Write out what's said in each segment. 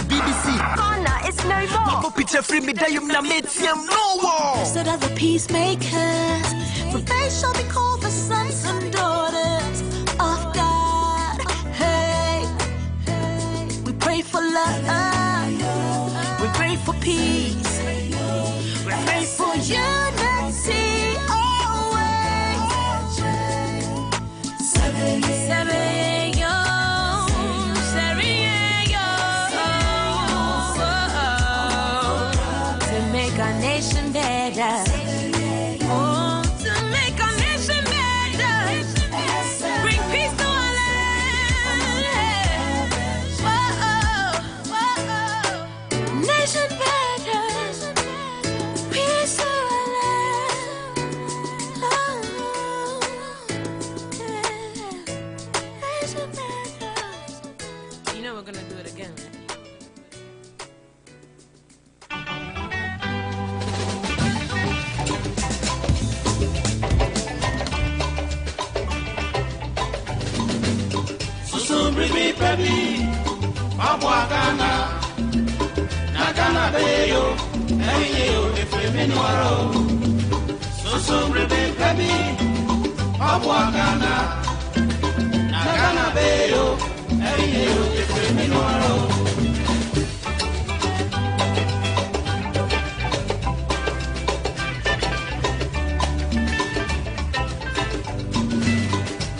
BBC. Ghana, it's no more. Mama picture free me that you na metium no war. So that the peacemakers, for they shall be called the sons and daughters of God. Hey, we pray for love, we pray for peace, we pray for unity always. To make our nation better. Oh, to make our nation better. Bring peace to our land. Nation better. Peace to our land. Nation better. You know we're gonna do it again, right? Bring me baby, Mabwa Ghana, Nagana Bayo, Ayo, if we mean waro. So bring me baby, Mabwa Ghana, Nagana Bayo, Ayo, if we mean waro.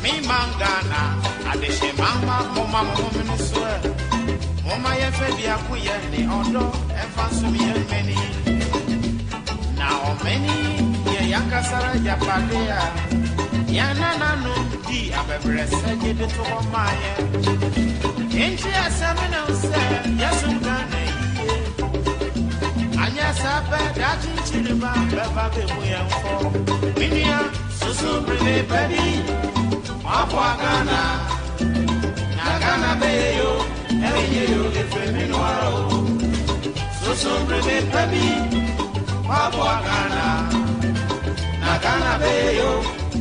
Me Mangana. Mama, mama, swear. Mama, ya febia kuya ni ondo, efansumi many. Now many, ya yakasara ya padea. Ya nana no di abebrese gede to maya. Inchi asemena use, yasungane ye. Anya sabe daji chiriba beba bebu yemfo. Minia susu breve baby. Mapwa Ghana. Nagana Bayo, Ayo, if we mean waro. So breve baby, Mapwa Ghana. Nagana Bayo,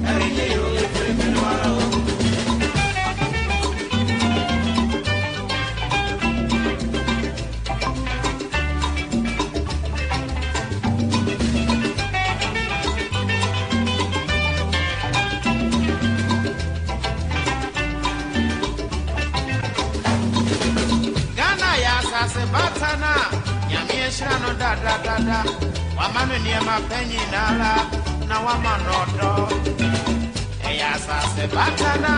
Ayo, if we mean waro. Batana, Yamiesha no da. Wamanu near my penny nala, now I'm no dog. Eyasa se batana,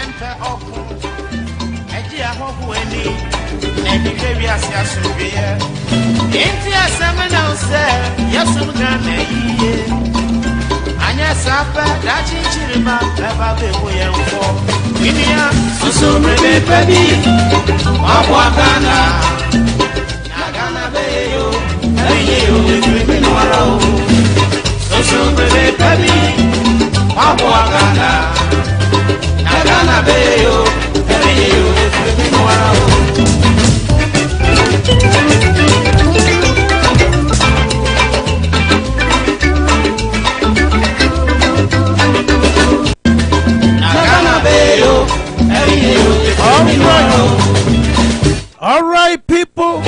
empe opu. Edia hoku eni, Nedi baby as yasubia. Intia semena se, yasum gane ye. Anya sapa, dachi chiriba, beba bebu yemfo. Winia, susu breve baby, Mapwa Ghana. Nagana Bayo, Ayo, if we mean waro. So breve baby, Mapwa Ghana. Nagana Bayo, Ayo, if we mean waro. All right, people.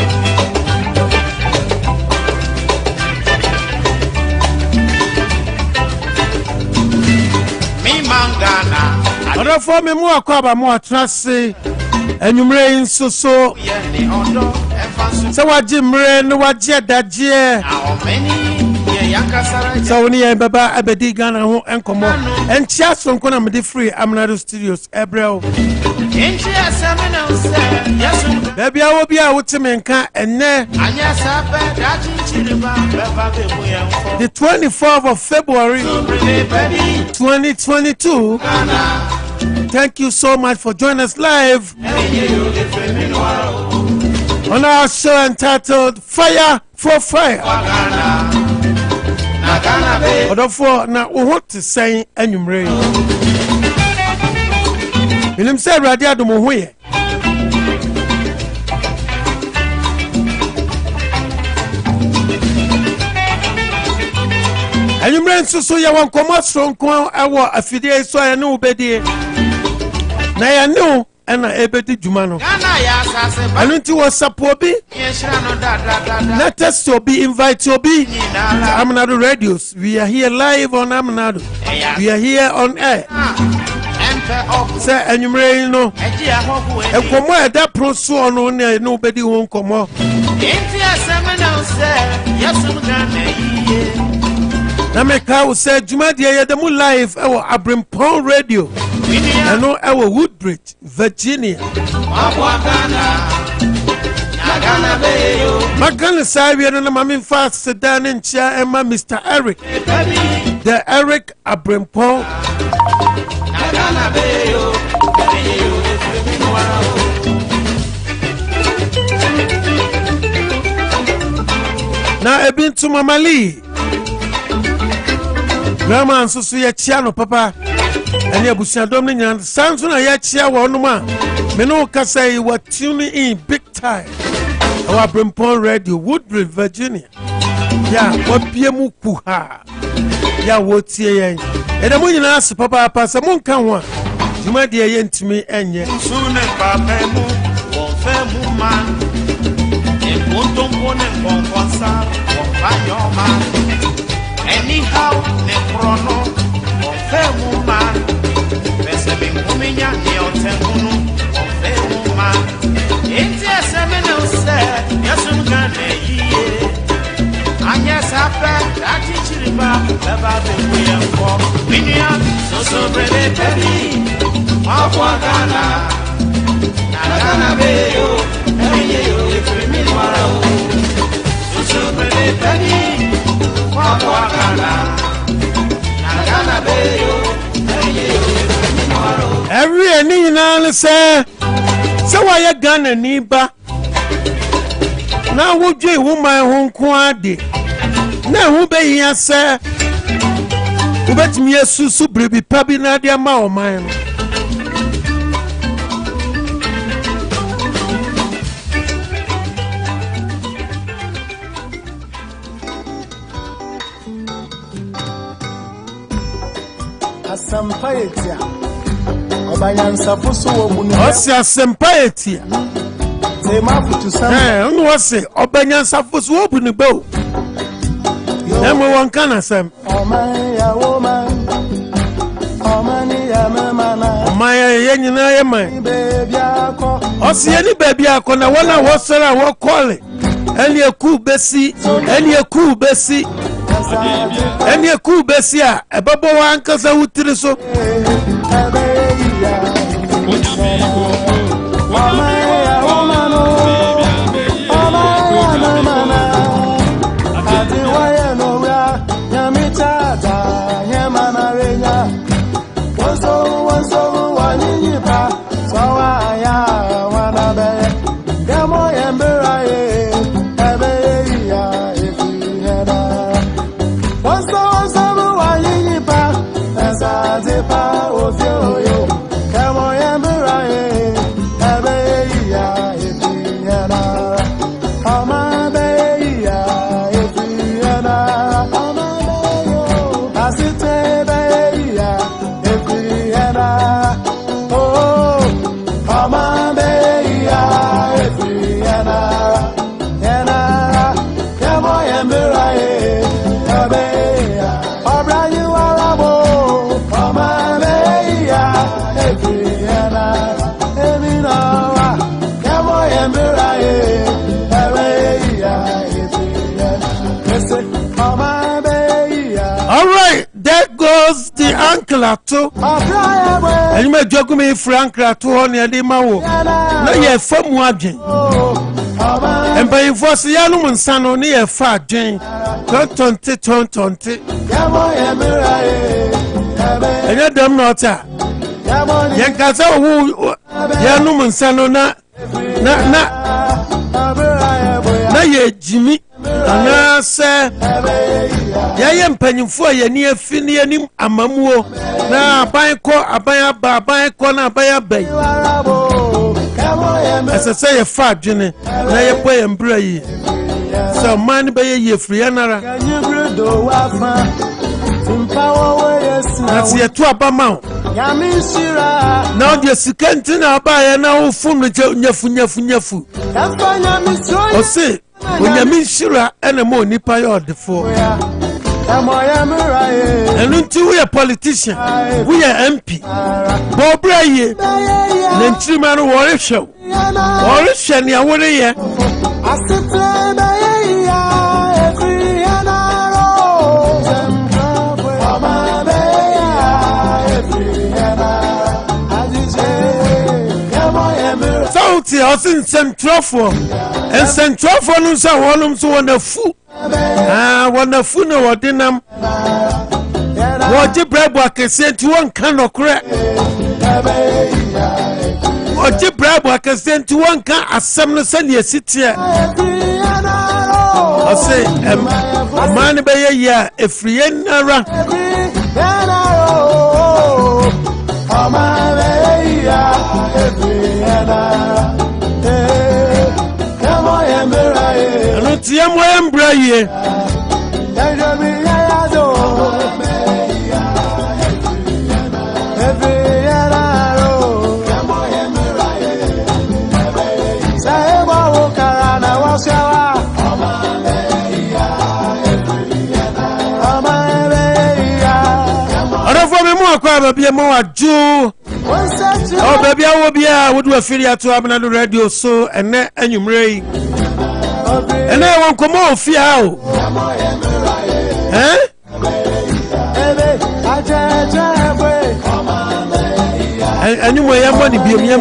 Me Mangana. Other for me more kwaba more trust. Enyumre nso so. So what jimre no what jedaje. So ni e baba abedi Ghana ho enkomo. Enchia so nkona me free Amenado Studios Ebrel. Enchia semena use. Baby awo bia wotime nka enne. Anya sabe daji chiriba beba bebu yemfo. The 24th of February 2022. Thank you so much for joining us live on our show entitled Fire for Fire. Therefore, now we want to say enyumre. Bilim say radio do mo hoye. Enyumre nso so ya wan comot from kon awo afide so ya no obedie. Na ya no ena ebedi dwuma no anu nti wo support bi let us to be invite obi Amenado radios. We are here live on Amenado. We are here on air. Say enyumre no ekomo e da proso no ne no bedi won komo enti asem na say yesum Ghana na me ka wo say dwuma de ye dem live e wo Abrempon radio and no e wo Woodbridge Virginia Magana Savi and Mammy Fast Sedan and Chair Emma Mr. Eric the Eric Abrempon now I've been to Mama Lee Grandma and Susu Yachiano Papa and Yabusia Dominion Samson Yachia Wanuma Meno Kasa you were tuning in big time our Brimpon Radio Woodbridge Virginia yeah what Piemu Kuha yeah what's ye and I'm going to ask Papa Passa Monka you might be to me and yet soon as Papa won't fair man and won't want your man anyhow Necrono or fair woman Vesabing Wominia near Temuno or fair woman it's a seminal said yes I'm gonna and yes I bet that teacher about the way of walk Minion so brave baby Ghana Nagana Bayo if we mean so brave baby Ghana Nagana Bayo every any now say so why you Ghana niba now would you woman home quadi now who be here say who bet me a susu baby pabi na dia ma o man Asampaetia Obayansa fuso wo munu Osi asampaetia Say mafutu sam no wase Obayansa fuso wo bunu bo Emo won kana sam Omaya woman Omani ya mama Omaya ye nyina ye man baby akọ Osi ye ni baby akọ na wona wo sora wo kole Eni eku besi Eni eku besi a ebabo wa ankasa wutiri so the uncle ato and you may joke me frank ato on your demo no ye famu adwen and by force yanu nsano ni ye fa adwen tontonte and you dem not yen kasa hu yanu nsano na ye jimi ana se ya mpanyimfo ya ni afini anim amamuo na aban ko na aban abai asese ye fa adwene na ye po ye mbra yi so man be ye free anara na se yeto abama na de sikenti na abaye na wo funu nyafu o se onyame shira ene mo nipa ye odefo enu nti we a politician we a MP bo braye na ntirima no wo rehwe ne awore ye Sauti osin centrofo en centrofo no sa wonum so wonafu wonafu no wodinam woje brabo akese nti won kan okre woje brabo akese nti won kan asem no sane asitie ose man be ya efriye nara anu tie mo embra ye akwa babia mo aju o babia wo bia wo do afiri ato Amenado radio so ene anwumre yi ene won komo ofia o anwumre ya mo ni biem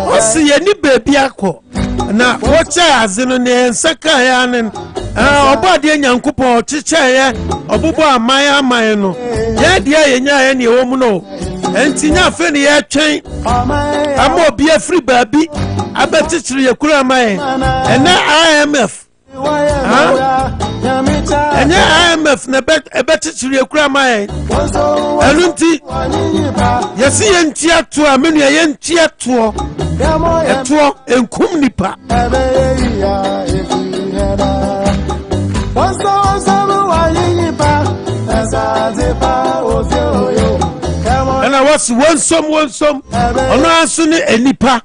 o si ye ni bebi akọ na wo cha azino ne nsaka ya nen obade nyankopon chicheye obubo amaye no ye dia yenya ye ne wo mu no entinya afi ne ye twen ama obi afri baabi abetichiri ye kura amaye ene IMF ene IMF na ebetichiri ye kura amaye elunti yesi ye ntia to amenu ye ntia to eto enkum nipa and I was one some on us in enipa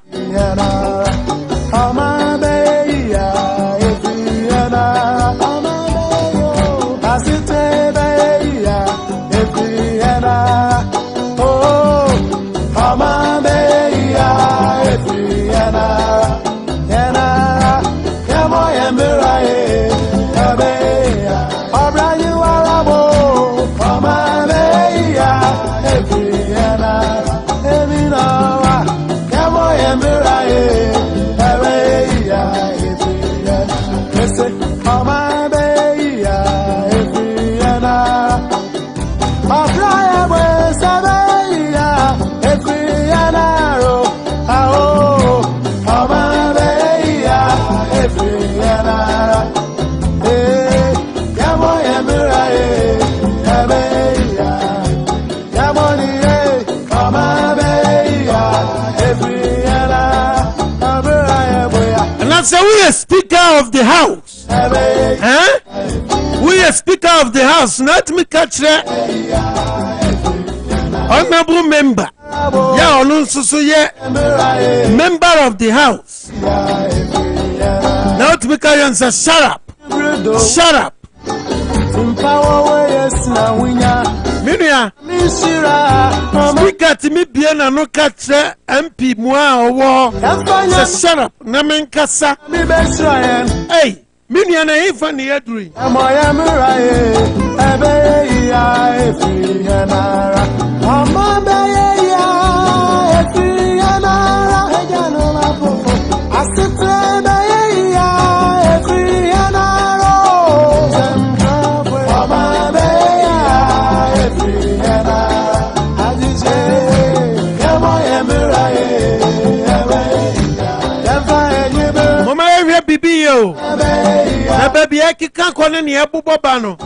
So we are Speaker of the House. We are Speaker of the House. Not me catch that. Honorable member. Yeah, so yeah. Member of the House. Now to me catch and shut up. Shut up. Minia. Speaker to me bien no catch MP moi or shut up. Namen kasa. Hey, Minia na ifa ni edri. Bibio na baby akika kone ne ebuboba no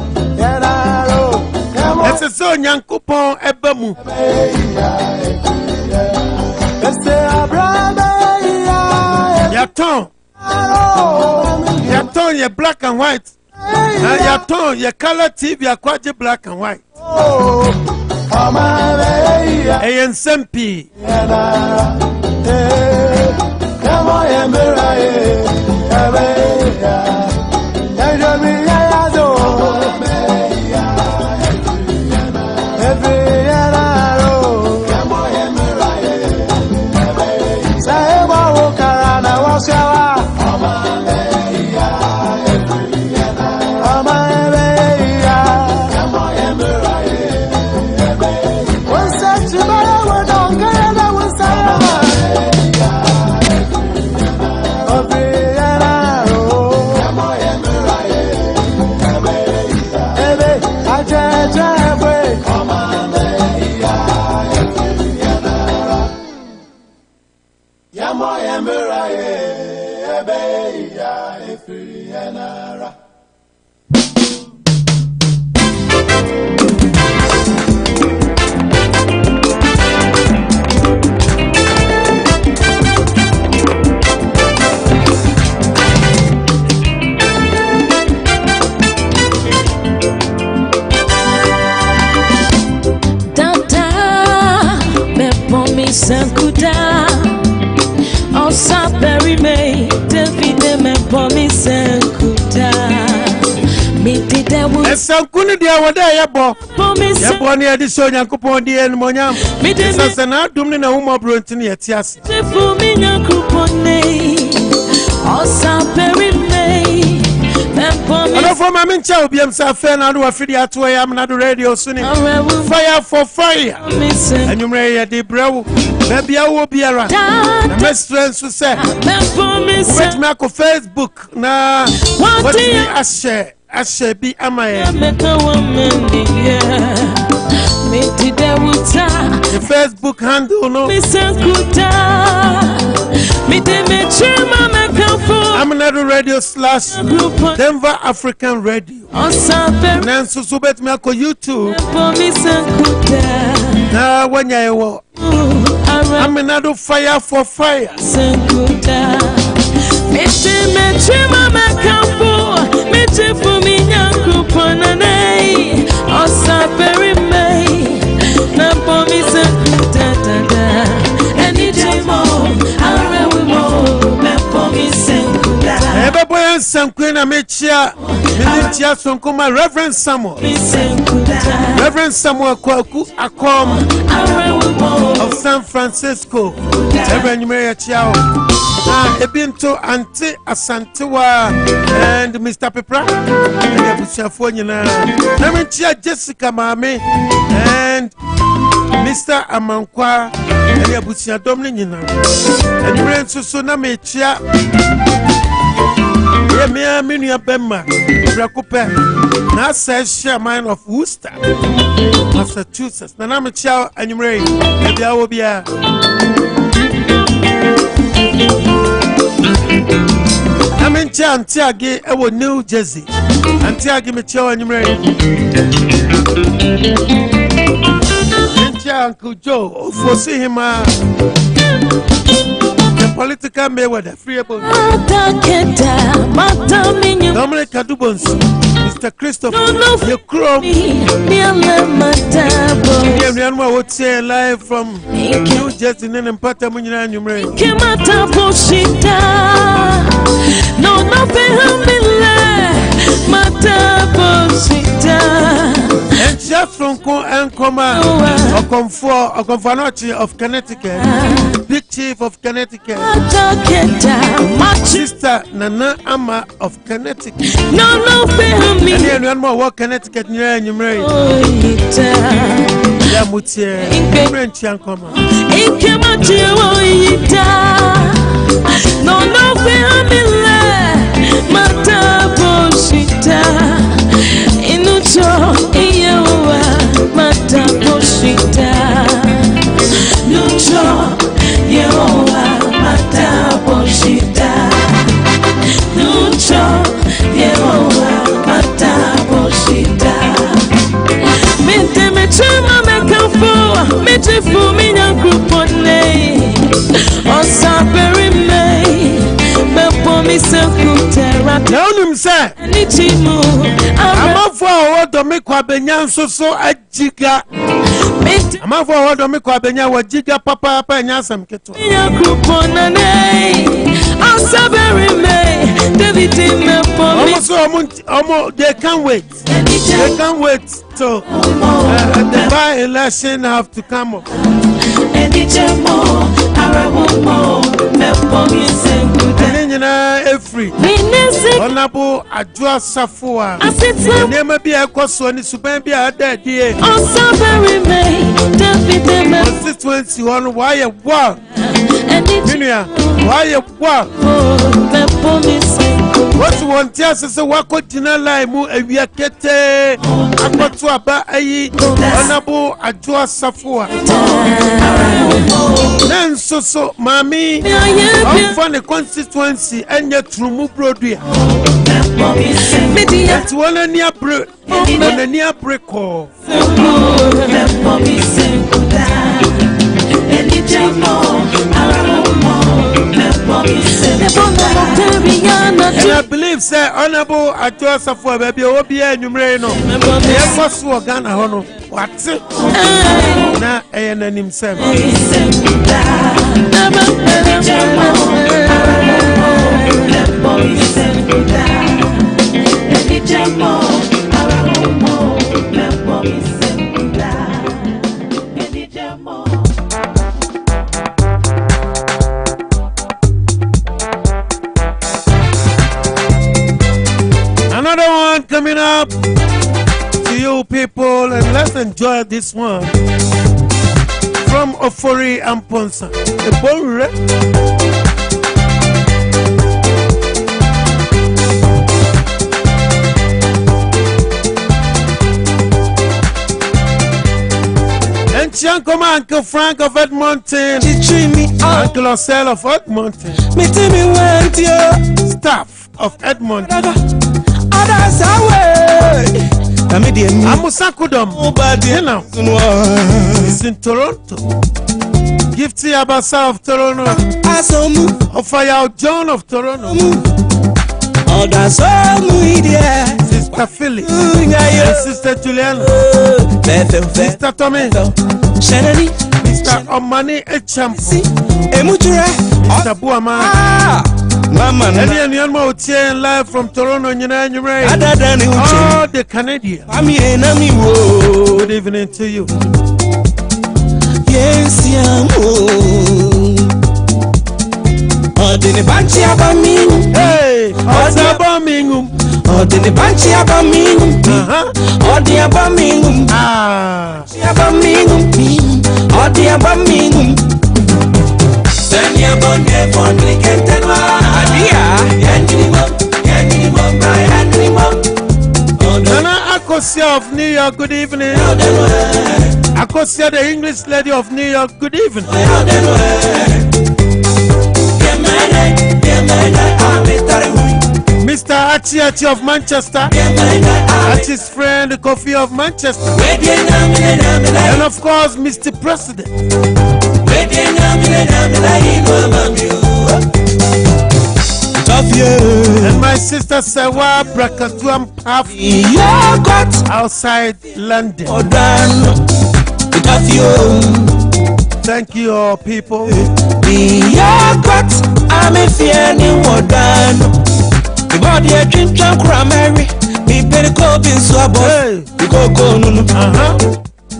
ese so nyankopon ebamu yaton your black and white. Your tone, your color TV, your quality black and white. ANSMP. Sankuni dia wada yabo yabo ni ediso nyankopon di en monyam sasa na dumni na humo brontini yetias fumi nyankopon nei osa perimei Hello for my min cha obiam sa fe na do afidi ato ya Amenado radio suni fire for fire anyumre ya de brew bebia wo biara na mestre so se wait me ko Facebook na what me ashe bi amaye the Facebook handle no Amenado radio / Denver African Radio Nanso so bet me ko YouTube na wanya ewo Amenado fire for fire Everybody Sankwena mechia militia sonkoma Reverend Samuel Kwaku Akom of San Francisco Reverend Maria Chiao Ebinto Auntie Asantewa and Mr. Pepra Namechia Jessica Mame and Mr. Amankwa and Yabusia Domnina and Renzo Sonamechia Yemia Minia Bemma Rakupe na says chairman of Worcester, Massachusetts. Nanamichao and Yumray, Ebia Obia Namincha and Tiagi, Ewo New Jersey, and Tiagi Michao and Yumray. Uncle Joe, foresee him the political Mayweather, free about Dominic Kadubons, Mr. Christopher, the Chrome. Everyone would say live from New Jersey and Patamunia and Umre. No, and just from Coma or Comfort of Connecticut, Big Chief of Connecticut, Sister Nana Ama of Connecticut. No, family. And then one more walk Connecticut near and you marry. Yamutia, French and Coma. No, family. Mataposhita Inucho Iyewa Mataposhita Nucho Yewa Mataposhita Nucho Yewa Mataposhita Mete mechuma mekafo Mete fumina kupone Osaperi mei Mepo say I'm not for what the make Wabenyan so a giga. I'm not for what the make Wabenya was giga papa and yasam keto. Almost they can't wait. They can't wait till the by-election have to come up. Every Honorable Adwa Safua, the name of the Koswani Subambia dead here. Constituency why a war? Why a war? What you want to say? What continue like mu ewiakete akwato aba ayi Honorable Adwa Safua. Then so mami from the constituency and your true broadway. It's one near break on a near break call. And I believe, sir, Honorable Adwa Safua, baby, Obia, Numreno, the first organ, Hono, what's it? Now, and himself. Another one coming up to you people, and let's enjoy this one from Ofori and Ponsa. The Bonre. And Chankoma Uncle Frank of Edmonton, Uncle Osel of Edmonton, staff of Edmonton. Amusakudom, you know, it's in Toronto. Gifty Abasa of Toronto, Ofaya John of Toronto, Sister Philly, and Sister Juliana, Sister Tommy, Mr. Omani Echampo, Mr. Buama. And young man live from Toronto, United all the Canadians. Good evening to you. Yes, hey, Nana Akosia of New York, good evening. Akosia, the English lady of New York, good evening. Mr. Achi of Manchester, Achi's friend, the Coffee of Manchester, and of course, Mr. President. And my sister Sawa Brakatuam Paf outside London. Thank you all people.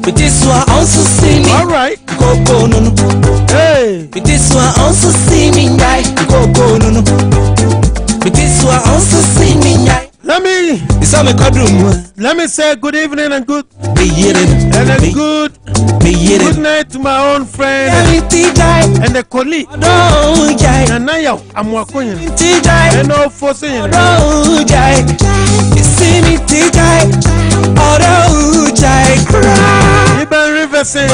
This one also see me. All right. Go no no. Hey. This one also see me. Go no no. This one also see me. Let me say good evening and good night to my own friend and the colleague. And now I'm working and no forcing. See me Even Riverside,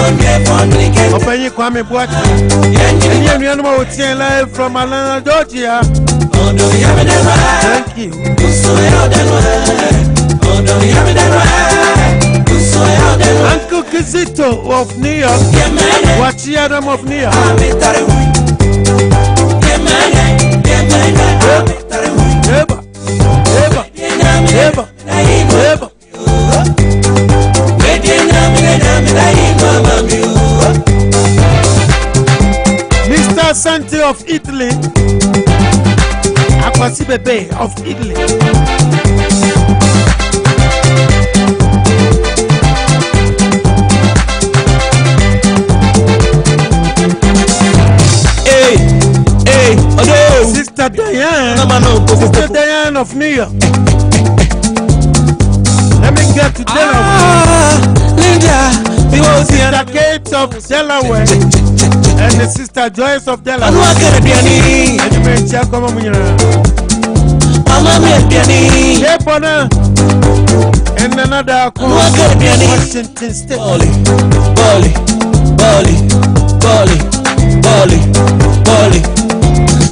open your Kwame Boat, and you know live from Atlanta, Georgia. Thank you. Uncle Kizito of New York, Wachi Adam of New York. Eba. Acquasante of Italy. Acquasibebe of Italy. Sister Diane. Sister Diane of New York. Let me get to Delaware. Sister Kate of Delaware. And the Sister Joyce of Delaware. And you may check on Mama. And another Washington State. Bali.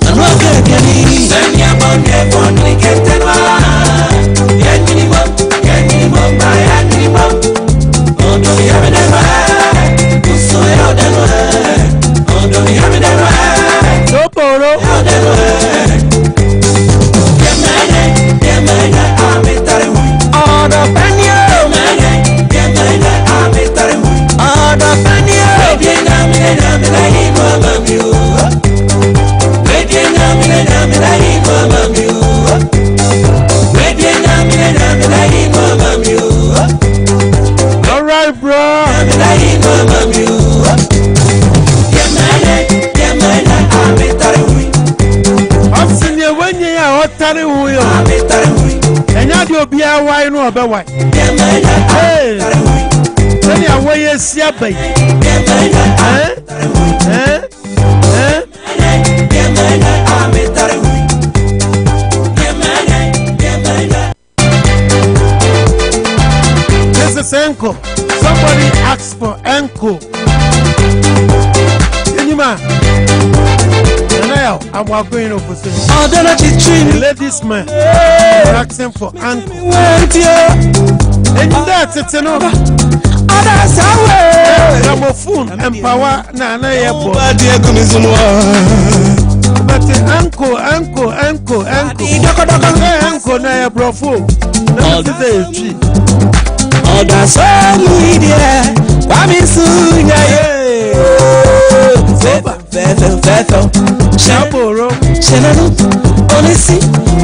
And what can you send your money for the get minimum, by minimum. Oh, don't you have it right? So out that way. Oh, don't you have it right? No, Polo. Out that way. I'm the penny. I'm the penny. All right, bro. I'm seeing you when you are telling who you are. And now you'll be a why no about why. Hey, when you are where you see a baby. This is Enko. Somebody asked for Enko. I'm walking over to the ladies man asking for Enko. And that's it, you know. Gramophone and power na airport. But Enko na airport. That is a tree. Oh, that's all we did. Kwame Sunya. Fefe. Shaboro. Shenano. Onesi.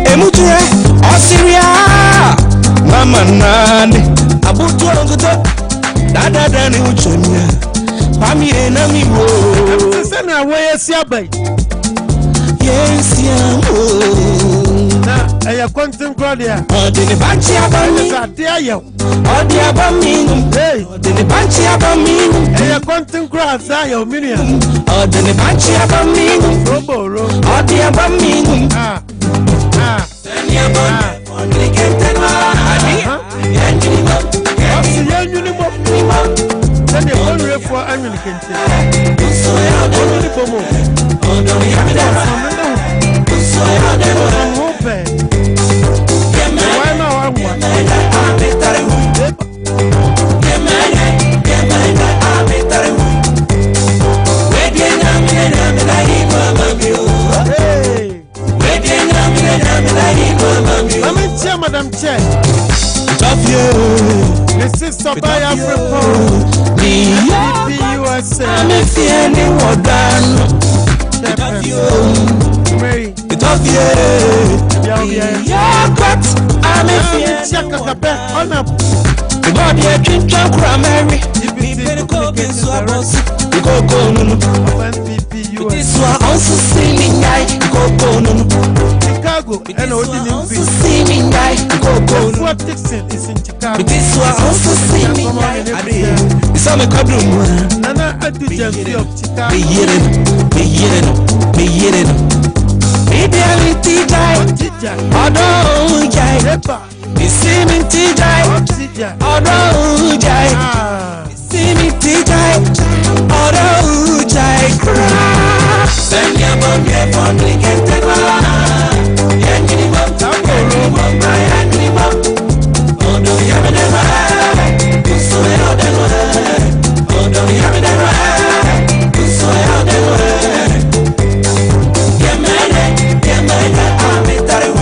Emuture. Osiria. Mama nani. Abutu onguto. Dada dani uchonya. Pami enami wo. Sena weye siabai. Yes ya. Na aya kontin Claudia. Odini banchi abami. Sa dia yo. Odi abami. Hey. Odini banchi abami. Aya kontin Claudia yo minion. Odini banchi abami. Robo. Odi abami. Senya bon. Odini kentenwa. Then you want to for American. So I don't need for more. Oh, don't you have that? So I don't hope. Why now? I'm one. Madam Chair. This is Sabay Africa. USA. I'm a feeling what done. Mary. It's of you. Yeah, but I'm a feeling what done. The body a drink drunk Mary. You go this one also see me night. Chicago and also see me night. What Dixon is in Chicago. This one also see me night. It's on a bedroom. Nana at the Jersey of Chicago. Be hearing. Maybe I will teach I. Although Jai. Be see me teach I. Although Jai. See me teach I. Although Jai. Send your money for me get the one. Yeah, minimum. Oh, do you have it right? You so out that way. Oh, do you have it right? You so out that way. Yeah, man, I'm a tariff.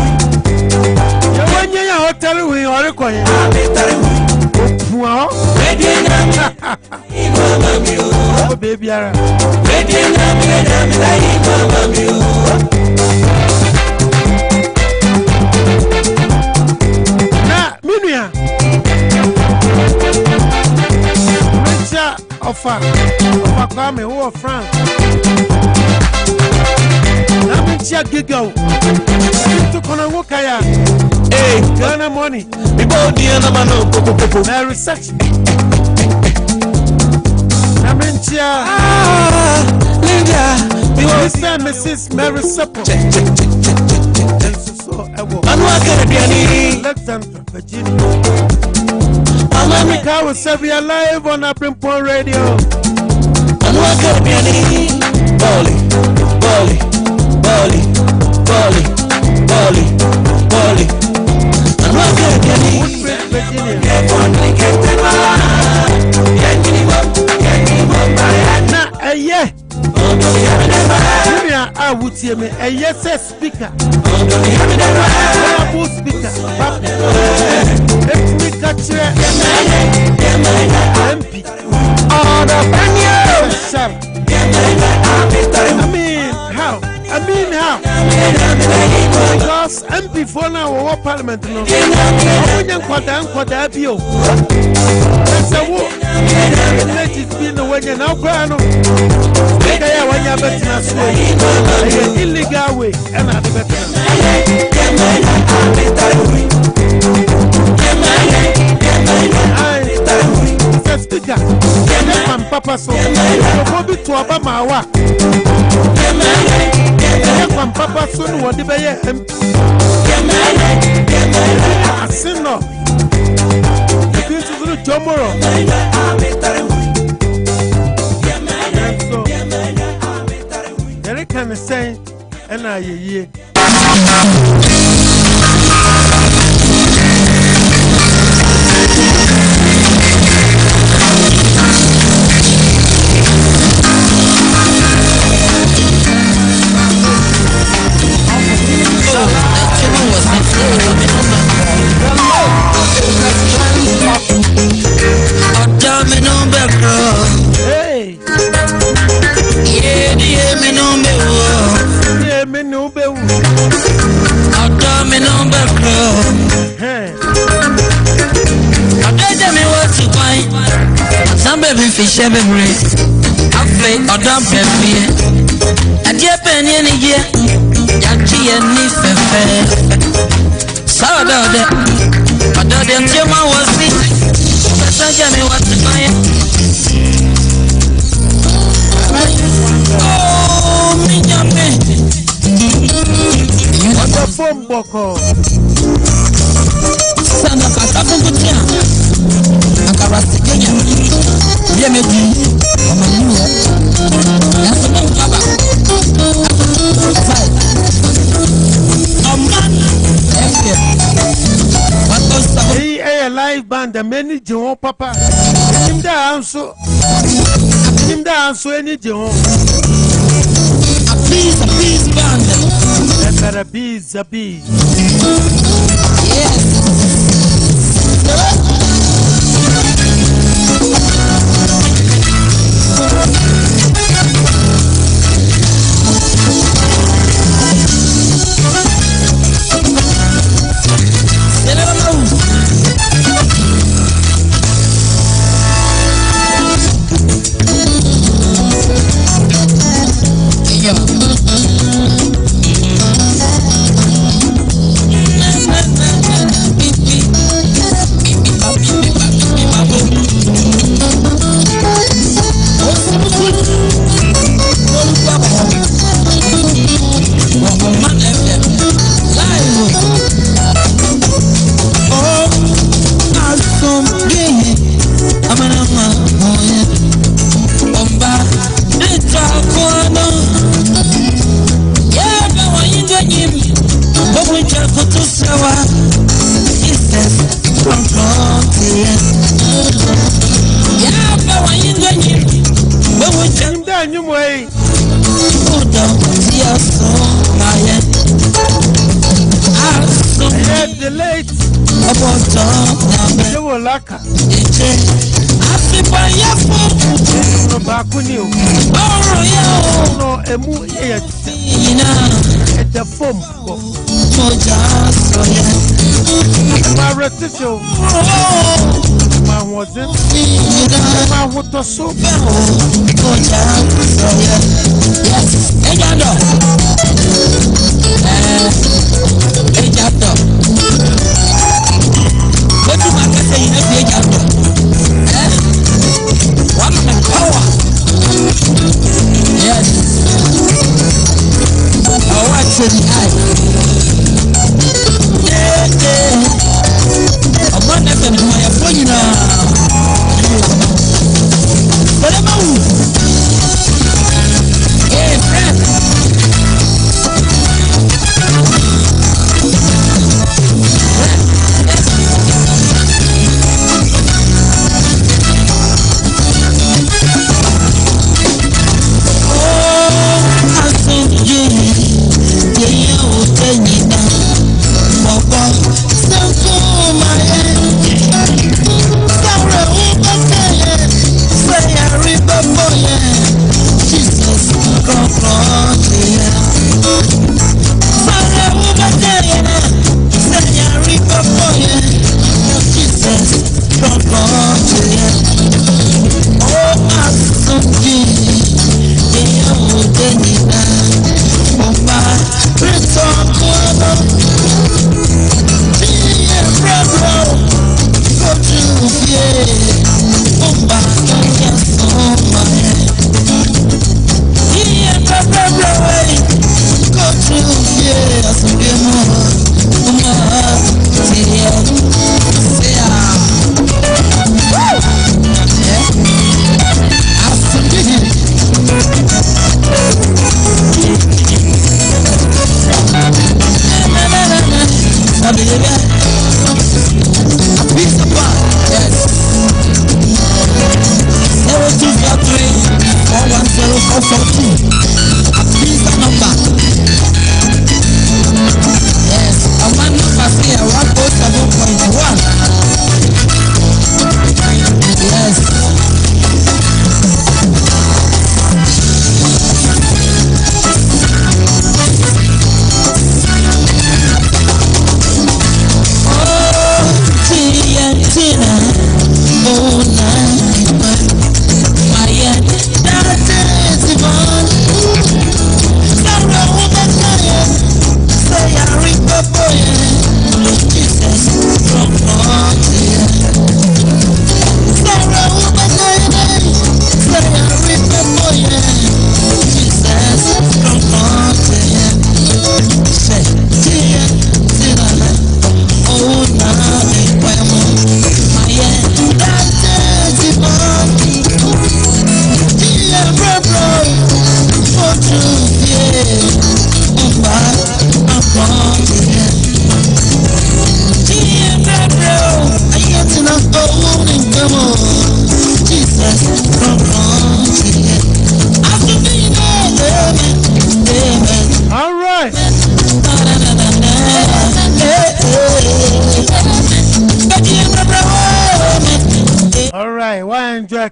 You want your hotel we are required. I'm a tariff. Wow. Baby, I'm a baby. Alpha Kwame who France. Namintia Gigo. To Konawokaya. Hey, Ghana money. People Diana Mano Popo. Mary Sex. Namintia. Linda. Mr. and Mrs. Mary Supple. Alexander, Virginia. America will serve you live on Brimpoint Radio. I would see me a yes speaker. Speaker. MP. I mean how? Because MP for now or Parliament no. I wouldn't quite bio. That's a war. Let it be no way now. When you're better illegal way and I speaker. Papa so Bobby to Obama. Papa soon what the bay I sing no. The tomorrow. Can say, and I ye. Hey. Fish every afraid or dump every a dear penny in a year. Yachi and Nife. So, but the Jama was me. But Jamie was to buy oh, me, what the phone boko? Son of a Saputia. Akarasi Kenya. Yemedi. Amanuwa. Yasuna Baba. Hey, a live band, the many John Papa. Him down so any John. A peace band. That's a bees, a bee. Yes. The foam. My my wasn't my what was so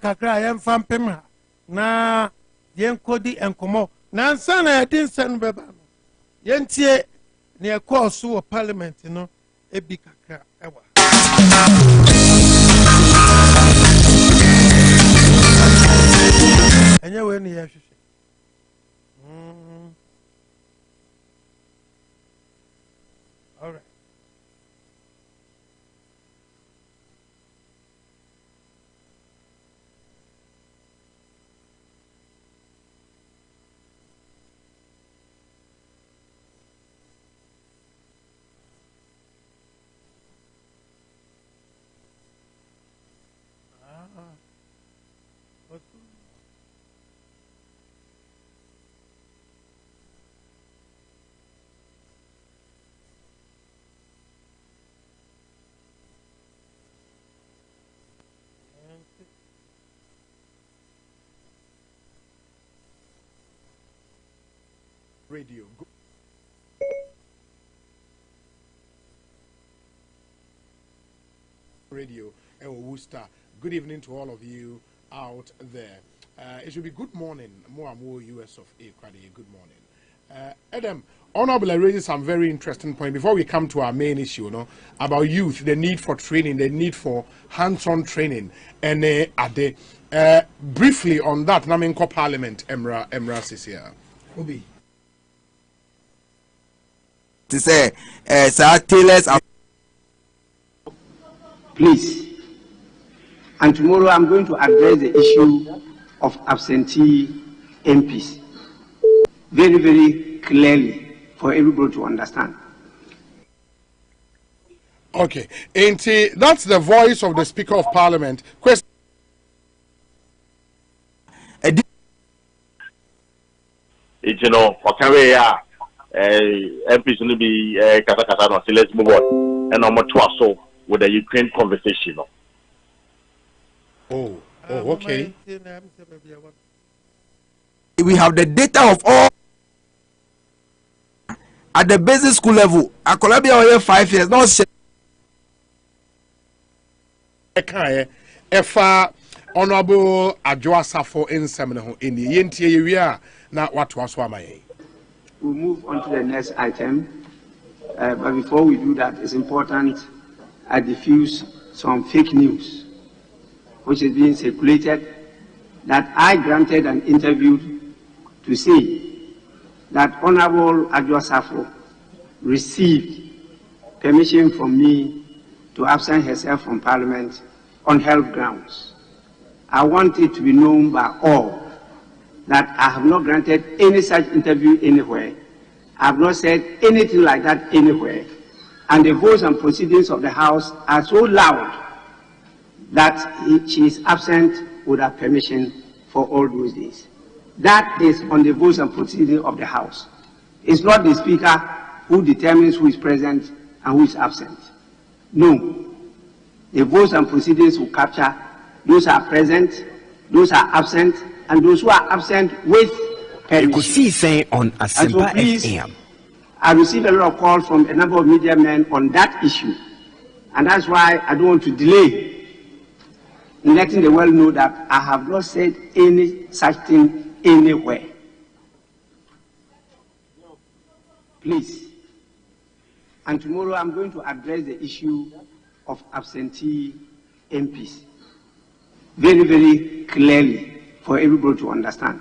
kakra yem fampem ha na yen kodi enkomo na nsa na yedin sen beba no yentie ne ekọọso wo parliament no ebi kakra ewa enye we ne ye hwehwe all right. Radio. Radio, Worcester. Good evening to all of you out there. It should be good morning. More US of A. Good morning. Adam, Honorable raises some very interesting point before we come to our main issue, about youth, the need for training, the need for hands-on training, and briefly on that, Namenko Parliament, Emra Sisia. Obi. To say, Sir Taylor's. Please. And tomorrow I'm going to address the issue of absentee MPs very, very clearly for everybody to understand. Okay, and that's the voice of the Speaker of Parliament. Question. You know, okay, MPs will be kata no. So let's move on. And number 2 so with the Ukraine conversation. Oh, okay. We have the data of all at the basic school level. At Columbia, we have 5 years. No, Honorable Adjoasafo in Seminole in the NTA, now what was Wamaye? We'll move on to the next item. But before we do that, it's important I diffuse some fake news which is being circulated that I granted an interview to say that Honorable Adjoasafo received permission from me to absent herself from Parliament on health grounds. I want it to be known by all that I have not granted any such interview anywhere. I have not said anything like that anywhere. And the votes and proceedings of the House are so loud that she is absent without permission for all those days. That is on the votes and proceedings of the House. It's not the Speaker who determines who is present and who is absent. No. The votes and proceedings will capture those are present, those are absent, and those who are absent with permission. You could see saying on Asempa FM. I received a lot of calls from a number of media men on that issue. And that's why I don't want to delay in letting the world know that I have not said any such thing anywhere. Please. And tomorrow I'm going to address the issue of absentee MPs very, very clearly for everybody to understand.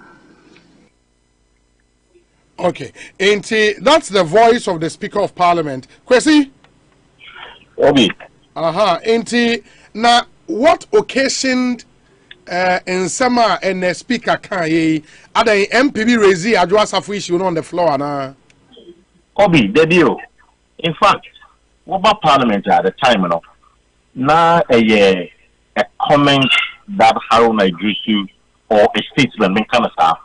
Okay, and that's the voice of the Speaker of Parliament. Kwesi? Obi. And now, what occasioned in summer and the Speaker can ye are the MPB raise Adjoasafo issue on the floor na? Obi, the deal. In fact, what about Parliament at the time, now a comment that Haruna Idrisu or a statement, kind of stuff,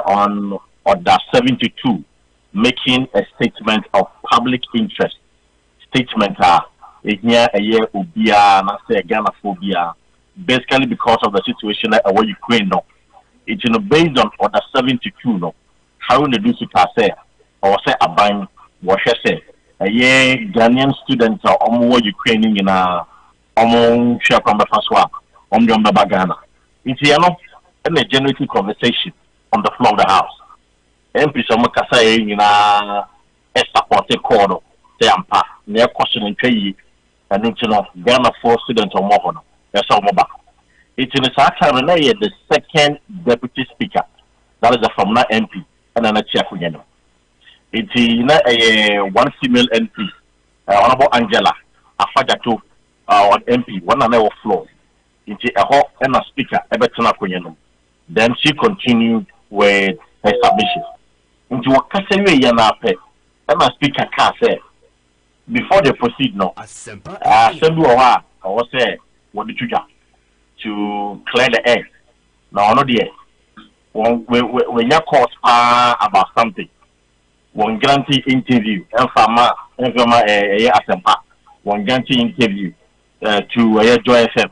on Order 72, making a statement of public interest. Statement here a year ubia na say Ghana phobia, basically because of the situation where Ukraine no. It's based on Order 72 no. Haruna Idrisu say or say aban what say a year Ghanaian students or Ukrainian in a share from the first one Ghana. It's a generating conversation on the floor of the House. MP Somakasa in a supported corner, say ampa, near question and pay and Ghana for students or more. That's all about. It's in a time the second deputy speaker, that is from that MP, and then a chair for you. It's a one female MP, Honorable Angela, a Fajato, on MP, one another floor. It's a hawk and a speaker, Everton. Then she continued with her submission. Into what Cassandra Yanape, and my speaker can say before they proceed now. Send you a or say what did you do to clear the air? Now, no, dear. When you call about something, one guarantee interview, and one guarantee interview to a Joy FM.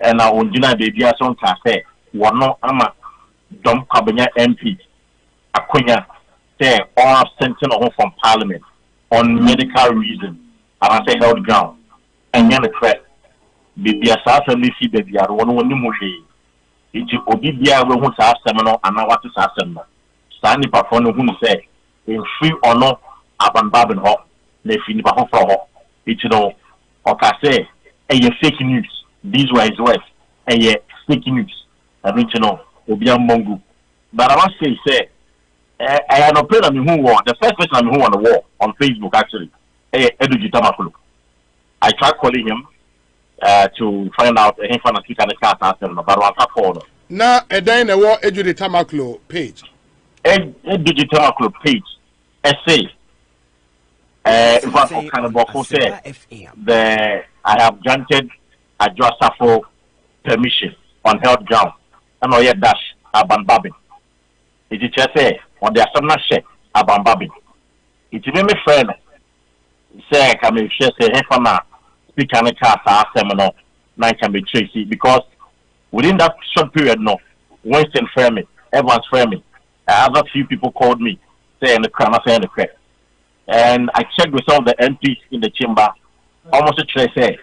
And I won't deny baby as on cafe. One no ama dumb cabinet MP Aquina say all absenting from Parliament on medical reasons. And I say held ground. And then the threat. Baby as I see baby are one mushi. It's Obibia who has seminar and I want to seminar. Standing perform who say in free or no abanbabin ho na fini ba ho from ho it no oka say fake news these were his words fake news I mean obi amongu but I must say I had no plan on who the first person who on the wall on Facebook actually Edu Tamakulu. I tried calling him to find out if I can speak on the chat after but I was called. Now, then the war Edu Tamakulu page. Edu Tamakulu page. Essay. If I kind of say I have granted a Joasafo permission on health ground and all yet dash Abanbabin. It is just say on the assumption share Abanbabin. It is me friend. Say can be share say hey for now speak on the cast seminar nine can be Tracy because within that short period no Winston Fermi, everyone's Fermi. Other few people called me saying the crime, saying the crap. And I checked with some of the MPs in the chamber, almost a trace say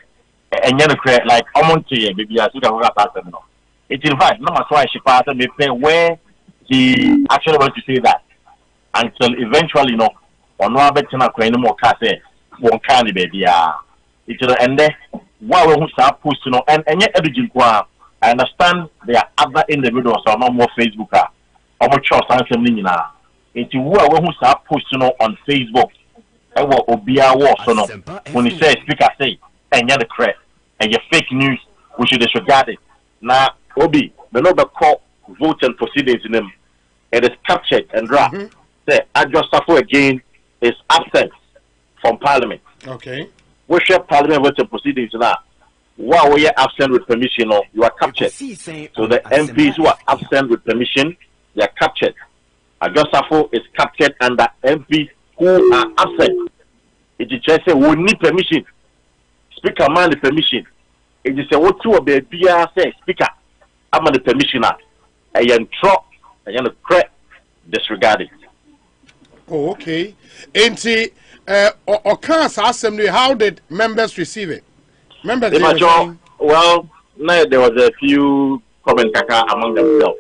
and you know like almost to maybe I should have got seminar. It in fact no matter why she passed me pay where he actually wants to say that until eventually on no better not any more cars one kind baby it's and then while we start posting and yet I understand there are other individuals or no more Facebook or more trust and something now it's who start posting on Facebook what obia was when he says speaker say and yet the correct and your fake news we should disregard it now Obi the number call vote and proceedings in them it is captured and draft say Adjustable again is absent from Parliament. Okay. We share Parliament vote and proceedings now. While we are absent with permission, you are captured. So the MPs who are absent with permission, they are captured. Adjustable is captured and the MPs who are absent. It is just say we need permission. Speaker man the permission. It is a what two of the BR say speaker. I'm on the permission act. I am trop. I am correct. Disregard it. Oh, okay. Ain't assembly, how did members receive it? Members well, no, there was a few comments among themselves.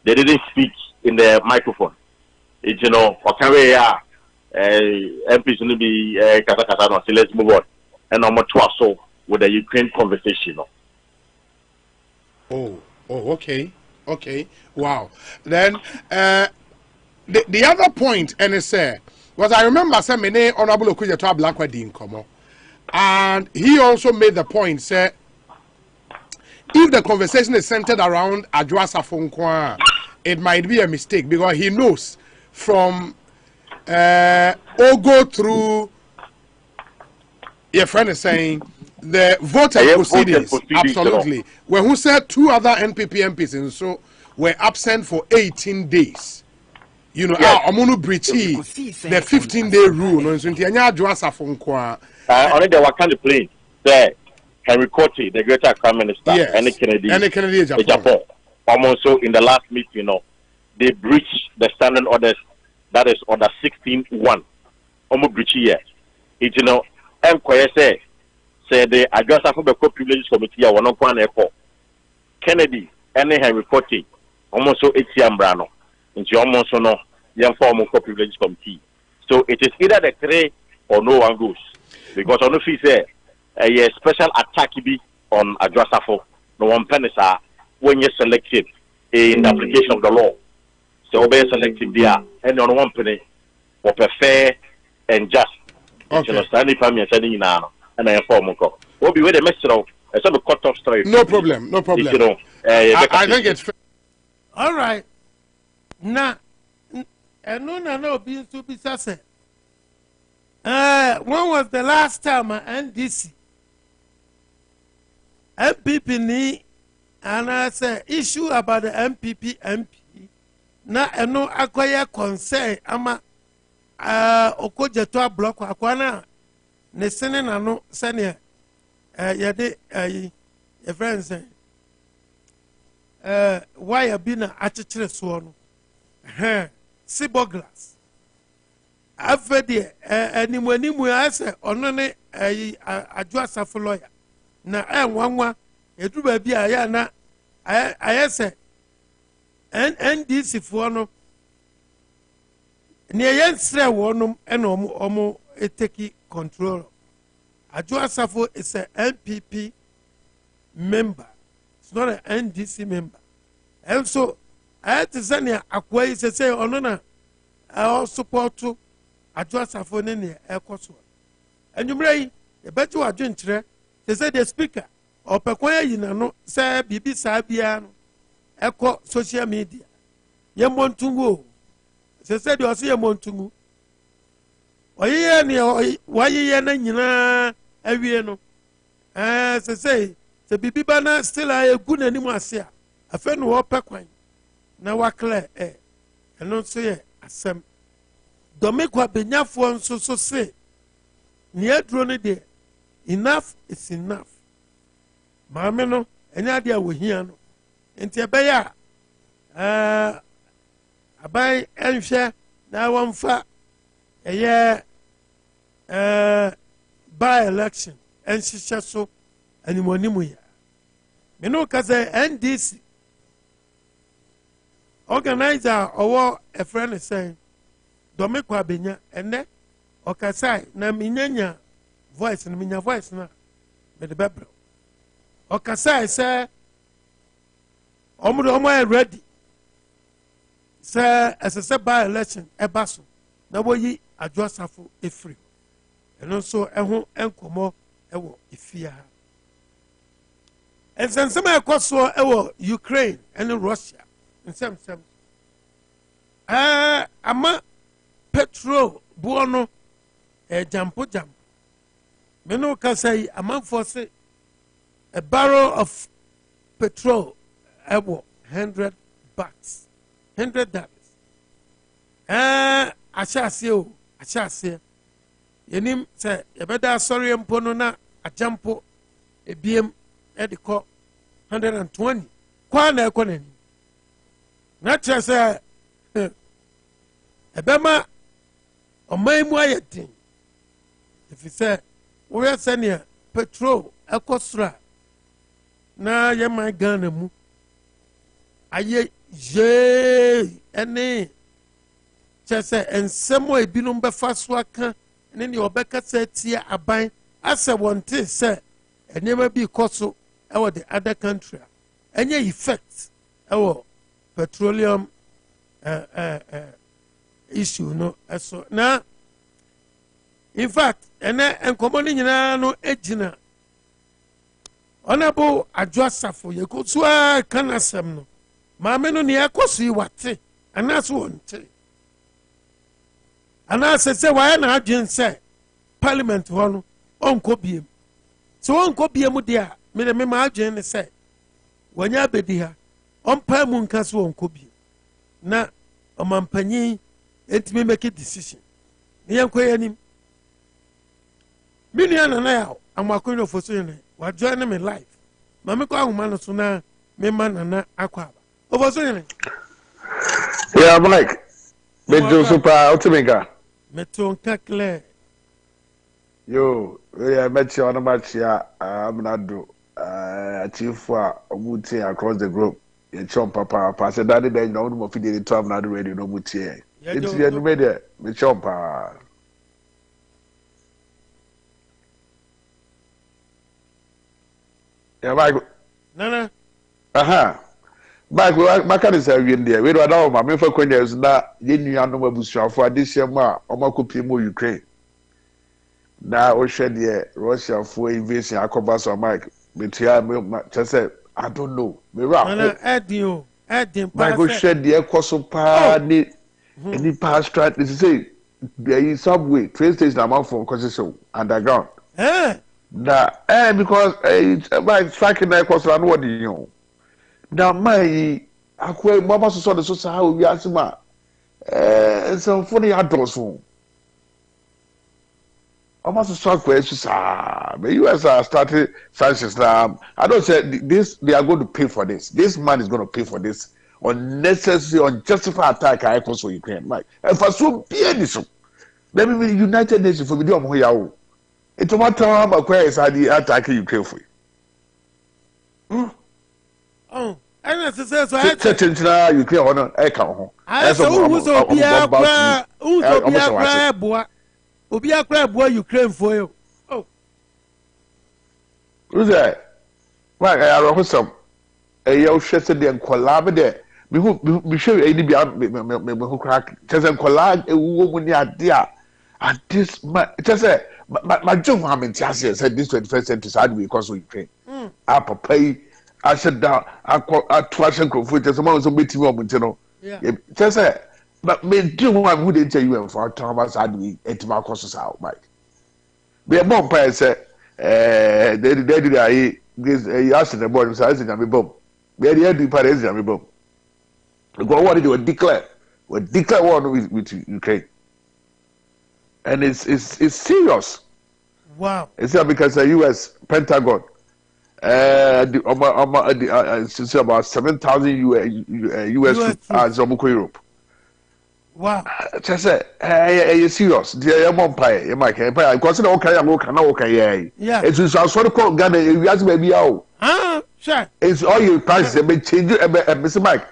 They didn't speak in the microphone. It's MPs will be so let's move on. And I'm much so with the Ukraine conversation. Oh, okay. Wow. Then the other point, NSA, was I remember some many honorable Okujeto Black Wedding come, and he also made the point, say, if the conversation is centered around Adjoa Safonkwa, it might be a mistake because he knows from go through. Your friend is saying the voter proceedings, absolutely. When who said two other NPP MPs and so were absent for 18 days. You know, Omunu breach the 15-day rule. No, so Ntianya Adjoa Safonkwa. Only the Wakanda plane there. Henry Cote, the greater Prime Minister, yes. and Kennedy, Japan. Also, in the last meeting, they breached the standing orders. That is order 16-1. Almost breach here. It say the Adjoa Safonkwa Privileges Committee are one point airport. Kennedy and Henry Cote almost so 80 ambrano. Into almost no young form of Privileges Committee. So it is either the three or no one goes. Because on the fee say a special attack be on Adjoa Safo, no one penny when you selected in the application of the law. So obey selective there and on one penny for fair and just. Okay. Standing family and sending now and I inform Uncle. We'll be with a message of a sort of cut off story. No problem. I think it's fair. All right. Now, and no, being to be said. When was the last time NDC MPP ni and I say issue about the MPP MP na no acquire concern ama Okujeto block akwana ne sene na no sene yade your friends why be na achichere so no Siboglass afede animu ase ono ne Adjoa Safo lawyer na enwanwa edu ba bi aya na ayese NDC fo no near Yensre wonum and omo eteki control. Adjo Asafo is a NPP member. It's not an NDC member. And so I had to send you a quay to say, oh no, I also support to Adjo Asafo Nene Ecoso. And you may, the better are doing tre, they say the speaker, or Pequoya, you know, say Bibi Sabiano, Eco social media. Yamontungo. They said you are see a Montungu. Why ye na awieno say the bibi bana still a good anymore sia afa no opa kwan na wa clear eno so ye asem domekwa benyafo nso so say ne aduro ne de enough is enough maame no enya de a wohia no enti ebeya abai enhwe na wonfa eye by election and she so animonimu ya me no ka say NDC organizer owo a friend say domeko abenya ene okasai na minyanya voice na minya voice na me de bebro okasai say omo ready say as by election ebaso na boyi Adjo Asafo efri eno so eho enkomo ewo ifia ensensema ekoso ewo Ukraine and Russia nsem ama petrol buono jampo me no ka say amanfo say a barrel of petrol ewo $100 $100 achase yenim se yebeda sorry mpono na ajampo ebiem ediko 120 kwa na ekonani na chese ebema omaimu ayedin if say we senior petrol ekosra na yema Ghana mu aye je ene chese ensemo ebinum befa so aka ne ne obeka tie aban ase wonte se enema bi koso ewo the other country enye effect ewo petroleum issue no eso na in fact ene enkomo ni nyina no ejina Honorable Adjo Asafo yekoso a kanasem no maame no ne yakoso yi wate anaso wonte ana se why na adwen se parliament ho no onko biem so onko biem dia me ma adwen ne se wanya bedi ha onpa mu nka so onko biem na omampanyi entime make a decision ne yanko yanim minu ana na ya amakono foso ne wa join me live mame ko ahuma no so na me manana akwa ofoso ne yeah Mike Bejo super ultimate Meton kakle. Yo, I met you on a match here. Amenado, chief Omuti across the group. You chomp papa, pass that day, no more feeding to Amenado radio, no Muti. It's the end media, me chompa. Yeah, Mike. Nana. Aha. Back is a win there. We don't know, my main for is that you know Busha for this year, Omakupimu Ukraine. Now, Ocean, Russia for invasion, Akobas or Mike. But just said, I don't know. Add you, Michael shed the Ecoso party, any past strat. This is say, there is subway, train station amount for concession underground. Now, because by striking the Ecoso and what do you know? Now, my akwe mama so the so how we asima some funny adults home. Almost so questions the US started sanctions now. I don't say this they are going to pay for this. This man is going to pay for this unnecessary unjustified attack I for Ukraine. Like and for so be so. Let me be United Nations for video mo yawo. It's what time akwe is the attack Ukraine for. ɛna sɛ so sɛ tentina Ukraine hɔ no ɛka ho ɛsɛ wohu sɛ obiara koraa ɛboa Ukraine foɔ yo wosɛ right ayarɔhosɛm ɛyɛ wohwɛ sɛ deɛ nkɔlaa me deɛ mehwɛ ɛyi bi meho koraa kyɛ sɛ nkɔlaa ɛwuwɔ mu ne ade a ade kyɛ sɛ madwe ho a mente aseɛ sɛ this 21st century saa de wei kɔ so Ukraine a papa yi ahyɛ da ato ahyɛ nkurɔfoɔ kyɛ sɛ ma wo sɛ mɛtumi ɔmo nti no kyɛ sɛ medwe ho a mehu de nkyɛ UN fo atɔn ba saa de wei ɛtumi akɔ so saa Mike bɛyɛbɔ mpaeɛ sɛ dɛdi de ayi ase ne bɔ saa ase nyame bom bɛyɛ adi pa de ase nyame bom because what they were declare war with Ukraine and it's serious. Wow. It's because the US Pentagon it's about 7,000 US troops Europe. Wow. Just say you serious. The empire, you might empire. Because okay, I'm okay. Yeah. It's just sort of called Ghana. You have to maybe out. Sure. It's all your prices. They change it. Mr. Mike,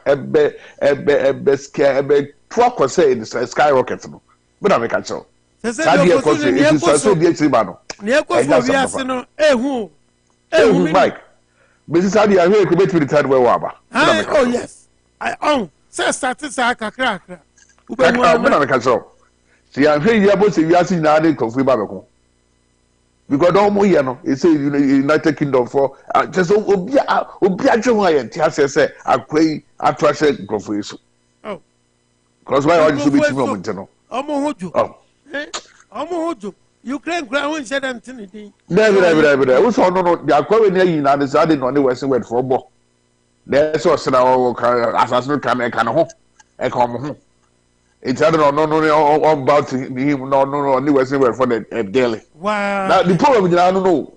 truck or say it's skyrocket. But I'm a catcher. It's so dear Simano. Mike. Mrs. Sadi, I hear commit to the third way. Oh, yes. I own. Say, Statisaka crack. I'm not a catcher. See, I'm here about to be asking now. They confirm Babaco. Because don't we know? It's a United Kingdom for just Obia Joy say I pray I trust it go for you. Oh, because why are you so big moment? Oh, Ukraine ground said Anthony. Never. What's on no? They are calling the United States on the Western word for bo. There's also assassin can home. I come home. It's I don't know about him. No, the Western word for the daily. Wow. Now the problem is I don't know.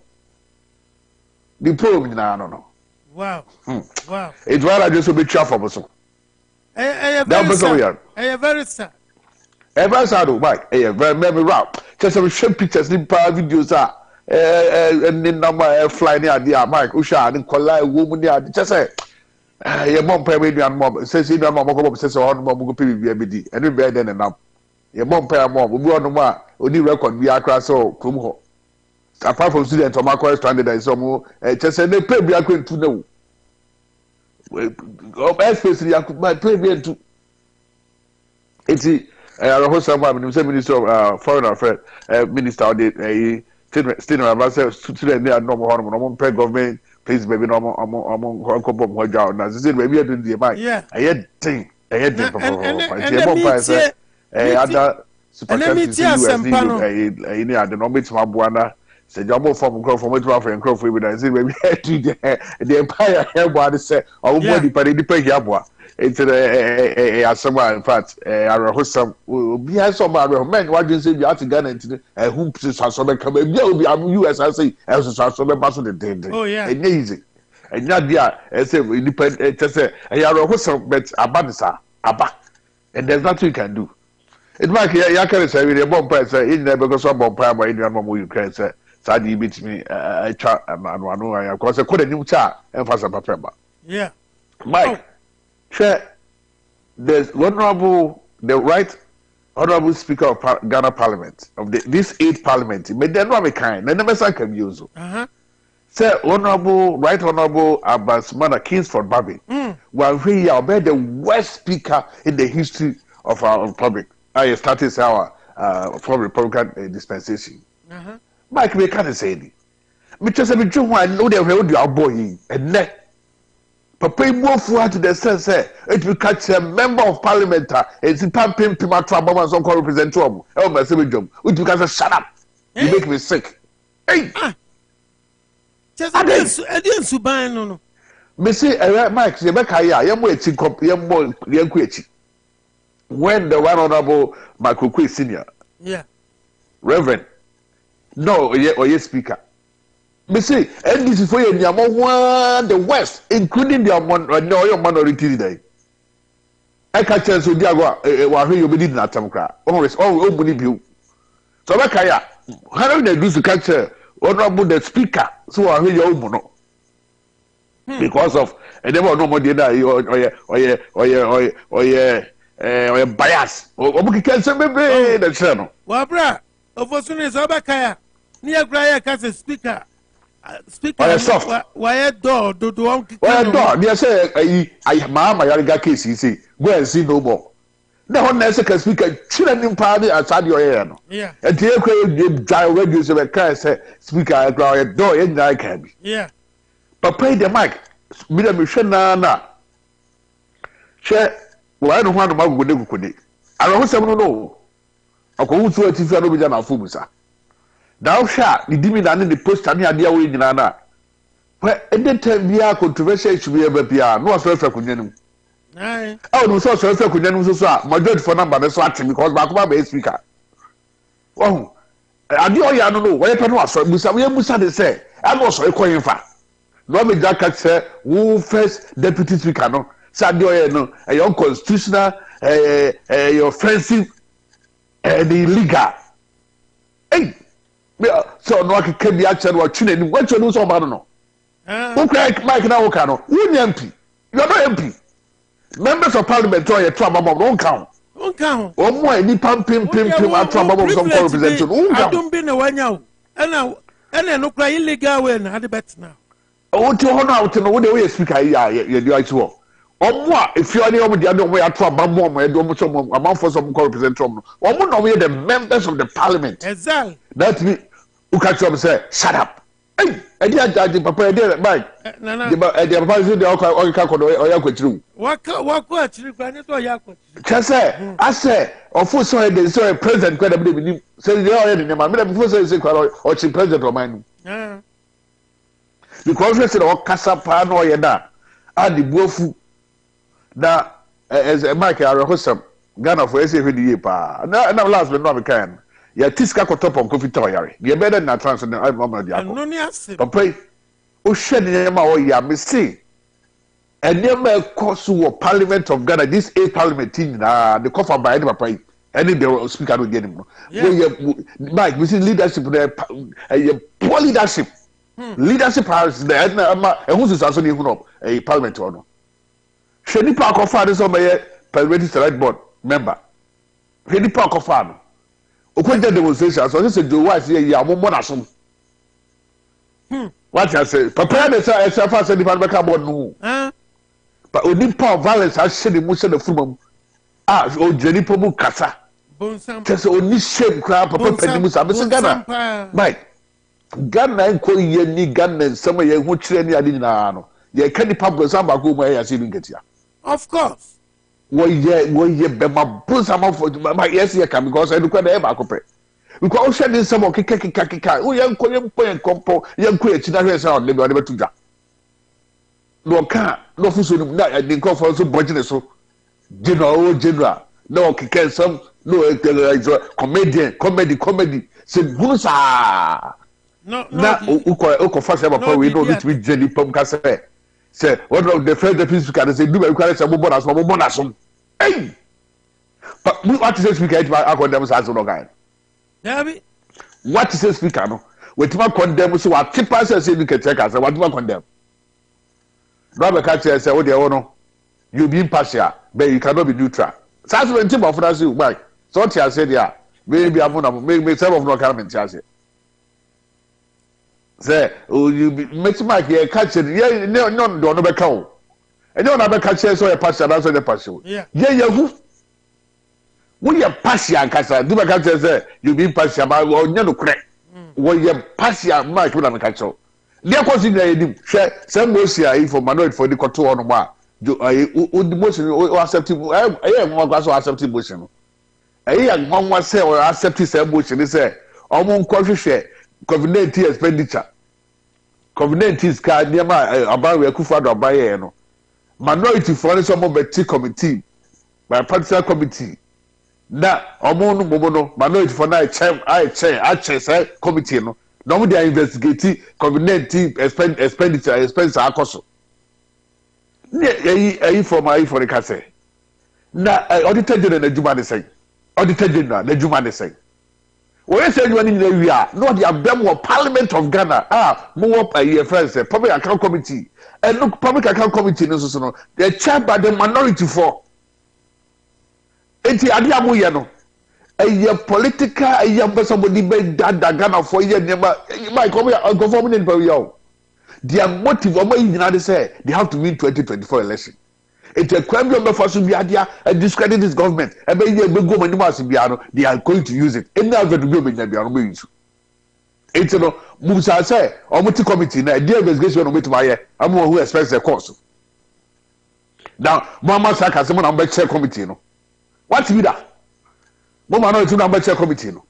The problem is I don't know. Wow. Wow. It's why I just be careful also. Very sad. Ever sad, Mike. Very rap. Just some shit pictures, videos and then number flying the idea, Mike. Usha and collide woman. Just say, your mom pay me and mom says, your mom says, on mom go pay BBD, and you better than enough. Your mom pay mom, we want no more. Only record we are cross so come apart from students or Marco stranded and some more, just say they pay me a to know. Especially, I could play me to. It's I host someone, Minister of Foreign Affairs, Minister of the Student Ambassador, student there, no more pay government, please, baby, no more among Hong Kong. Now, this is maybe I didn't the mic. Yeah, I had thing, I had thing. Other superchargers, I the number to Mabuana. Say Jumbo from Crawford and Crawford with us. Maybe the empire everybody say, oh, boy, the party pay Yabwa. It's a summer, in fact, I host some behind some men. Why do you say you have to get into a who says some come? You'll be US, I say, as a some pass the day. Oh, yeah, and easy. And not there, as if independent, just say, I host some bets about Abba, and there's nothing you can do. It might be a can say with a bomb price in there because some bomb prime by Indian Mamu, you can say. Sadi beats me. I chat and I of course I could a new chat and for some paper. Yeah, Mike. Chair, there's the right honorable Speaker of Ghana Parliament of this 8th Parliament. But they're not kind. They never say can use. Say right honorable Abbas Mana Kingsford Babi. Well, we are the worst speaker in the history of our republic. I started our from Republican dispensation. Mike, we can't say it. Because every June I know they will do our boy and net. Papa move forward to the sense it will catch a member of parliament and sit and pay my trouble and so called representative. Oh, my silly job. Which you guys shut up. You make me sick. Hey, just I didn't subay no. Missy, Mike, you make a waiting cop, young when the one honorable Michael Quay Senior, yeah, Reverend, no, yes, speaker. Me say, and this is for you, the West, including the minority today. I can't tell you, Diago, you did not come cry. Always, all believe you. So, Makaya, how do they do to catch honorable the speaker? So I hear your mono. because of and never no more than or bias or can say maybe the channel. Wabra, of us is Obakaya, near Graya Casa speaker. Speaker, soft. Why a door? Do well, door. Yes, I, Mamma, I got case, you see, go and see no more. The one next can speak a children party outside your ear. Yeah. And dear Craig, giant regulars of a car say, speaker, I grow a door in I can be. Yeah. But pay the mic, Miller Mission na. Share, well, I don't want to mug with the I don't want to know. I go to a TV over there, Fumusa. Thou shalt, the demon and the post and the idea with Nana. Where at the time, we are controversial should be a baby, no social conundrum. Oh, no social conundrum, my judge for number, that's what because my base speaker. Oh, I do I don't know, where I was, Musa say, I'm also a coin for. Robert Jacket said, who first deputy speaker, no, Sadio, no, a young constitutional, a offensive, and illegal. Hey, so no, I can be actually watching and what you do so bad, no. Who crack Mike now, Cano? Who MP? You're not MP. Members of Parliament, try a trouble, don't count. Don't count. Oh, my, any pump, I trouble some representation. I don't be no one now. And now, and then look like illegal when I had the bet now. Oh, to honor out in the way you speak, you do it well. Or what if you are the other way I trouble, mom, I don't much amount for some representation. Or more, no, we are the members of the Parliament. Exactly. That's me. Who catch up and say, shut up. Hey, I did Papa, I did it, Mike. The advisor, the Okaco, what actually, Yako? Just say, I say, of course, so they saw a president, credibility, say they already in my middle before say, or she president of mine. Because we said, or Casapa, no, yada, and the Bofu. Now, as a Mike, I rehearsal, Ghana for SFD, pa. Now, last but not can. Ya tiska ko top on coffee toyare. You better not transfer the album of the apple. No, yes. But pray, o shed in my way, ya missy. And never course to Parliament of Ghana, this 8 parliament in the coffin by any pray. Any the speaker will get him. Mike, we see leadership there, poor leadership. Leadership has the and who's is also a parliament or no. Shady Park of Fathers on my parliamentary select board member. Shady Park of Father. Okwente demonstration so this is do why say ya mo na so what I say prepare the say for say the back board no but only power violence has shed the motion of from o jeni pomu kasa just only shame crap papa pedimu sa be Ghana right Ghana ko ye ni Ghana some ye hu kire ni ade nyina no ye ka ni pablo samba ko mo ya se bi nketia of course Why Bema Busama for my yes, you can because I look at the Ebacope. Because she did some kika. Oh, young Koyan compo, young queer, China sound, never to that. No car, no food, I didn't call for some budget so. General, no kick some, no comedy. Say, Busa. No, Uko first ever, we don't need to be Jenny Pomcase. Say, one of the first deputies can say, do require some bonus. Hey! But what is the speaker? I condemn as a guy. What is the speaker? No, with my condemn, so what tip us as you can check us. What do I condemn? Robert Catcher said, oh, dear, no, you be impartial, but you cannot be neutral. That's when Tim of us, you, Mike. So I said, yeah, maybe I'm going to make some of no comment. Say, oh, you make Mike here catch it. Yeah, no, don't be cow. And don't have a catch so a passion, that's the passion. Yeah, who? We are passion, Cassa. Do my catcher say, you be passion, but no crack. When you're passion, Mike, when I'm a catcher. There was in the share some was here for Manoid for the contour on one. The motion or acceptable. I am one glass of acceptable motion. A young one was say or accepted some motion. They say, I'm coffee share. Covenant expenditure. Covenant is card near my about where Kufado Bayano. Minority for some of committee by particular committee. Now, Omono, minority for night chair, I chair, committee. No, normally they are investigating covenant expenditure, expense are cost. For my for the casse. Now, Auditor General, the Jumani say. Auditor General, the Jumani say. When say you in the area, no, the Abdemo Parliament of Ghana, more a year friends, public account committee, and look public account committee no so no they chaired by the minority for enti ade amoye no a political somebody be that Ghana for year never my come government in Peru. Their motive say they have to win 2024 election. It's a crime of the and discredit this government. They are going to use it. And now that we use it's no Musa say or multi committee na the investigation on my I'm who expects the course. Now Mama Saka someone on check committee no. What's with that? Mama no to number check committee no.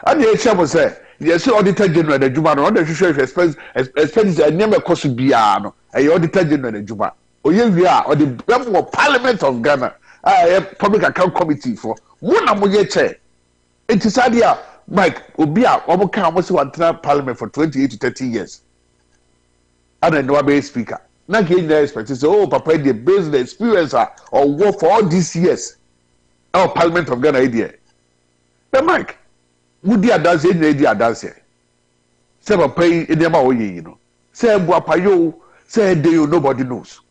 And the chairman say yes auditor general the Juma no the social expense name cost bia no e auditor general the Juma oye wi a or the member of parliament of Ghana public account committee for mo na mo ye chair it is adia Mike obi a omo kan omo se wantena parliament for 28 to 30 years and then no be speaker na ke you expect say oh papa dey based the experience or work for all these years our parliament of Ghana idea but Mike would you dance in the dance? Say, pay in the Mao, you know. Say, Buapayo, say, you nobody knows.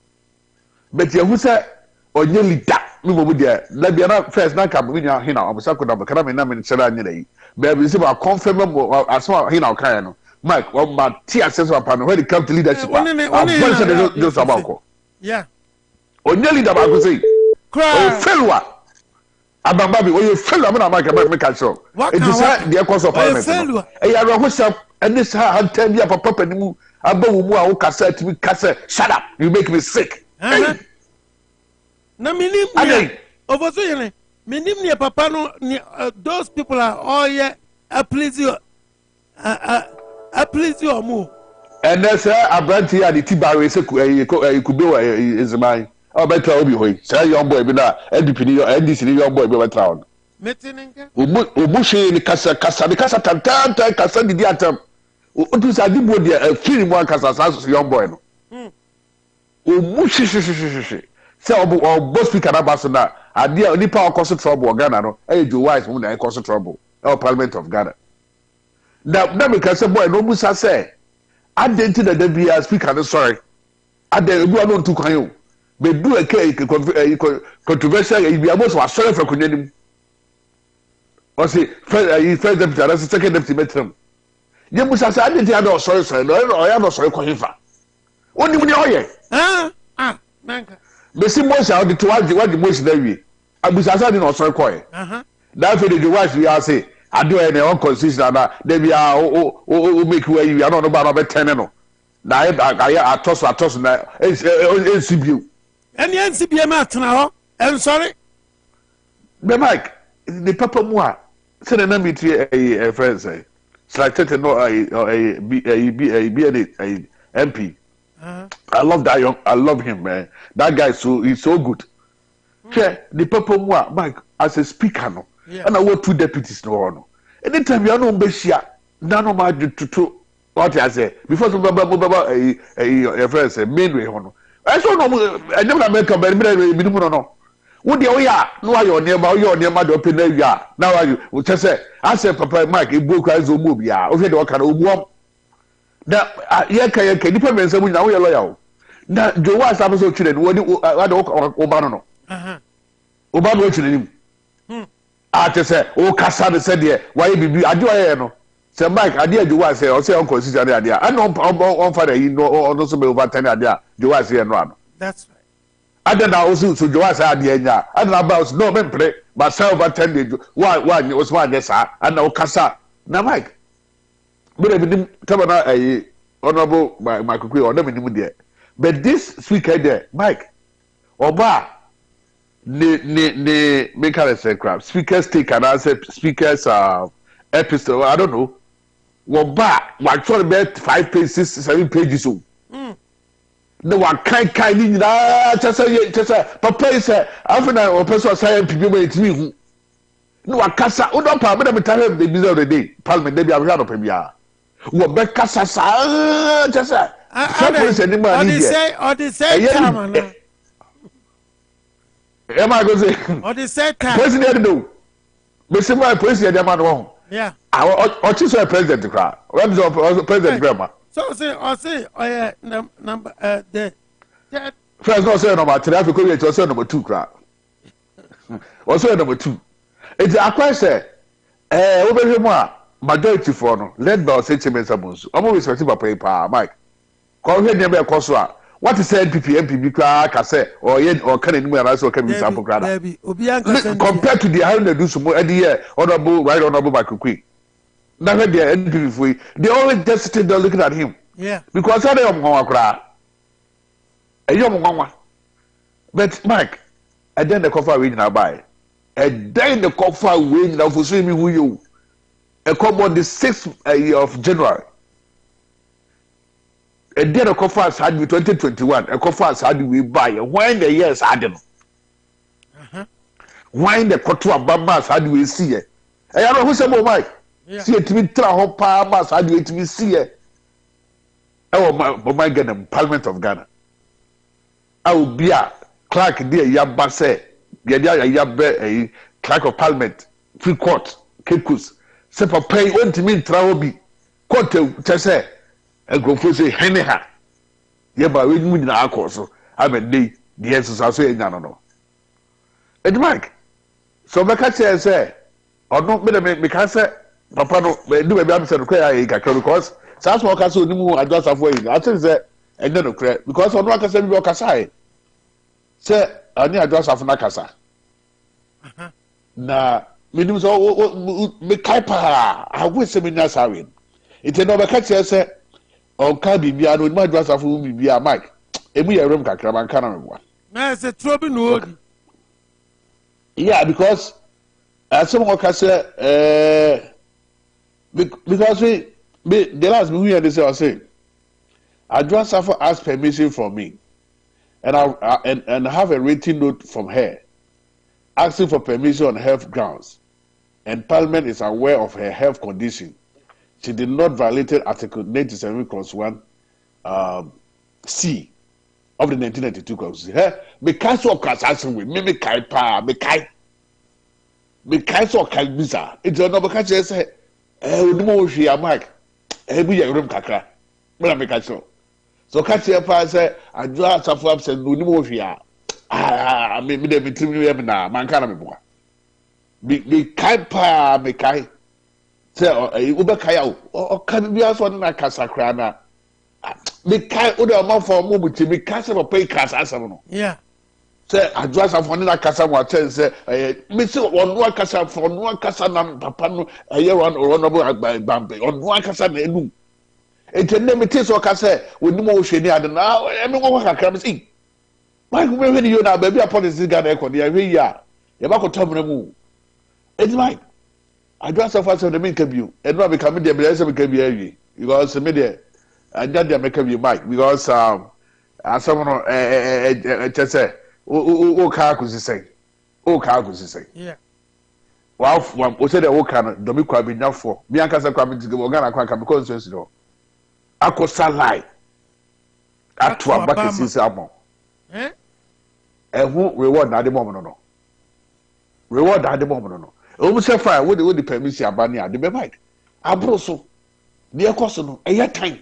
But you who say, or nearly that, no more there. Let be enough first, not come in here. I'm a second of a Karamina in Serani. But we see our confirm as well. He now can. Mike, what about tears upon when it comes to leadership? Just about. Yeah. Or nearly the Bible say, cry, failure. Abambabi, when you fail, I'm not make sure. It is the cause of parliament. I have a and this had 10 years for papa nimu. Abawu cassette to me cassette. Shut up! You make me sick. Na minim over minim ni papa no those people are all here. Please you more. And that's a brand here. The Tibari could be is mine. Oh, better Obi Hoy. Say young boy be na NDC young boy be town. Metinenga. Obushi ni kasa tantanta kasa di atam. Otu sa di bo dia firi mo kasa sa young boy no. Obushi shi. Say obo boss speaker na baso na ade a nipa cause trouble Ghana no. Joe Wise mo na cause trouble. Parliament of Ghana. Na me kasa boy no busa say identity da be speaker no sorry. Ade ebu no ntu kwan yo. Be do a controversial be almost was sorry for kunyanim or say first deputy and second deputy metrum ye musa say I didn't have sorry no or ya no sorry ko hifa oni mu ni oye nanka be si mo say the to what the most that we abusa say no sorry ko e that for the wife we are say ado e na on constitution na they be o make where you are no ba no be ten no na I atoso na NCBU and the NCBM at now, and sorry. But Mike, the papa moi, send a number to a friend say, selected no a MP. I love that young, I love him, man. That guy he's so good. Okay, the papa moi, Mike, as a speaker, no, and I want 2 deputies no. Anytime you are no Bessia, none of my to what I say, before a friend say, mainly on. I saw no, I never make a minimum no. Would you no your nearby your near my open area? Now are you? Which I say, I said, Papa Mike, a book as a movie, okay, what kind of warm. That can depend on now you're loyal. Now, Joe was also children, what do Obano? Obano children. I just said, oh, Cassandra said, yeah, why be I do I know. Say Mike, idea you was say or say uncle sister idea. I know on father you know also be over 10 idea. You was here no. That's right. I don't know also so you was idea nya. I don't know about no men play but say over 10 days. Why was one yes sir. I know kasa. Na Mike. But be tell na honorable my Kukui or them in there. But this speaker there, Mike. Oba ne make her say crap. Speakers take and answer speakers episode I don't know. One back, one try to bet 5 pages, 7 pages. So, no one can't in just say, Papa say, after that, or person saying people wait me. No one can't say, oh, no, Papa, tell him the business of the day. Parliament, they be around of him. Yeah, what back Casa, just say, or they say, am I going to say, or they say, President, do, but somebody, President, the man wrong. Yeah. I choose a president to cry. What is president grandma? So say, number First, no say number 3. Africa we say number 2 cra. Also number 2. It's a question. Obehwe mu a majority for no led by Osecheme Sabonsu. Omo respect papa Mike. Ko hwe dem e koso a. What is NPP kra ka say or can any more so can be sample kra. Compared to the how they do some at the year honorable Bakukui. Now the NPP they always just sitting there looking at him. Yeah. Because I don't want kra. But Mike, and then the cover we now buy. And then the cover we now for me who you a come on the 6th of January. And then the cover had we 2021. A cover had we buy when the years had them. When the Kotua Bambas had we see it. And I don't know who said, Mike. See it to me, Traho Palmas had we to see it. Oh, my God, Parliament of Ghana. I will be a clerk there, Yabase, Yabe, a clerk of Parliament, Free Court, Kekus, Sepa pay one to me, Traobi, Court to say, and go for say, Henneha. Yaba, we need our course. I'm a day, the answers are saying, no. And Mike, so my catcher say, or not better make me say, Papa, do a bam said, because South Walker so new address of way. I think that. And then because on what I said, we walk aside. Say, I need address of Nakasa. Na, minimum so me kaipa. I wish seminar sorry. It's another catch, say, on Kabi, be no my address of whom be a Mike. And we are room Kakraman Canada one. That's a trouble, no. Yeah, because someone can say, because the last we hear this, I was saying. Adjoa Safo asked permission from me, and I have a written note from her, asking for permission on health grounds, and Parliament is aware of her health condition. She did not violate Article 97 Clause 1 C of the 1992 Constitution. Because of Kassan with me kai pa me kai so kai visa. It's no because she say no she am Mike. Be your room kakra. But me catch so catch your pa say Adjoa Safo say no ni mo hwia. Me dey bitimi na man kana me boa. Be kai pa me kai. Say ube kai o kan bia so na kasakra na. Me kai o dey man for mo buti me kasa no pay kasa asem no. Yeah. Say Adjoa Safo na kasa mo aten say me say onu kasa for onu kasa na papa no eye wan honorable Agbambe onu kasa na enu. Etenne me tese o kasa oni mo hwani ade na me go kakra me say why go me you na baby policy ga na ekodi ya hwe ya ye ba ko tomre mu it's like Adjoa Safo say the me ka biu e no be ka me de be say me ka biu awie because me de anja de me ka biu Mike because asem no chese o ka akusisen yeah wow o say the o ka no do me kwa benyafo mi anka say kwa me tige o Ghana kwa ka me consensus no akosa lie atu abakisi say amon ehu reward na de mom no reward na de mom no o say fine we the permission abani ade be Mike abro so de ekoso no eye tan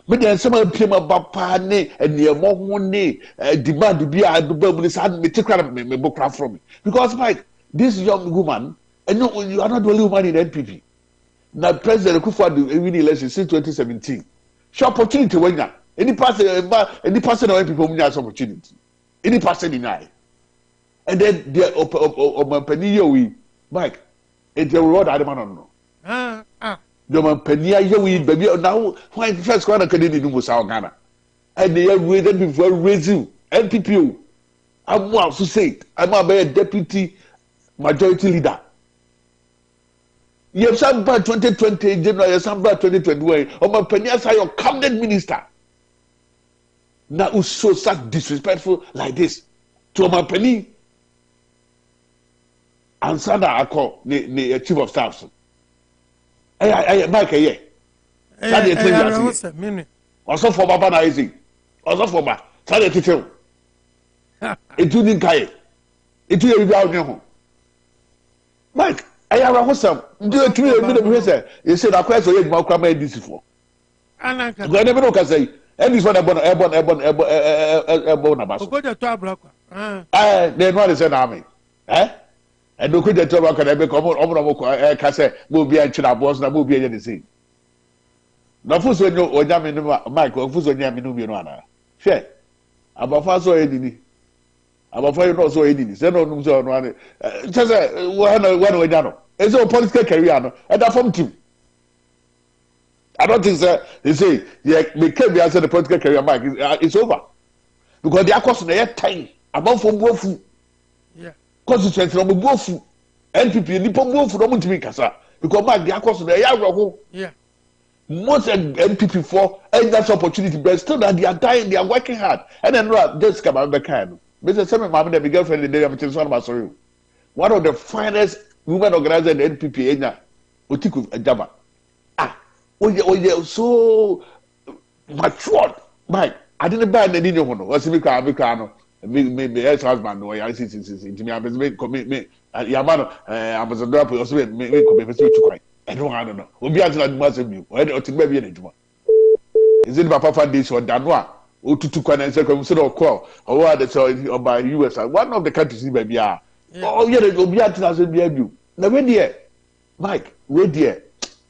me de nsema piem abapa ne eniemo ho ne demand bi a do ba mu say me tikra me bokra from me because Mike this young woman and you are not the only woman in NPP na president Kufuor win election since 2017 she opportunity wanya any person na people mu nya opportunity any person deny and then the omanpani yewi Mike it the reward ademano no the omanpani yewi baby now when first one academy no musa Ghana and they are raised before raising NPP I'm one to say I'm a deputy majority leader. You have some by 2020 January, you have some by 2021. Oma Penia say your cabinet minister. Now who so such disrespectful like this to Oma Peni. And Sanda Ako, the chief of staff. Hey, Mike, yeah. Also for Baba Naizi. Also for Baba. Sade Tito. It didn't kai. It will be out now. Mike, I have a wholesome. Do you say that question? You said, I question you, Malcolm, this for. I never know, can say, And this one ebon abaso. Okoja to abrako. They know the same army. And Okoja to abrako na be ko omo ka say mo bi an chira boss na mo bi an the same. Na fuso nyo onya me no Mike, fuso nya me no bi no ana. Hwe. Abafa so edini. Abafa no so edini. Say no num so no ana. Say when onya no. It's a political career no. And that from team. I don't think so. They say, yeah, they can't be answer the political career, Mike. It's over. Because they are costing their time. About from Bofu. Yeah. Constituency from Bofu. NPP, Nippon Bofu, no to be Kasa. Because Mike, they are costing their yeah. Most NPP for, and that's opportunity, but still that they are dying, they are working hard. And then, just come out the kind. Mr. Seven, my girlfriend, the day of the one of the finest women organizers in the NPP, Otiku Jaba. Oh yeah, so matured. Mike, I didn't buy the Nino Hono. What's me ex husband, or I see, Jimmy, I was made commit Yamano, Ambassador, also make commit. I don't know. We'll be answering that much of you, or to maybe any tomorrow. Is it Papa Foundation or Danois? Or to Kwan and second of call, or what that's all by US, one of the countries, maybe are. Oh, yeah, it will be answered as a view. Now, wait there, Mike, wait there.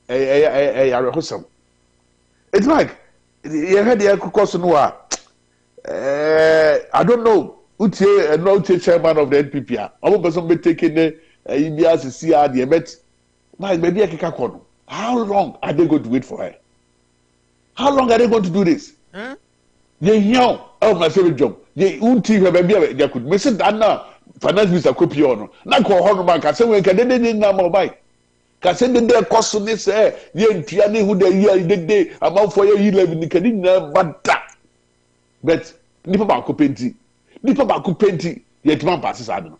It's like you had the question. I don't know. Uche, no chairman of the NPP. I'm person be taking the EBS CR. But maybe I can call. How long are they going to wait for her? How long are they going to do this? They young. Oh, my favorite job. They unti maybe they could miss it. Anna finance minister copy on. Na call Honorman. I say we can. They didn't know my. Kasi de de koso ne se ye ntia ne hu de ye de amafo ye yi levi ni kadi na bada but nipa ba ko penti ye tuma pass sa do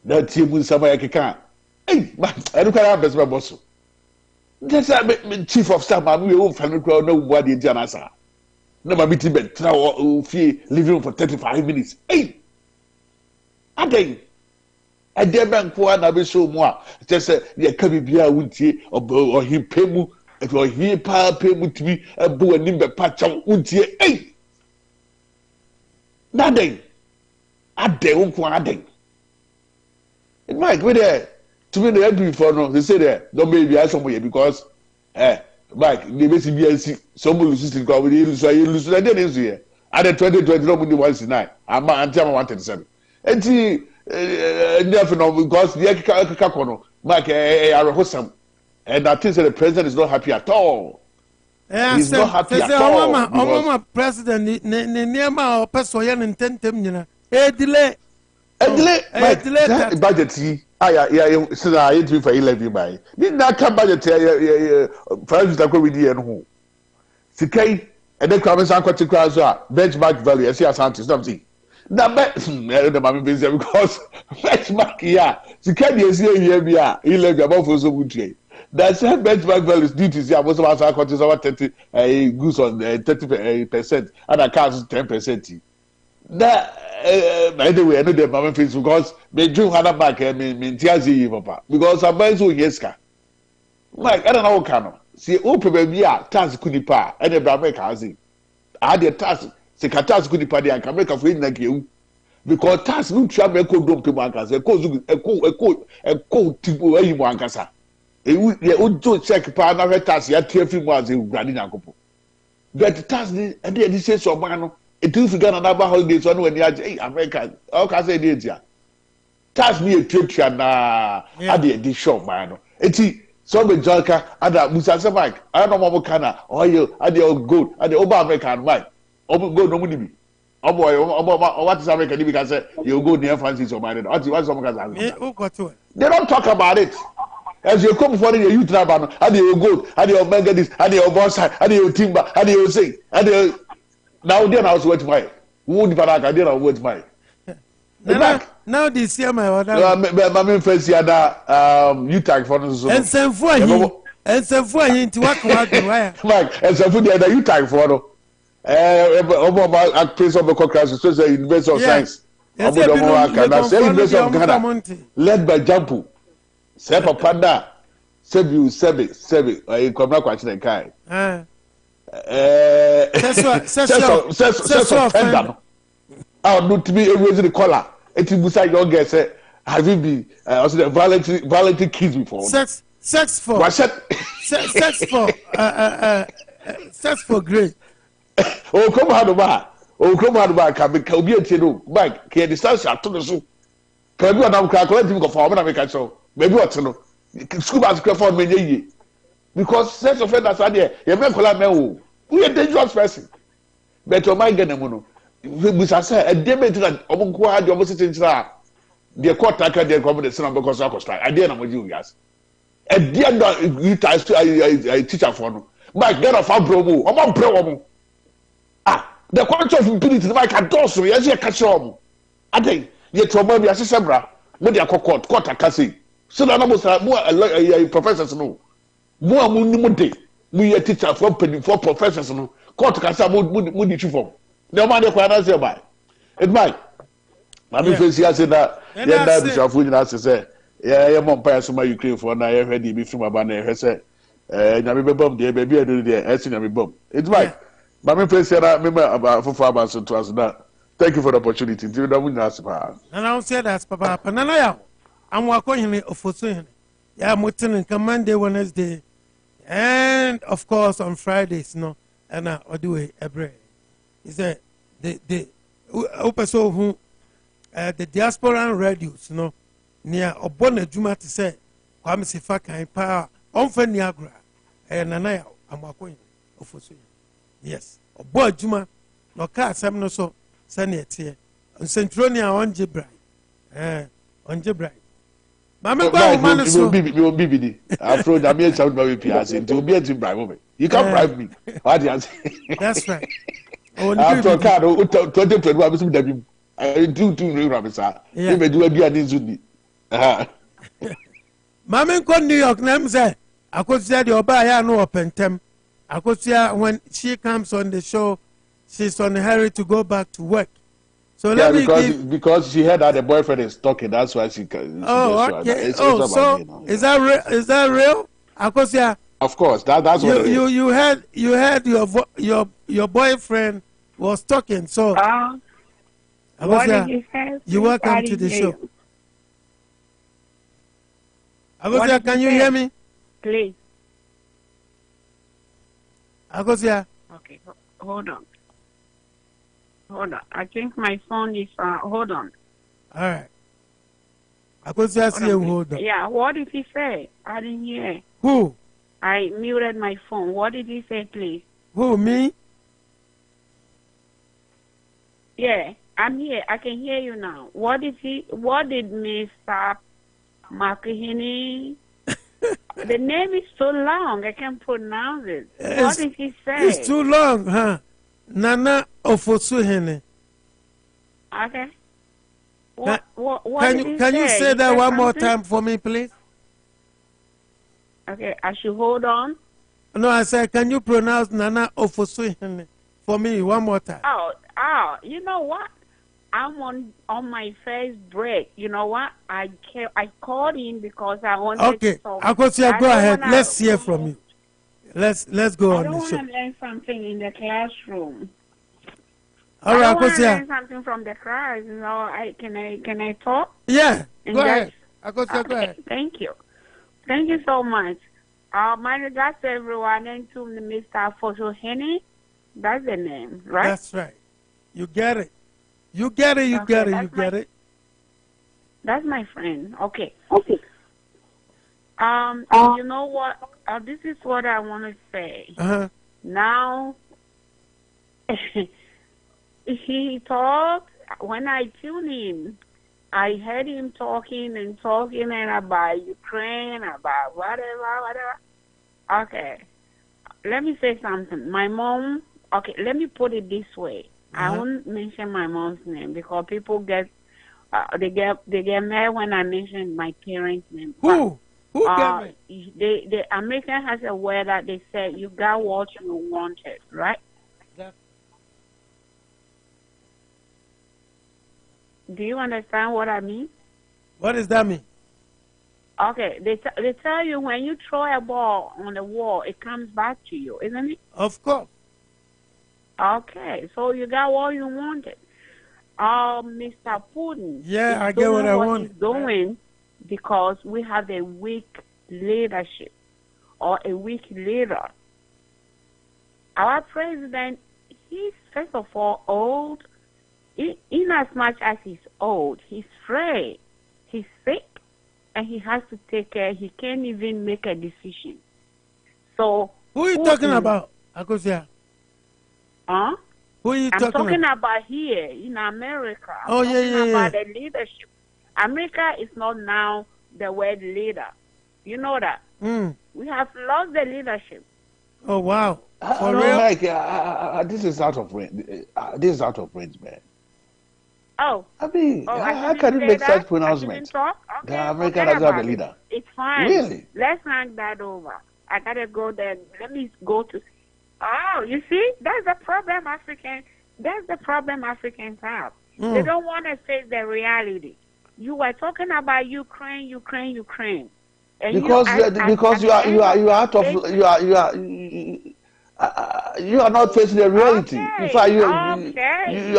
na tie mu sama ya keka ma enu kara best ba bosso that's chief of staff ma we won fa no kwa na wo ade dia na sa na ma biti be tra o fie living for 35 minutes adai ade banko na be show mu a say ye ka bibia wuntie ohipemu ohipa pemu tibi ebo anim be pa chaw wuntie nadai ade wonko adai it might be there to be the before no they say there don't be bia somewhere because Mike they be CBC some lose system go we lose that dey nso here at the 2020 no money 169 ama anti ama 137 enti because the Kaka Kono, Mike, Arahosam, and I think the president is not happy at all. He's not happy at all. Obama president, Nema or Pessoyan and Tentem, delay. Budget. I said I interview for 11 by. Did not come budget, President Akowidi and who. CK, and then comes Uncle Tikraza, benchmark value, as he has answered something. Na the mami busy because benchmark here. She can't be here here. He left about for so good. That's why benchmark values due to see most of us are countries over 30 goods on 30%, and accounts 10%. That by the way, I know the mami face because me do have back me tiazi papa because I buy so yeska. Like I don't know can. See open baby tax kunipa and the brame kazi. I had the tax. Se katas ku nipa dia ka make for na gewu because tax no twa be ko dom pe bankasa ko tipo ayi mo ankasa ewu ye ojo check pa na tax ya tiafi mo as ewurade nyakopo but tax ni e dey say so man no e tu fi Ghana na ba holiday so no ani age America o ka say dey dia tax ni e twa na ade di shop man no eti so be jalka ada musa se Mike I no mo kana oil ade gold ade oba American Mike go no money be what is America because say you go near Francis or married what some guys they don't talk about it as you come for the youth travel and you go and you mega this and you boss and you timber and you say and now then I was wait my who the paraka there wait my now this year my order my first year that you tag for so and some for him to work Mike and some for the you tag for no at place of the Crises, so the University of Science. University of Ghana, led by Jampu, Sepa Panda, Sebi, I come back watching the guy. sex offender. I'll not to be raising the collar. It is beside your guess. Have you been also violently kissed before? Sex for sex for great. Oh, come on, bar. Oh, come on, bar. Can be a tino. Mike, can the stars are to the soup. Can you now calculate him for a make so? Maybe what to know. School as for me. Because sex offenders are there. You make a man. We are dangerous person. But your mind get a mono. We say a debate that Omunqua, the opposite in the court taker, the government, the because of strike. I didn't know you guys. A dear you ties to a teacher for no. My God of our bro, about bro. Ah, the quality of impunity, like a dorsal, as you catch on. I think yet to maybe as a sebra, when they are court a cassie. So that almost more professors no. More munimute. We a teacher for professors no. Court casa would you from. No man, the quite answer by. It might. I mean, face here said that. Yeah, that's your food. As I say, yeah, I'm on pass my Ukraine for now. I heard you from a banner. I said, "Never bomb there, baby. I do there. I see never bomb." It's right. But me face here. Remember about for 5 months to us that. Thank you for the opportunity. Do that we not surprise. And I say that's Papa. Panana, I'm working in for soon. Yeah, I'm working on Monday, Wednesday, and of course on Fridays. No, and I do it every. Is that the so who the diaspora radios no near Obona Juma to say Kwame Sifaka and power on Niagara and Nanaya Amakoin of yes, Obo Juma no car some no so Saniet here on Centronia on Jebrai on Jebrai. Mamma go so be after the mere sound by Piazza to be a bribe. You can't bribe me. That's right. After a card, 2021, I do Ramasa. You may do a dear Nizuni. Mamma called New York name say, I could say your buyer no open tem. I could see when she comes on the show, she's on a hurry to go back to work. So let me because she heard that the boyfriend is talking, that's why she can. Oh, okay. So is that real? Is that real? I could say. Of course, that's what you heard. You heard your boyfriend was talking. So, what did you say? You welcome to the show. Agosia, can you hear me? Please. Agosia. Okay, hold on. Hold on. I think my phone is. Hold on. All right. Agosia, hold on. Yeah. What did he say? I didn't hear. Who? I muted my phone. What did he say, please? Who, me? Yeah, I'm here. I can hear you now. What did Mr. Makahini? The name is so long, I can't pronounce it. What did he say? It's too long, huh? Nana Ofosuhene. Okay. Can you say that one more time for me, please? Okay, I should hold on. No, I said, can you pronounce Nana Ofosuhene for me one more time? Oh, you know what? I'm on my first break. You know what? I called in because I wanted to talk. Akosia, go ahead. Let's hear from you. Let's go on the show. I don't want to learn something in the classroom. All right, I want to Akosia. learn something from the class. You know, can I talk? Yeah, go ahead. Akosia, go ahead. Thank you. Thank you so much. My regards to everyone and to Mr. Fosohene. That's the name, right? That's right. You get it. You get it. That's my friend. Okay. You know what? This is what I want to say. Now, he talked, when I tune in, I heard him talking and about Ukraine, about whatever. Okay. Let me say something. My mom, okay, let me put it this way. I won't mention my mom's name because people get mad when I mention my parents' name. Who get me? The American has a word that they say you got what you wanted, right? Yeah. Do you understand what I mean? What does that mean? Okay, they tell you when you throw a ball on the wall, it comes back to you, isn't it? Of course. Okay, so you got what you wanted. Mr. Putin. Yeah, I get what I want. He's doing because we have a weak leadership or a weak leader. Our president, he's first of all old. In as much as he's old, he's frail, he's sick, and he has to take care. He can't even make a decision. So who are you talking about, Akosia? Huh? Who are you I'm talking about? about here in America. I'm Oh, talking yeah. about the leadership. America is not now the word leader. You know that. We have lost the leadership. Oh, wow. For No, real? Mike, this is out of range. This is out of range, man. Oh. I mean, I how can you make such pronouncements? Okay, That America doesn't have a leader. It's fine. Really? Let's hand that over. I gotta go there. Let me go to. Oh, you see, that's the problem That's the problem Africans have. They don't want to face the reality. You were talking about Ukraine. And Because you are not facing the reality. In fact, you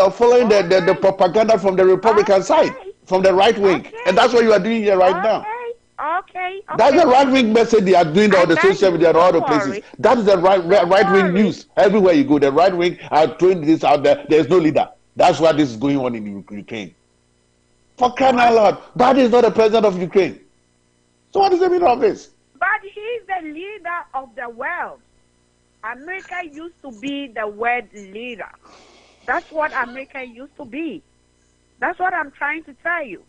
are following the propaganda from the Republican side, from the right wing, and that's what you are doing here right now. Okay. That's the right wing message they are doing on the social media and all the places. That is the right wing news. Everywhere you go, the right wing are throwing this out there. There is no leader. That's why this is going on in Ukraine. For crying out loud, Biden is not the president of Ukraine. So what is the meaning of this? But he's the leader of the world. America used to be the world leader. That's what America used to be. That's what I'm trying to tell you.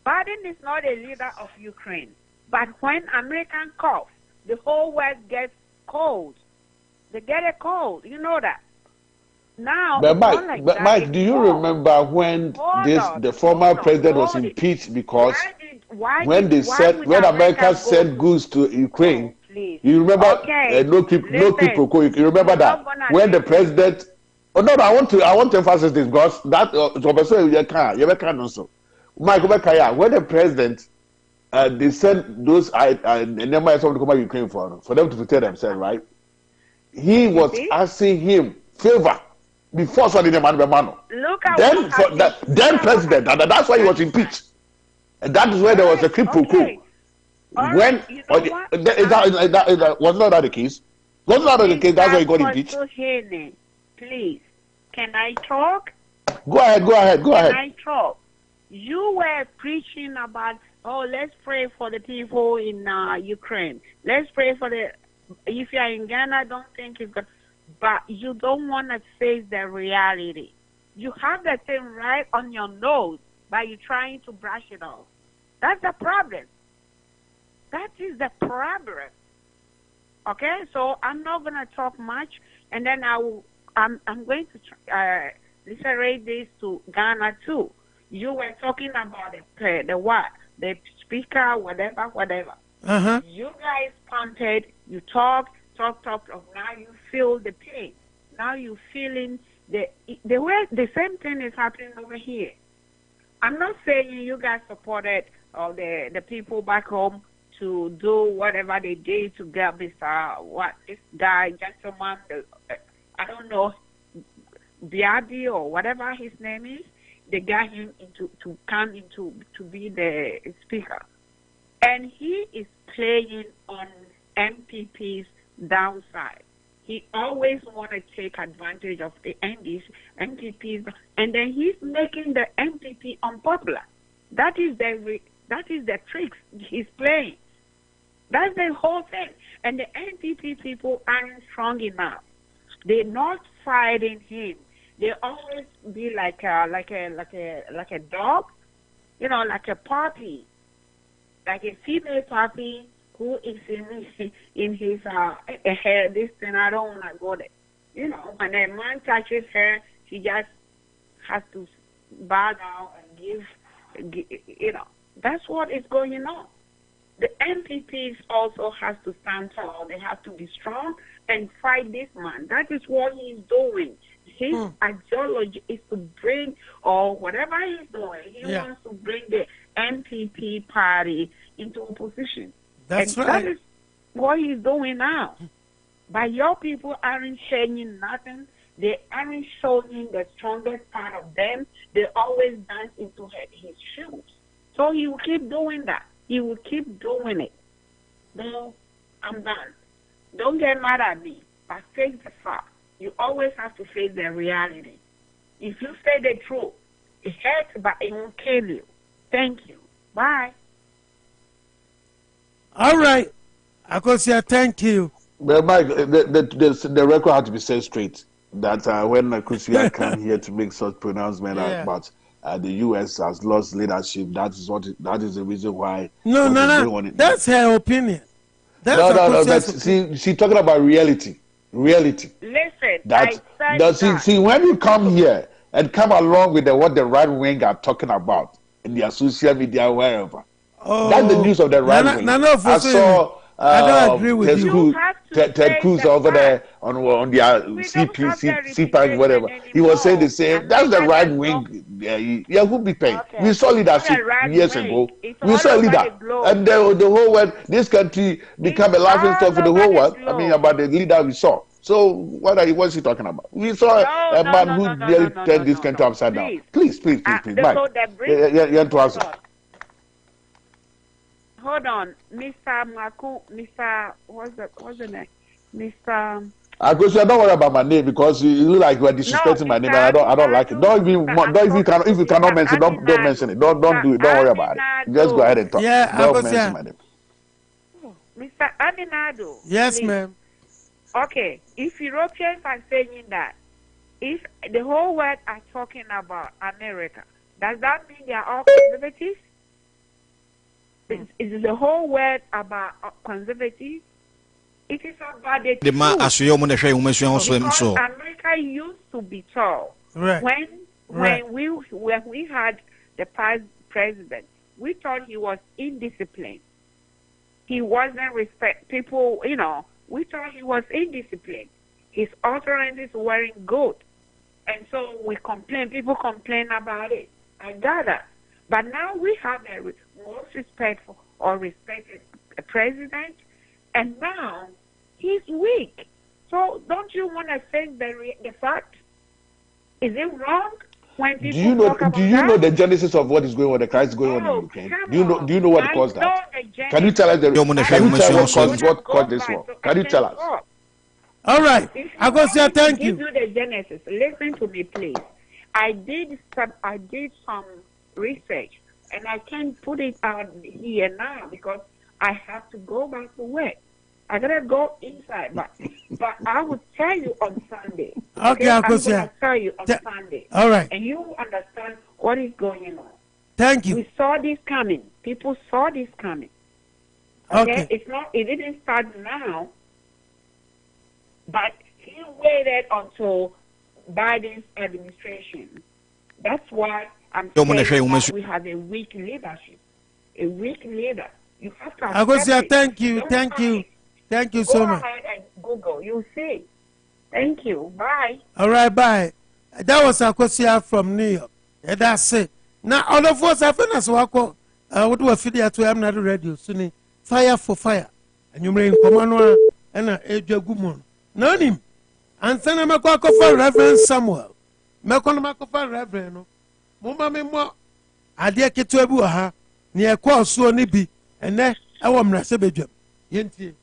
Biden is not a leader of Ukraine. But when American cough, the whole world gets cold. They get a cold. You know that. Now, but Mike, do you remember when the former president was impeached because when America sent goods to Ukraine, you remember no quid pro quo. You remember that when the president. Oh no, I want to emphasize this because that Mike, when the president they sent those numbers to come Ukraine for them to protect themselves, right? He was asking him favor. Before Sunday, then president, and that's why he was impeached. And that is where there was a quid pro quo. When was not that the case? Was not that the case? That's why he got impeached. Please, can I talk? Go ahead. Can I talk? You were preaching about, let's pray for the people in Ukraine. Let's pray for the. If you are in Ghana, don't think it's good. But you don't want to face the reality. You have that thing right on your nose, but you're trying to brush it off. That's the problem. That is the problem. Okay, so I'm not going to talk much, and then I'm going to reiterate this to Ghana too. You were talking about the speaker, whatever. You guys punted, you talked. Now you feel the pain. Now you feeling the way the same thing is happening over here. I'm not saying you guys supported the people back home to do whatever they did to get this guy, gentleman, I don't know, Biadi or whatever his name is. They got him to be the speaker, and he is playing on MPP's downside. He always want to take advantage of the MPPs, and then he's making the MPP unpopular. That is the tricks he's playing. That's the whole thing. And the MPP people aren't strong enough. They're not fighting him. They always be like a dog, like a puppy, like a female puppy who is in his hair. This thing, I don't want to go there. When a man touches her, she just has to bow down and give. That's what is going on. The MPPs also has to stand tall. They have to be strong and fight this man. That is what he's doing. His ideology is to bring, or whatever he's doing, he wants to bring the MPP party into opposition. That's right. That is what he's doing now. But your people aren't changing nothing. They aren't showing the strongest part of them. They always dance into his shoes. So he will keep doing that. He will keep doing it. No, I'm done. Don't get mad at me, but face the fact. You always have to face the reality. If you say the truth, it hurts, but it won't kill you. Thank you. Bye. All right. Akosia, thank you. But Mike, the record had to be set straight. That when Akosia came here to make such pronouncement about the U.S. has lost leadership, that is the reason why. No. That's her opinion. That's no. She talking about reality. Listen, see, when you come here and come along with what the right wing are talking about in their social media, wherever, that's the news of the right wing. I saw. I don't agree with you. Ted Cruz over there on their CPAC, whatever. He was saying the same. That's the right wing. Yeah, who be paying? Okay. We saw leadership years ago. We saw leader, and the whole world. This country became a laughing stock for the whole world. I mean, about the leader we saw. So what's he talking about? We saw a man who nearly turned this country upside down. Please, Mike. You to answer. Hold on, Mr. Maku, Mr. What's the name? Mr. I don't worry about my name because you look like you are disrespecting my name, and I don't like it. If you cannot mention it, don't mention it. Don't do it. Don't worry about it. Just go ahead and talk. Yeah, don't mention my name. Mr. Amenado. Yes, ma'am. Okay, if Europeans are saying that, if the whole world are talking about America, does that mean they are all conservatives? Is the whole world about conservatives? It is about the truth. Because America used to be tall. Right. When we had the past president, we thought he was indisciplined. He wasn't respect people. We thought he was indisciplined. His utterances weren't good, and so we complain. People complain about it. I got that. But now we have a most respectful or respected president, and now he's weak. So don't you want to face the fact? Is it wrong when people talk about that? Do you know the genesis of what is going on, the crisis going on in Ukraine? Do you know what caused that? Can you tell us what caused this war? Can you tell us? All right. I go say thank you. Give you the genesis. Listen to me, please. I did some research, and I can't put it out here now because I have to go back to work. I gotta go inside, but I will tell you on Sunday. Okay, I'm gonna tell you on Sunday. All right, and you understand what is going on. Thank you. We saw this coming. People saw this coming. Okay. It didn't start now, but he waited until Biden's administration. That's why I'm saying that we have a weak leadership. A weak leader. You have to accept it. Thank you so much. Go ahead and Google. You'll see. Thank you. Bye. All right, bye. That was Akosia from New York. Yeah, that's it. Now, all of us have been as well. What do I feel to Amenado Radio? Suni fire for fire. And you may command and a good moon. None him. And send him a call for Reverend Samuel. Mekonomako Reverend. Mumma Memo. Adia Ketuabu ha. Near Quas so nibi. And then I want Rasebejum. Yenti.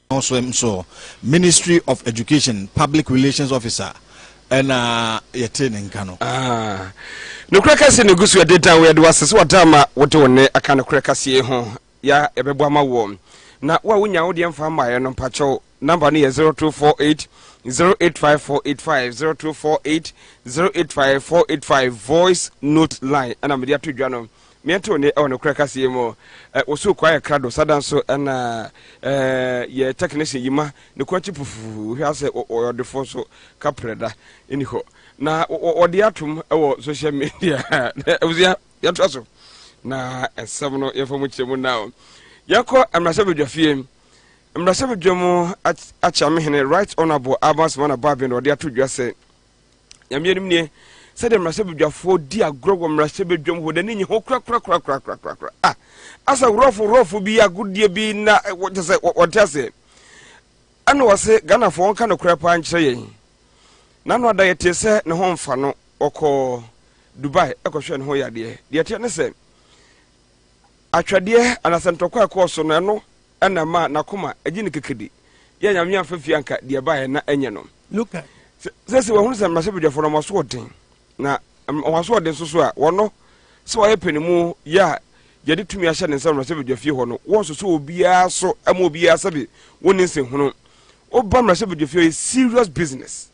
Also, Ministry of Education, Public Relations Officer, and Yatin Kano. No crackers in the goose data where there was what dama what one a kind of crackers here home. Ya, a bebama warm. Now, what when you are from my non patrol number near 0248 085485 0248 085485 voice note line and I'm the to Jano. Miento ne ono crackers here more. Also quite crowd of sudden so and yeah technician yima the quantity who has or the force capreda anyhow. Na or the atom or social media was ya traso. Na a 7 information now. Yako amrasabe jafiem. Amrasabe jomo achamehene right honorable Abbas Mana Babin or the atu jase. Yamie said amrasabe jafo dia grow amrasabe jom wo dani ho kra. Ah asa rough be a good dear be na what you say. Ano was say Ghana for one kind of crap and say nano ada yete se ne ho mfa no oko Dubai ekohwe ne ho yade de te ne se atwade anasentokwa ekoso no eno ana ma nakoma agi ne kekedi ya nyame afafia anka de bae na enye no look at se wo hu se mase bedwafo no maso odin na waso odin so a wono se wo yepenimu ya yedi tumi ahye ne nsam mase bedwafie ho no wo so obiya so ama obiya sabe woni nse hunu oba mase bedwafie serious business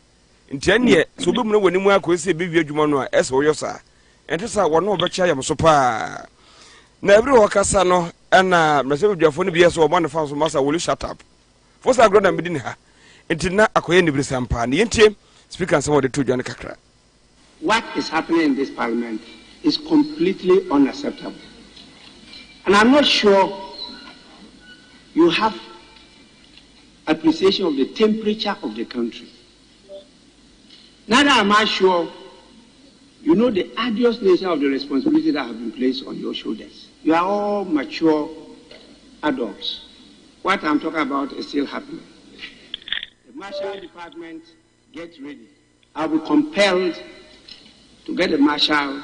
nti ene so be mu no woni mu akosi bewie adwuma no a ese wo yosa enti sa wono obecha yam so pa na every wakasa no ana mase bedwafo no biya so wo man fa so masa wolu shut up fosa agro na medini ha enti na akoye ni brisampa ne yentie speaker some of the two John Kakra. What is happening in this parliament is completely unacceptable. And I'm not sure you have appreciation of the temperature of the country. Neither am I sure you know the arduous nature of the responsibility that have been placed on your shoulders. You are all mature adults. What I'm talking about is still happening. The Marshal Department, get ready. I'll be compelled to get a marshal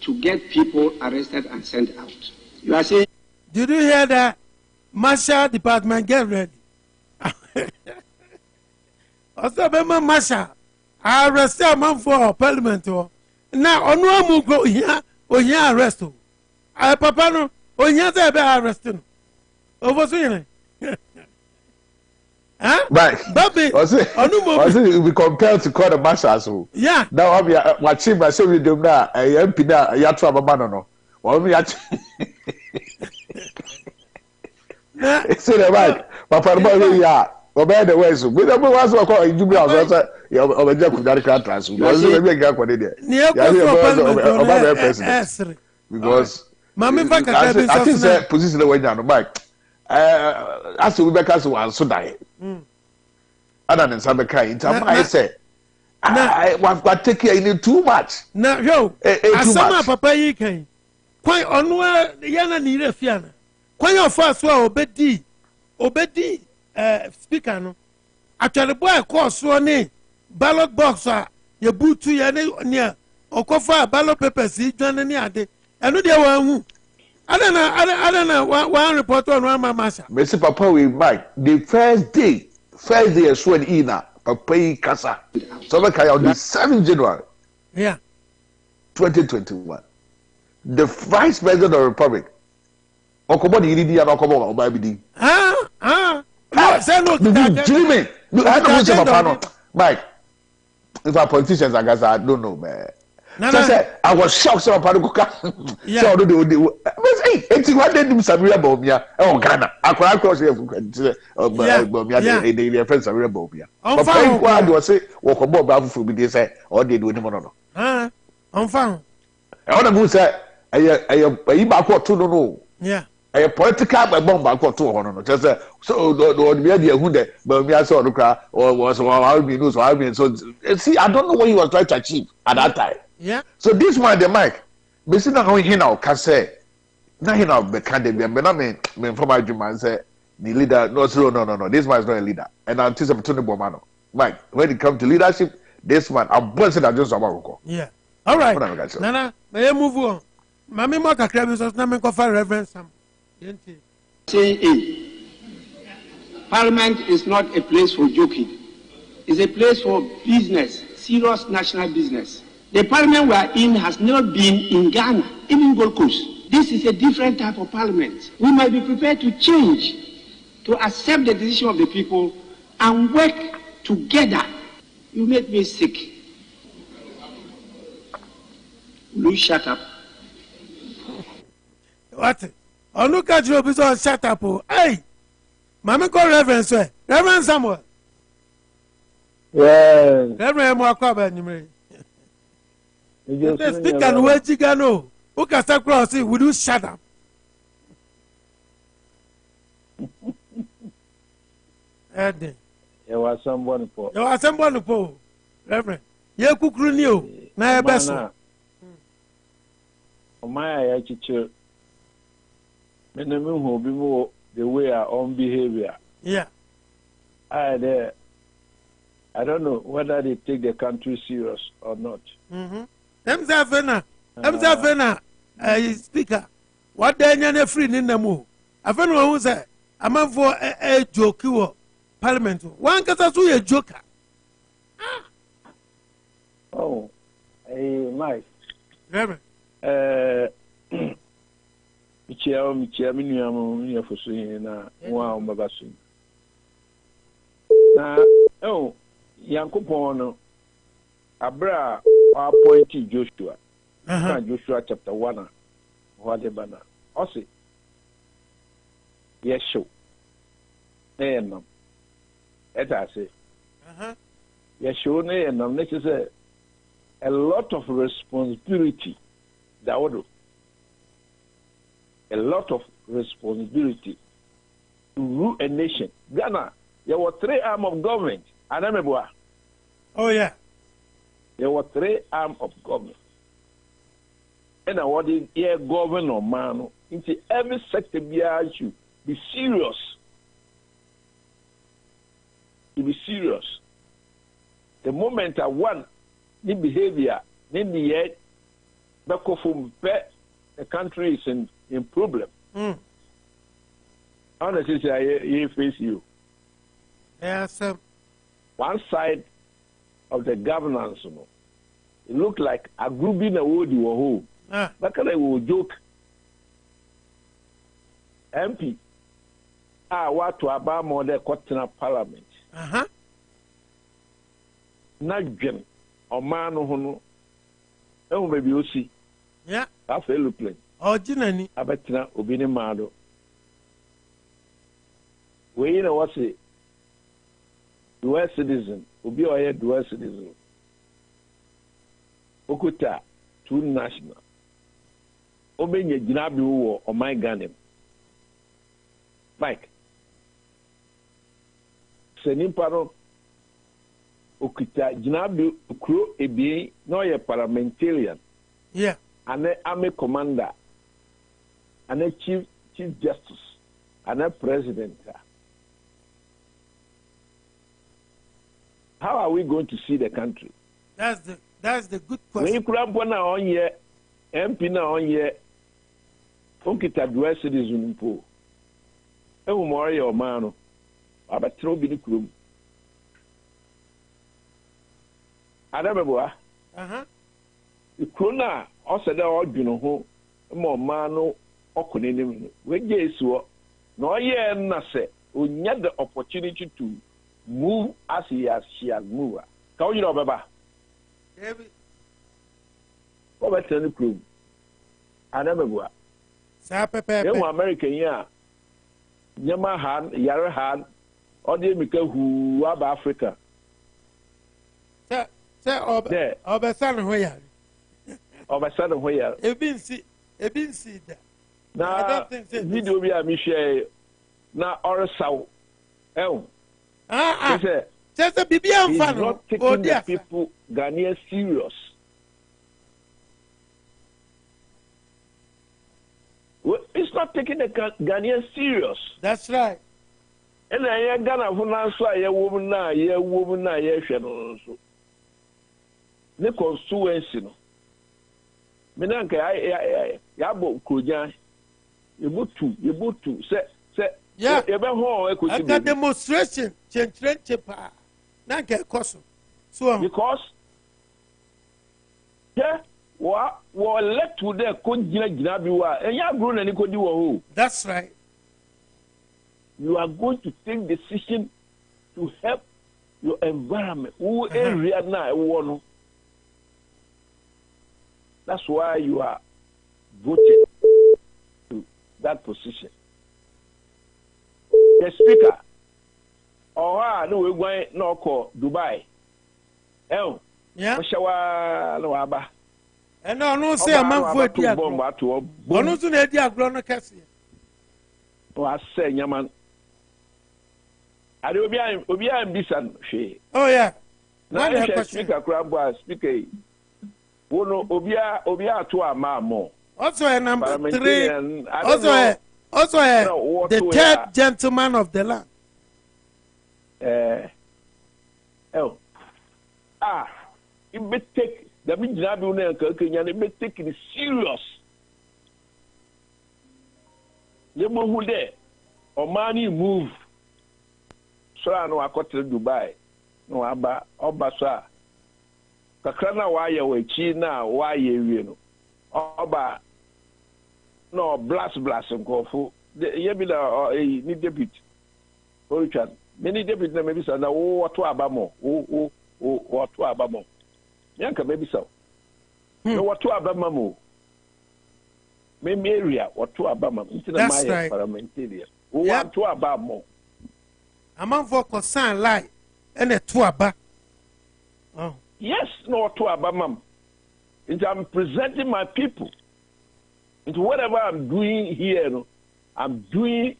to get people arrested and sent out. You are saying... Did you hear that? Marshal Department, get ready. Also, remember Marshal, I arrested a man for parliament. Now, on one move go here, or here arrest. I papa no, or here they be arrested. Over huh? Right. Baby, was it be compelled to call the marshal? Yeah. Now I'm watching myself with them now. I am Pina, I have to have a man no. Well, me actually. Say the right. Papa, no, yeah. Obey the way so. We don't want to call you. Also, you over could that can't transfer. Because we make a quantity. Because Mammy, I think the position the way down the bike. As we back as one so die. Other than some kind, I say, I want take care in too much. Now, yo, as some papa you can quite on the yana need a fiana. Quite your first well, obedi, speaker. No, after the boy course so name ballot boxer, your boot to your near or cover ballot papers, see, John and Yade. I know they were. I don't know. One reporter on one master. Mr. Papa, we Mike. The first day, I swear in Papa Casa. So on the 7th January. Yeah. 2021. The Vice President of the Republic. Okobo di di na okobo o ba bi di. No, say no. Jimmy, I don't know Papa no. Mike. If our politicians I guess I don't know, man. I was shocked. So Papa Kuka. So do hey, it's what they do Samuel Bomia. Oh Ghana. I cross here Bomia they friends Samuel Bomia. But Papa was say wo ko bo ba fufu bi dey say or they do any no no. On fan. I want to say ayi ba ko to no. Yeah. A political bomb back or 200. Just so the media who the Bomia saw the crowd or was how we know so I mean so see I don't know what he was trying to achieve at that time. Yeah. So this one the mic. But see now how he now can say. Now he now be candidate. But I mean from my dream say the leader. No. This man is not a leader. And I anticipate Tony Bomano. Mike, when it comes to leadership, this man I'm busting that just about. Yeah. All right. Nana, may I move on? Mammy Maka Kravis was not make for Reverend Sam. Parliament is not a place for joking. It's a place for business, serious national business. The parliament we are in has never been in Ghana, even Gold Coast. This is a different type of parliament. We might be prepared to change, to accept the decision of the people and work together. You make me sick. Will you shut up? What? Oh, look at you, because shut up. Hey, Mamma call Reverend, sir. Reverend Samuel. Yeah. Reverend Mwakwa, the speaker and where Chigano, who can start crossing, will you shut up? There was someone for. There was someone for Reverend. You cook you. Now, best. My teacher. Minimum will be more the way our own behavior. Yeah. I there. I don't know whether they take the country serious or not. Them speaker. What they are free in the move. I found one who said, a man for a joke parliament. One can also a joker. Oh, hey, Mike. Reverend. Chairman, for saying, wow, Mabasun. Now, oh, Yankopono, Abra, appointed Joshua. Joshua chapter 1, whatever. Also, yes, show. No. As I say, yes, show, no, necessary. A lot of responsibility. That would a lot of responsibility to rule a nation. Ghana, there were 3 arms of government. Oh, yeah. There were 3 arms of government. And I wanted here governor man into every sector should be serious. To be serious. The moment I want the behavior, then the head, the country is in problem. Honestly, I face you. Yes, one side of the governance, it looked like a group in a wood you were home. That kind of joke. MP, what to about more the Cotton Parliament. Not Jim or man who know, maybe you see. Yeah, I feel play. Oh, Jinani, I bet now, Obinimado. We know what's it. Dual citizen, Obi or dual citizen. Okuta, 2 national. Obenya Jinabi or my Ganem. Mike. Senimparo Okuta Jinabi Kro Ebi, no a parliamentarian. Yeah. And an army commander. And a chief justice. And a president. How are we going to see the country? That's the good question. When you grab one on here, MP now on here, Unkita dual citizen po. Ewu more your man. Abatro bi ni krum. Adameboa. Ikuna oseda odwunu ho mo man no okonenim. We jesuo. No ye na se onya the opportunity to move as he has moved. Can you know, Baba? David. What about the crew? I never go. Sapepe. You American, yeah. Yamahan, Yarahan, or the Mika who are Africa. Sir, Oberson, where? Oberson, where? You've been see that. Now, I don't think video be a Michelle. Now, or so. Oh. Just a BBM he's fan. Not taking the people Ghanaian serious. Well, it's not taking the Ghanaian serious. That's right. And I Ghana for now, so a woman now, shadow. The constituency. Menanka, I Yabo Kujan, you boot to say. Yeah, I got demonstration. Not get custom. So because let to the Kojina and you have grown and you. That's right. You are going to take decision to help your environment. Who area now? That's why you are voted to that position. The speaker, no, we're going no call Dubai. Yeah. No aba. And no say a man for a bomb to a bonus to the idea of Grono Cassia. Oh, I say, Yaman. I will be Bisan. Oh, yeah. Now, speaker, crab, speaker. Obia to a mammo. Also, a number 3. Also, the third gentleman of the land. it be take the big Nabu and Kenya, it be taken serious. The who there, or money move. So I know I got to Dubai. No, Abba, Obasa. Kakrana, why you China, why you Oba. No, blast and go for the Yabila or a need debit. Richard, many debit maybe so now, what to Abamo, what to Abamo. Yanka maybe so. No, what to Abamo. Maybe area, what to Abama, into the Maya parliamentarian. What to Abamo. A man for concern lie and a tuaba. Oh, yes, no, to Abama. I'm presenting my people. Into whatever I'm doing here, I'm doing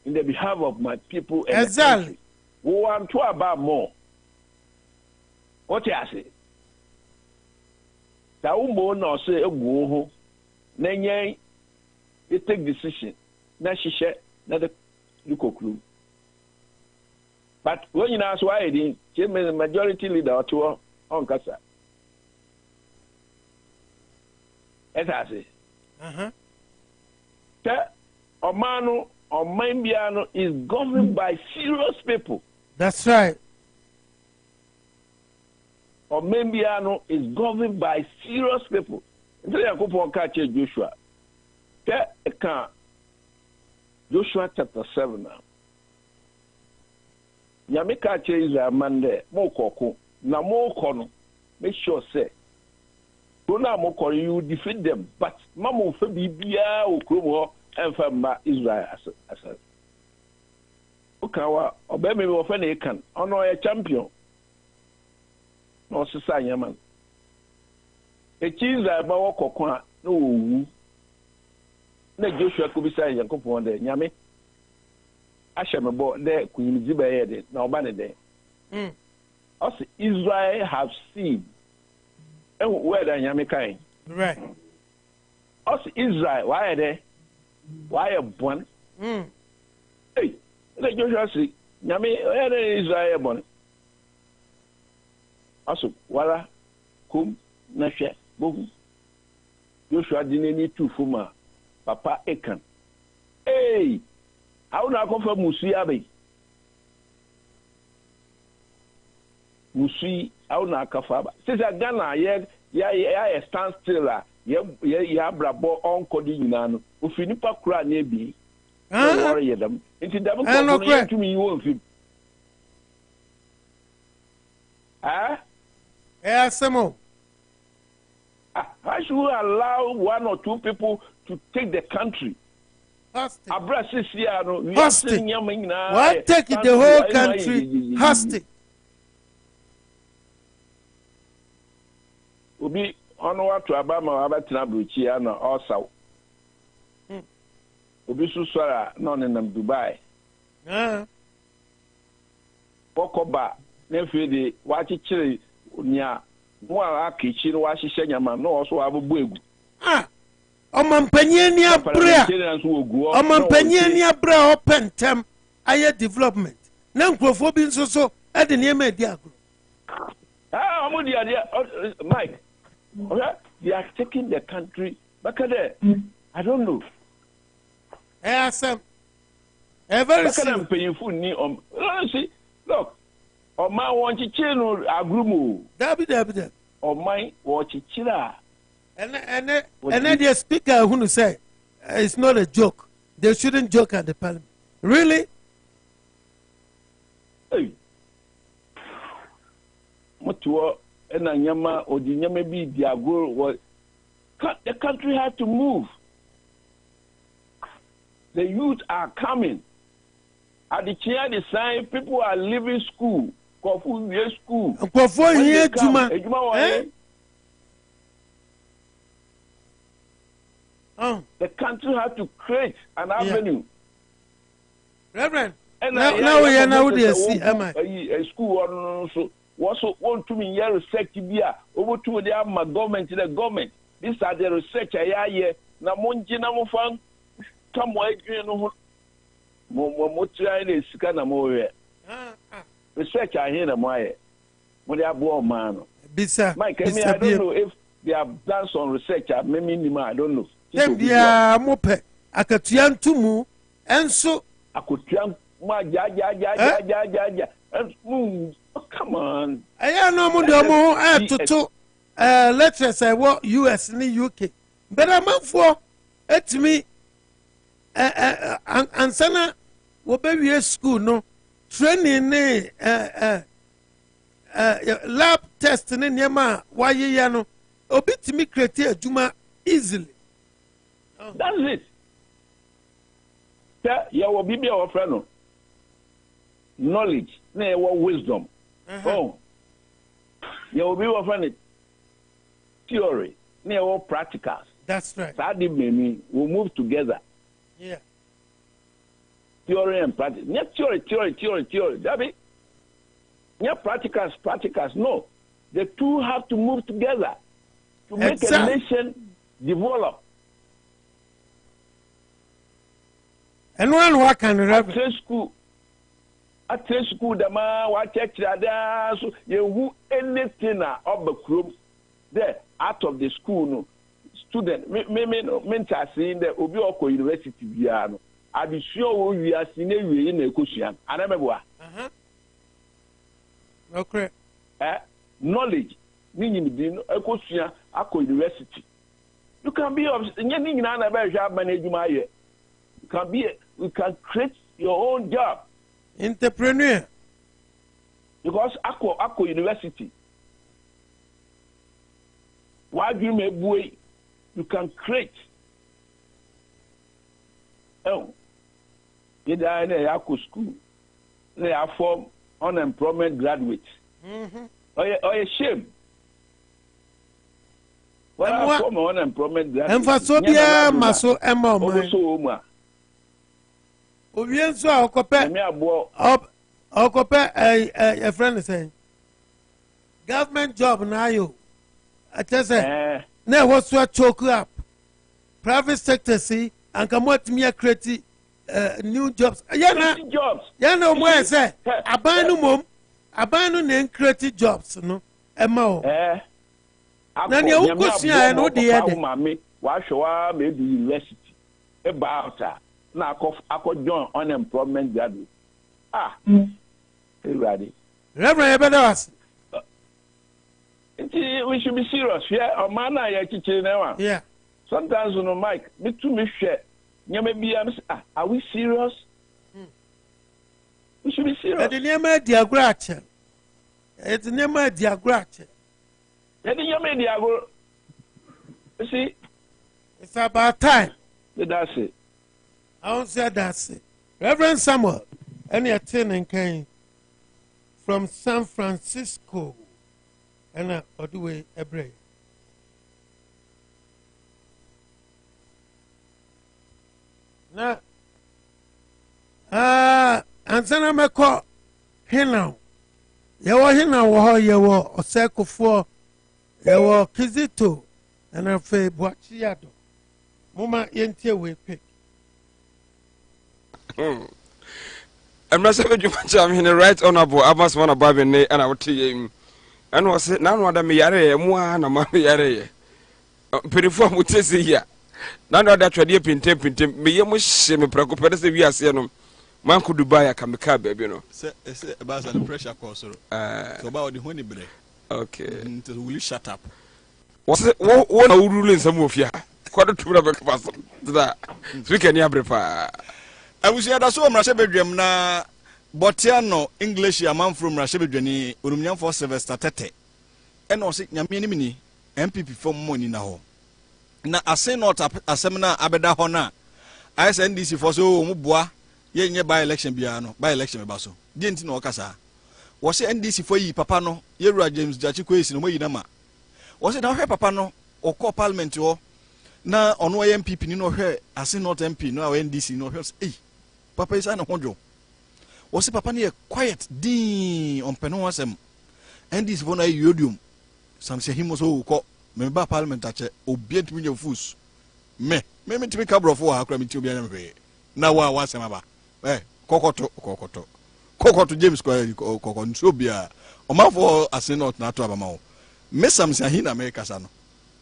in the behalf of my people and exactly. The country. Want to about more. What you say? That woman no say go home. Nenye you take decision. Na she share na the conclude. But when you ask why it is, the majority leader to on kasa. As I say. Omano or Mambiano is governed by serious people. That's right. Or Mambiano is governed by serious people. Joshua. Joshua chapter 7 now. Yamika Israel Mande, Mokoko, Namokono, make sure say. You defeat them, but Mamu Fabia Ukrumo and Famba Israel as a Okawa, Obey of any can honor a champion. No society man. A cheese I bow cocoa, no. Let Joshua could be saying, Coupon de Yami. I shall be bought there, Queen Ziba, no banner there. Us Israel have seen. Where the Yamikai? Right. Us Israel, why are they? Why a born? Hey, let Joshua see. Yami, where is Israel born? Also, Wala, Kum, Nasha, Boom. Joshua didn't need to Fuma, Papa Ekan. Hey, how now come from Musiabe? Musi au na kafaba sisa Ghana ya stand still ya brabo on kodi nyina no ofini pa kura na ebi worry yedam nti dam ko no to me won fi Samo I should allow one or two people to take the country. Hostage. Why take it the whole country hostage? Obi ono watu abama abatina bruchi ya na osaw. Obi susara no ne nam Dubai. Pokoba na fede wachichire nia mo akichi no wahihye nyama no oso abubu egu. Omampanye ni abra. Omampanye ni abra open term aye development. Na nkrofo bi nso so e de ne ma di agro. Mike. Okay? They are taking the country back there. I don't know. Some. Very soon. See, look. On my one chichino agrumu. Dabi. On my watch chila. And then the speaker who say it's not a joke. They shouldn't joke at the parliament. Really? Hey. Mutuo. And Yama or the Yama be Diago was the country had to move. The youth are coming. At the chair the sign, people are leaving school. Kofu year school. Kofu here Juma. The country had to create an avenue. Reverend. And now we are now there see a school also. Also want to mean research here over to the government. These are the research I hear. Na monji na mo fan come why you know mo try this kind of more research I hear na mo aye mo dey abo man Bisa. Mike, I don't know if they have done some research. Maybe I don't know. Tembia mope akatuantumu enso akatuan ma ja. Come on. I no mo de mo toto lectures I what US ni UK. But I'm for etimi ansana wo be we school no training ni lab test ni niema waye ya no obi timi create aduma easily. That's it. Yeah, will be our friend. Knowledge, no wisdom. Oh, you will be our friend. Theory, no practicals. That's right. That mean we'll move together. Yeah. Theory and practice. Not theory. That be. Not practicals. No, the two have to move together to make a nation develop. And one can at school, the man what check that so you anything of the group there out of the school no student mentor saying that obi oko university bia no I be sure we are seeing we na ekosua anameboa okay knowledge meaning bi no ekosua akọ university you can be nya ni nyina na be hwa management aye you can create your own job. Entrepreneur. Because Akko University. Why do you make boy? You can create. Oh, you die in Akko school. They are form unemployment graduates. Oh, yeah, shame. Well, I form unemployment graduates. And for Sobia, Maso, Emma. Obienso okope a friend is saying government job na yo I just say na what so choke up private sector see and come what me create new jobs ya na mo say abanu na create jobs no ema o na ne ukosua no de yede wa hwa maybe university about na akọ join unemployment graduate everybody Reverend Ebedas we should be serious yeah man na ya chiche na wa yeah sometimes no Mike me too me hwe nyama bia are we serious we should be serious the nyama diagrache it's nyama diagrache the nyama diagro see it's about time that's it I won't say that's it. Reverend Samuel, any attending came from San Francisco and Oduwe Ebre. Now, and then I'm a call Hina. You were Hina, you were a circle for you were Kizito and a fay Boachiado. Mama Yentia we pick. I'm not saying you in the right honorable Abbas one above and I would tell him. And was it none of them yare, and a mammy yare. Pretty form would say here. None of that trade pintem, me much semi preoccupied as we are seeing. Man could Dubai a kamika, baby, you know. It's about the pressure course, so about the honey break. Okay, will you shut up? Was it what a rule in some of ya? Quarter to the person that we can yabrifa. I was here so Russia bedroom na Botiano English a man from Russia bedroom Urumian for Sylvester Tete. And also Yamini MPP for money now. Na I say not a seminar Abeda Hona. I send this for so Mubwa, ye by election biano, by election basso. Didn't know Casa. Was it NDC for ye, Papano, Yera James Jachiquas in way nama? Was it now her Papano or call Parliament or na on MPP no her, I say not MP, no NDC, no her. Papa is an honjo. Was it Papa near quiet ding on Penoasem? And this one I yodium. Some say him was so called member parliament at obedient with your foos. Me to make a bro for her cramming to be anyway. Now I was a Cocoto James Square Coconsobia. O mouth for a senate not to have a mouth. Mesam Sahin America Sano.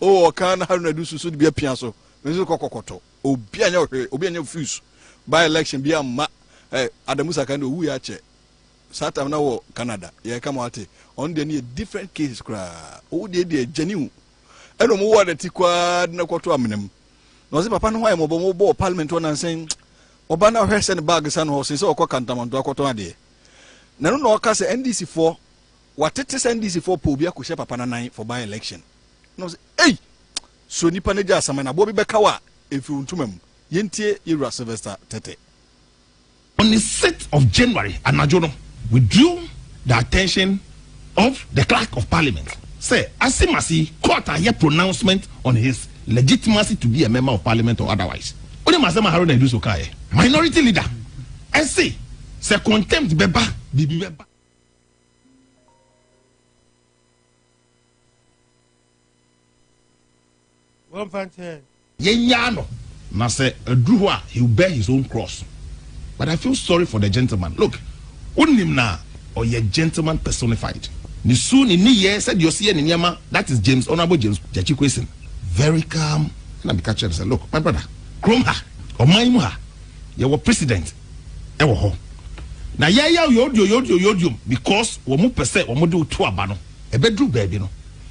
Oh, can Haruna do so be a piano. Mrs. Cocoto. Oh, Biano Fuse. By election, be a ma. Adamusa can do we are che. Satam now Canada. Yeah, come out. On the different cases. Oh, dear, genuine. I don't know what the Tiqua no quarter minimum. No, Papa, no, I'm a parliament one and saying, Obana has sent bags and horses or Cocantam and Docoto day. No, no, Casa NDC4. What it is NDC4 Pobia Kusha Papa for by election. No, hey, so Nipaneja Samana Bobby Bekawa, if you to mem, Yentie Ira Sylvester Tete. On the 6th of January, Anajono withdrew the attention of the clerk of parliament. Say, Asimasi court a here pronouncement on his legitimacy to be a member of parliament or otherwise. Only Masama Haruna Idusokaye, minority leader. And say contempt beba, bibi beba. Yenyano. Now say Druwa, he will bear his own cross. But I feel sorry for the gentleman. Look, Unimna or your gentleman personified. Ni soon in the year said you see any yama. That is James, Honorable James Jachikwesen. Very calm. And I be catching and say, look, my brother, Kromha or Maimuha, you were president. Ewo ho. Na ya yodio because we mu pese we mu do to abano. E bedru baby no.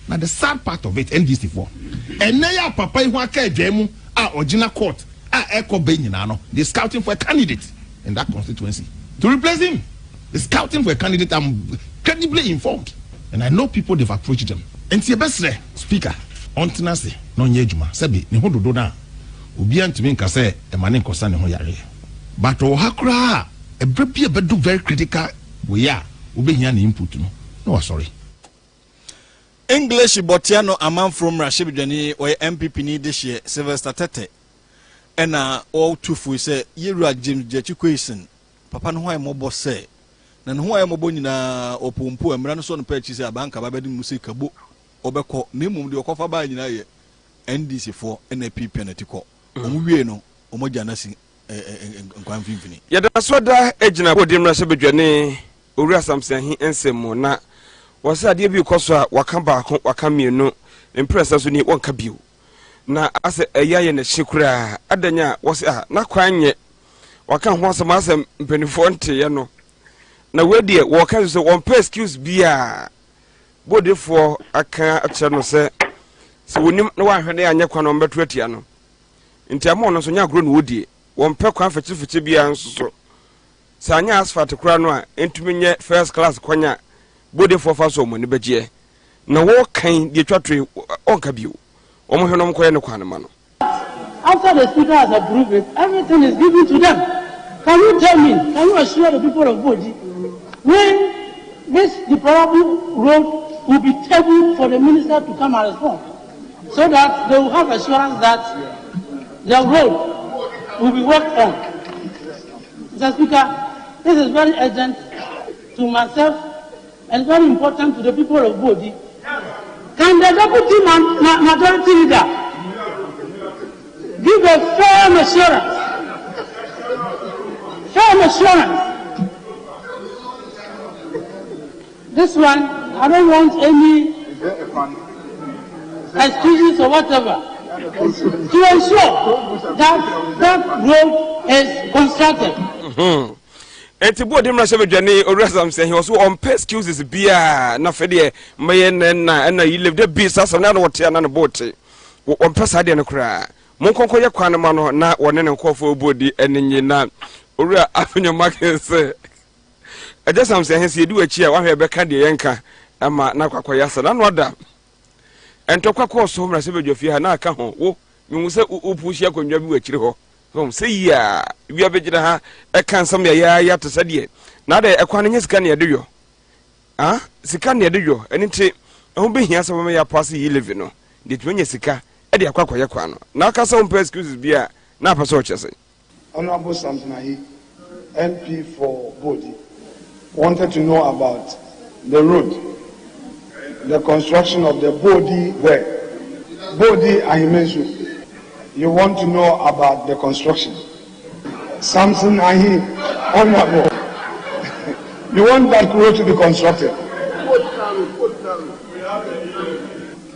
Now the sad part of it, NDC4. And now ya papa ihu aka edwemu a original court a eko be nyina no. They scouting for a candidate in that constituency to replace him. They scouting for a candidate. I'm credibly informed. And I know people they've approached them. And see best speaker on tenase no nyejuma sebi ne ho dodo na obi antimi nka say e mane nkosa ne ho yare. But o hakra e brebi e bedu very critical we ya obehia na input no. No sorry. English Botiano a man from Rashibidani or MPP need this year Sylvester Tete. And all two for say Yera James Jachikwesen. Papa no why mo say. Na no why mo bonina opompo emra no so no purchase abanka babedi musika bo obekọ na mum de okofa ba nyina ye NDC4 NPP na tiko omuwie no omogya na si nkwan finfini ya da so da ejina bodim na sebedwane owura samsahi ensemo na wasa de bi koso a waka ba ko waka mienu impress so ni wonka biu na ase eyaye na hyekura adanya wasa na kwanye waka ho asem asem mpenifo nte ye no na wedie waka so won pay excuse bia bodefo aka ache no se wonim na wa hwene anya kwa no mbeto atia no nti amo no so nya agro no wodie won pɛ kwa fetifiche bia nso so sa anya asphalt kura no a entumi nye first class kwanya bodefo fa so mo ne bagye na wo kan de twatwe onka bio omo hwe no mkoye ne kwa ne ma no. After the speaker has approved it, everything is given to them. Can you tell me, can you assure the people of Boji, when this deplorable road will be tabled for the minister to come and respond, so that they will have assurance that the road will be worked on? Mr. Speaker, this is very urgent to myself and very important to the people of Boji. Can the deputy majority leader give a firm assurance? Firm assurance. This one, I don't want any excuses or whatever. To ensure that that road is constructed. Eti bo dem na se bedwane orasam say he was on pay excuses bia na fede maye na you live the business na no wote na no boat on pesa de no kra mon konko ye kwan ma no na wone ne nkofo obodi enenyi na owura afenyo market say adesam say he se di wachi a wahwe beka de yenka ama na kwakoya sa na no da entokwa ko so mra se bedwafie ha na aka ho wo nwu se upushi akonnwa bi wachire ho say ya we are beginning ha a cansam ya to said na de ekwan sika ne edeyo sika ne edeyo eniti ho be hia so me ya pass yi live no de twenye sika e de akwakoye kwa no na aka so mpa excuses bia na pass o chese. Honorable Samsnahi, MP for Bodi, wanted to know about the road, the construction of the Bodi way. Bodi Ahimensu. You want to know about the construction. Samson Ahi, honorable. You want that road to be constructed.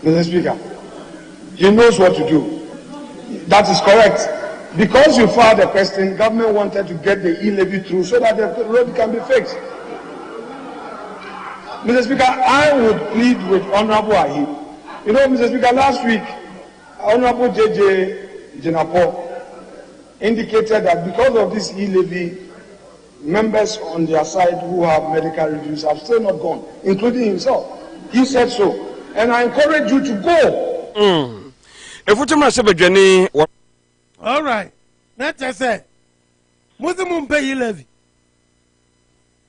Mr. Speaker, he knows what to do. That is correct. Because you filed the question, government wanted to get the e-levy through so that the road can be fixed. Mr. Speaker, I would plead with Honorable Ahi. You know, Mr. Speaker, last week, Honorable J.J. Jinapo indicated that because of this e-levy, members on their side who have medical reviews have still not gone, including himself. He said so. And I encourage you to go. All right. That's I said. Muslim pay e-levy.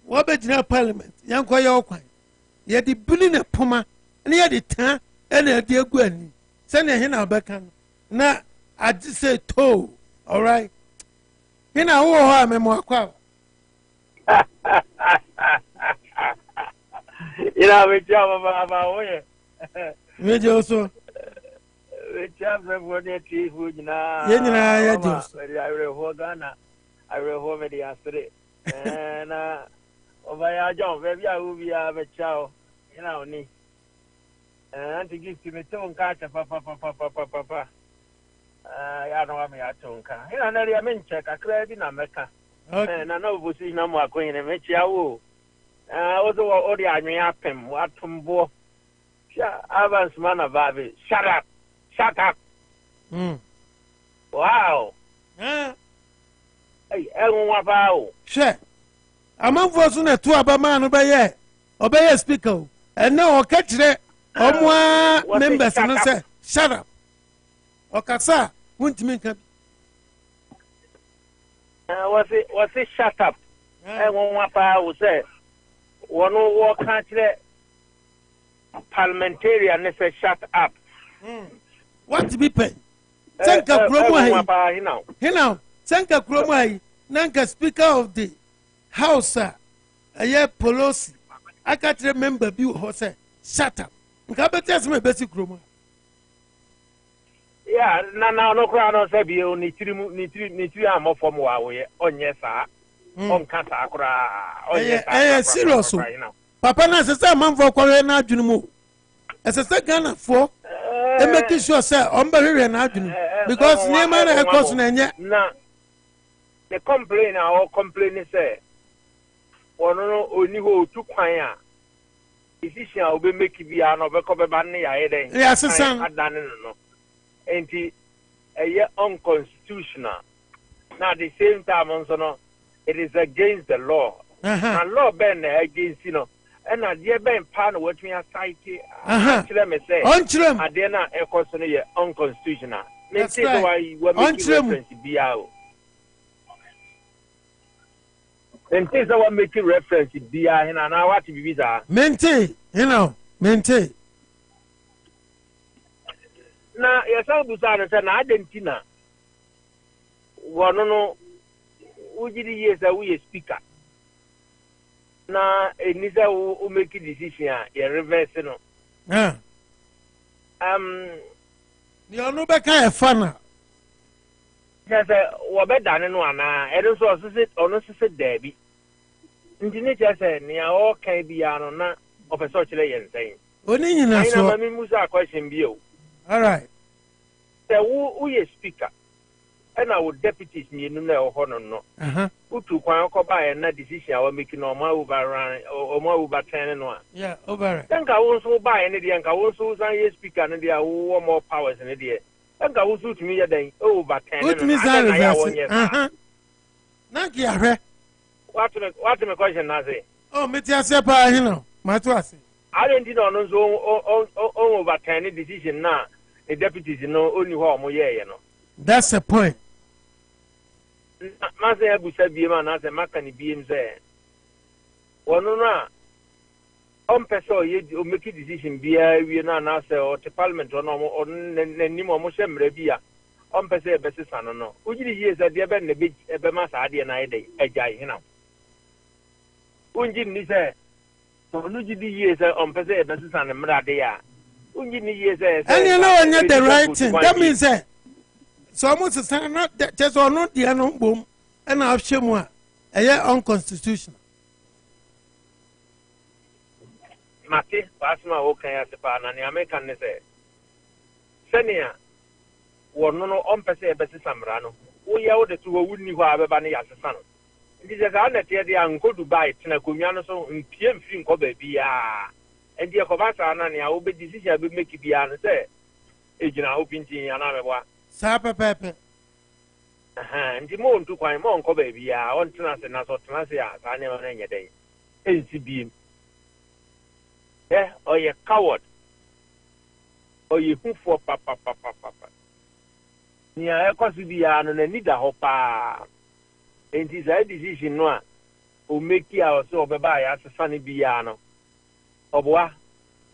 What about parliament? Young Koya you had the billion of Puma, and you had the tan, and a dear Gwen. Send a hen out back. Now, I just say toe. All right. You know, who I'm a more crowd. You know, we job about way. We also. We job when you teeth would now. Yeah, I will hold Ghana. I will hold me yesterday. And, over John, maybe I will be a child, you know, me. And to give to me two cats, papa. I don't want me at Tonka. You know, I mean, check a credit in America. And I know we see no more going and make you. Also, all the army up him, what from Bo. Avance man of Baby. Shut up. Wow. Hey, everyone about. Sure. I'm on for soon at 2 man obey a speaker. And now I'll catch it. Members and say, shut up. Okasa, won't make up. Was it shut up? And one was said, one walk country parliamentarian say shut up. What to be paid? Sanka Kromai, Sanka Kromai, Nanka speaker of the House, a year Polosi. I can't remember you who said, shut up. Gabetas my basic room. Yeah, no crown on Sabio, need to am from Huawei, on yes, on Catakra, serious. Papa Nasa, a man for Corona Junumu. As a second for, and making sure, sir, on Barry and Adjun, because near my cousin and yet. Now, the complaint or complaint say, one only go to choir. Decision will be making the honor of a cover banner. Yes, son. I done no. And a year unconstitutional. Now, at the same time, also, it is against the law. And law ben against, you know, and I dear Ben Pan, what me a site. Let me say, I dare not a question unconstitutional. Let's say why you were making reference to be out. And things I want making reference to be out, and I want to be visa. Mente. Now, yes, I'll be silent, and I didn't know. One no, would you years that we a speaker? Now, it needs to make a decision, a reverse, you know. You're no back a funner. Yes, what better than one, and also sit on a Debbie. Indeed, I said, near all can be on of a social and saying. Only in a Musa question view. All right. Who is speaker? And our deputies need to know honor no. Who to buy a decision or making no more over or more over 10 one. Yeah, over. Then I also buy any and I also say speaker and they are more powers in the day. And I will suit me a day over 10. What means that? Nankia, what my question, Nazi? Oh, Metia Sepa, you know, my twassi. I don't know over 10 decision now. The deputies know only one year, you know. That's the point. Master Abu said, be a man as a Macani being there. One on person, you make a decision, be a Vienna or the parliament or Nemo Moshem Rebia. On person, Bessie San or no. Would you hear that the Aben the beach, a Bemas idea and I day, a guy, you know. Unjin is there. So, Nuji years on person, Bessie San and Mradea. And you know, and yet the right thing. That means that. So almost a sign not just or not the unknown boom and I've shown one a year unconstitutional. Mati, pass my okay as a pan and the American say, senior one no on pese e bese samra no wo ya wo de to wo ni hɔ abeba ne yasesa no ndi je ka na tie de anko Dubai tena konwa no so mpie mfiri nko ba bia ndi e ko ba sa na ne a wo be decision be make bia no se ejina wo pintin ya na mebwa sa pepepe ndi mo ntu kwan mo nko ba bia on tena se na so tena se ya sa ne ma na nye den ensi bi or you coward or you who for papa nia e kwasi bia no na nida ho pa enti za decision no a o make ya so obeba ya asesa ne bia no oboa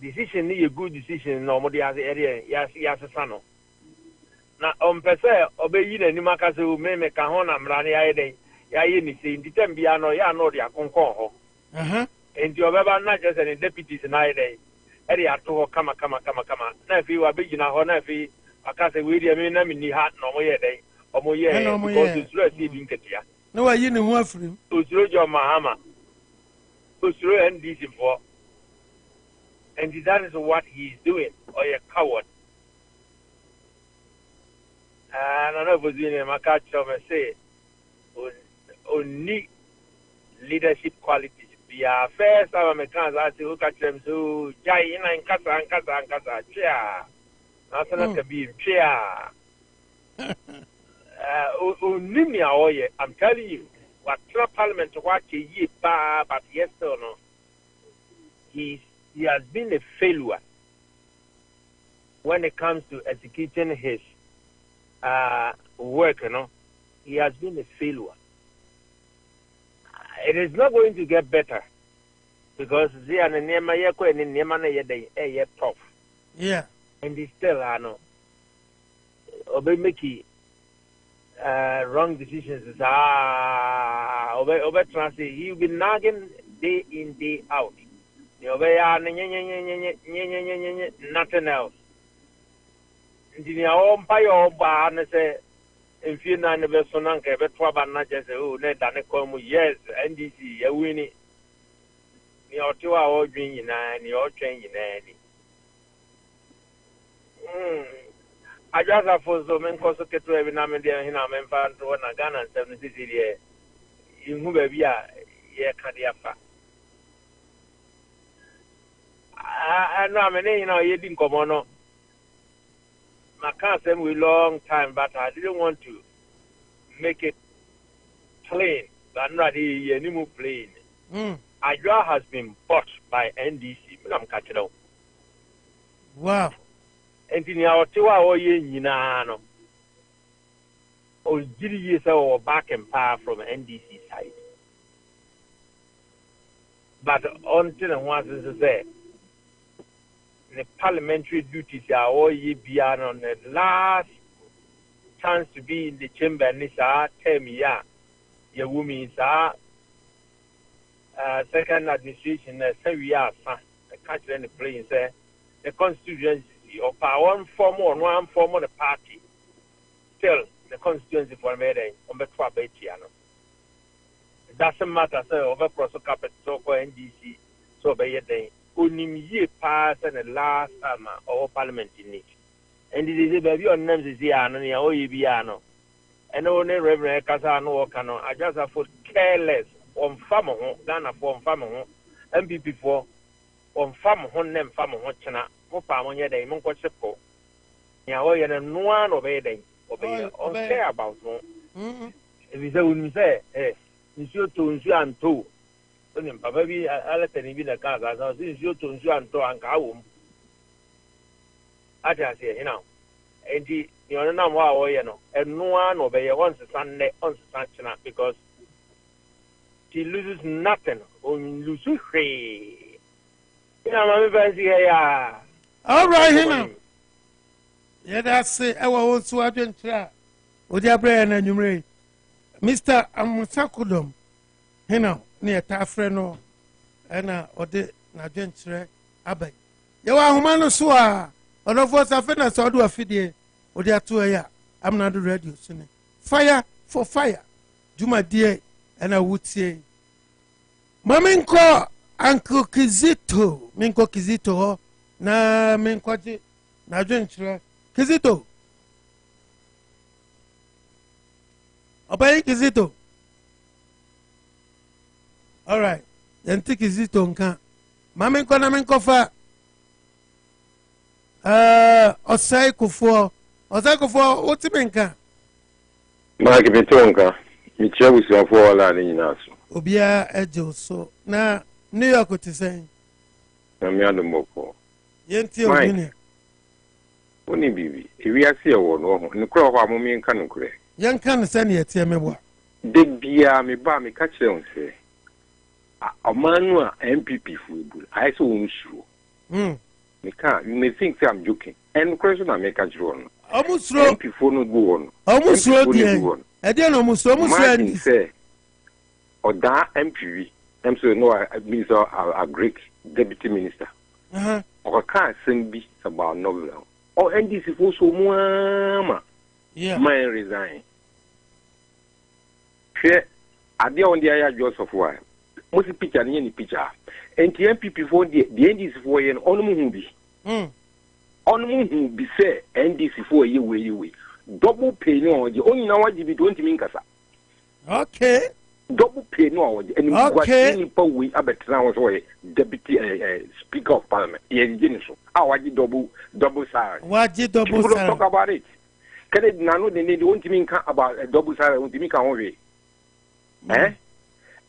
decision ni ye good decision no mo de area ya asesa no na ompese obeyi na ni maka se o meme ka ho na mra ne ya den ya ye ni se enti tem bia no ya no de akonkon ho enti obeba na just any deputies na ya den area to kama na fi wa begina ho na fi akase we dia me na me ni ha no mo ye den omo ye because zuro si bi nketia na wa yi ne ho afrim zuro jo mahama zuro NDC for and that is what he is doing or a coward and I know was in my catch me say only leadership qualities be a first time Americans I say look at them so jai in kasa chia national kabir chia only oye I'm telling you what parliament what ye but yes or no he has been a failure when it comes to executing his work, he has been a failure. It is not going to get better because they are tough. Yeah. And they still are making wrong decisions. He'll be nagging day in, day out. Nothing else. The own pay or bar and say, if you know the Sonanka, but not just let that come, yes, NDC, a winning. You're 2 hours drinking and you're changing any. I just have for so many cause to every now and then, I'm in fan to one Ghana and 70 years. You move a via, yeah, Kadiafa. I know, you didn't come on. I can't say we long time, but I didn't want to make it plain. But not any more plain. Ajwa has been bought by NDC. I'm catching up. Wow. And in our 2 hour year, no. Or did you say back and power from NDC side? But until once is there. The parliamentary duties are all ye beyond on the last chance to be in the chamber. Nisa, tell me, yeah, your woman is second administration. Say we are, the country and the playing say the constituency of one form or one form of the party. Still, the constituency for me on the 12 Betiano. It doesn't matter, sir, over Proso Capital, so NDC, so by your day. Only pass and the last time our parliament in it. And it is a baby on names is Yano, Oibiano. And only Reverend Casano or Cano. I just have put careless on farmer, Ghana for farmer, MPP for on farmer, name farmer, China, Mopamon Yade, Monco Sepo. Yahoy and no one obeying, or care about one. If you say, eh, Monsieur Tunsu and two. Baby, I let any be the car. I was you to and to and Kawum. I just say, and you know, wow, and no one obey once a Sunday on Sunday because she loses nothing on Lucy. All right, yeah, that's it. I was also a try. Would you brain and you may, Mr. Amusakudum, near Tafreno, and Ode Nagentre Abbey. You are Humano Sua, or of what's a fitness or do a fiddy, or they are 2 a. I'm not ready. Fire for fire. Do my dear, and I would say, Maminko, Uncle Kizito, Minko Kizito, na Minko Nagentre, Kizito. Obayi Kizito. All right. Yenti Kizito nka. Mame nko na menkofa. Osai Kufo. Osai Kufo otime nka. Ma Kizito nka. Michia busiafo wala ni nyinaso. Obia ejo so na New York ti sen. Na mi adomoko. Yenti ogini. Oni bibi. Ewi ase e wo no ho. Ne kro ho amomi nka no kure. Yanka no se na yetie mebo. De bia me ba me ka kire on se. Amanu a MPP football. I so unsuro. Me can you may think I'm joking. And question na make a draw. Omusro MPP for no go on. Omusro die. E die no omusro ni say Oda MPV. I'm so no I mean so a Greek deputy minister. Or can't sing be about novel. Or NDC for so muama. Yeah. Mine resign. Share Adia on the aya Joseph why. Most picture any picture. And the MPP for the NDC for an on be. On be say NDC for you way. Double pay no the only now what you don't mean kasa. Okay. Double pay no and okay. What we abetra was way deputy speaker of parliament. Yes, so. How you double salary? What you double salary? Talk about it. Can it now they don't mean about a double salary won't mean can way. Eh?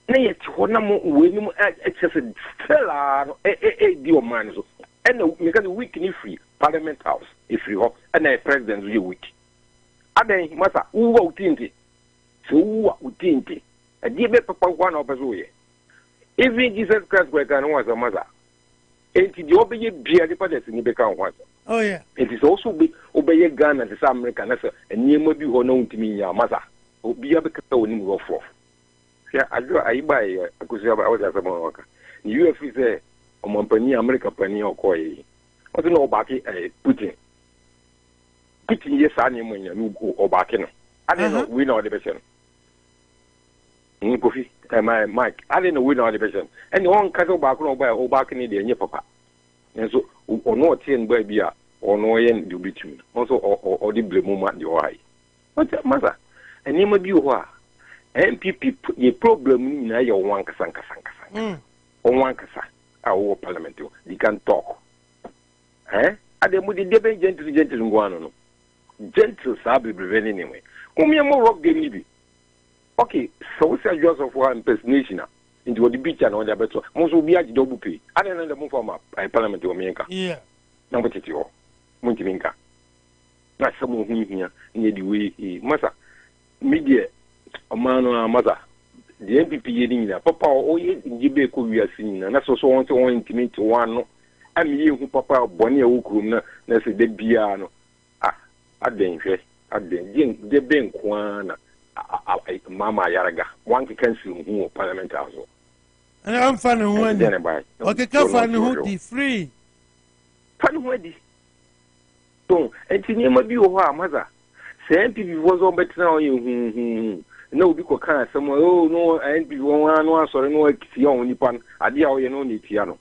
Na yet hona mo we ni excess stellar deal man so. And we can week ni free parliament house if you ho and the president we week. Aden masa uwa utinti. So uwa utinti. A dear papa one of us way. Even Jesus Christ we can was a mother. And the obey beer the parents in the one. Oh yeah. It is also be obey Ghana the American and near maybe who known to me your mother. Be able to go in rough off. Yeah, I buy a Kusia out as a worker. You have say a company, American penny or coy. What no back Putin. Putin, yes, I am when you go or back in. I don't know, we know the person. Kofi, my Mike, I didn't know we know the person. And one cattle back no by or back in the papa. And so, or no 10 baby or no end you between. Also, or the blame at the eye. What's that matter? And you may be what? MPP the problem na your one kasa. On one kasa our parliament you can talk. Eh? Ade mu the debate gentle ngwano no. Gentle sabi prevent anyway. Come here more rock game bi. Okay, so we say just of one impersonation into the beach and on the better. Most will be at double pay. I don't know the move from a parliament to America. Yeah. Number 2. Muntiminka. That's someone who here in the way he masa media Amano mother, the MPP yelling Papa, oh, yes, in Gibeco, we are seeing, and that's also want to intimate to one. I'm you who Papa Bonnie Okum, that's a debiano. Ah, I didn't the bank one, Mama Yaraga, one can see who Parliament House. And I'm finding one. Okay, come find who the free. Fun wedding. So, and to name a view of our mother. Say MPP was on better now, you. No, because kind somewhere. Oh no, and people one sorry no Sion Nippon. Adia or no Nitiano.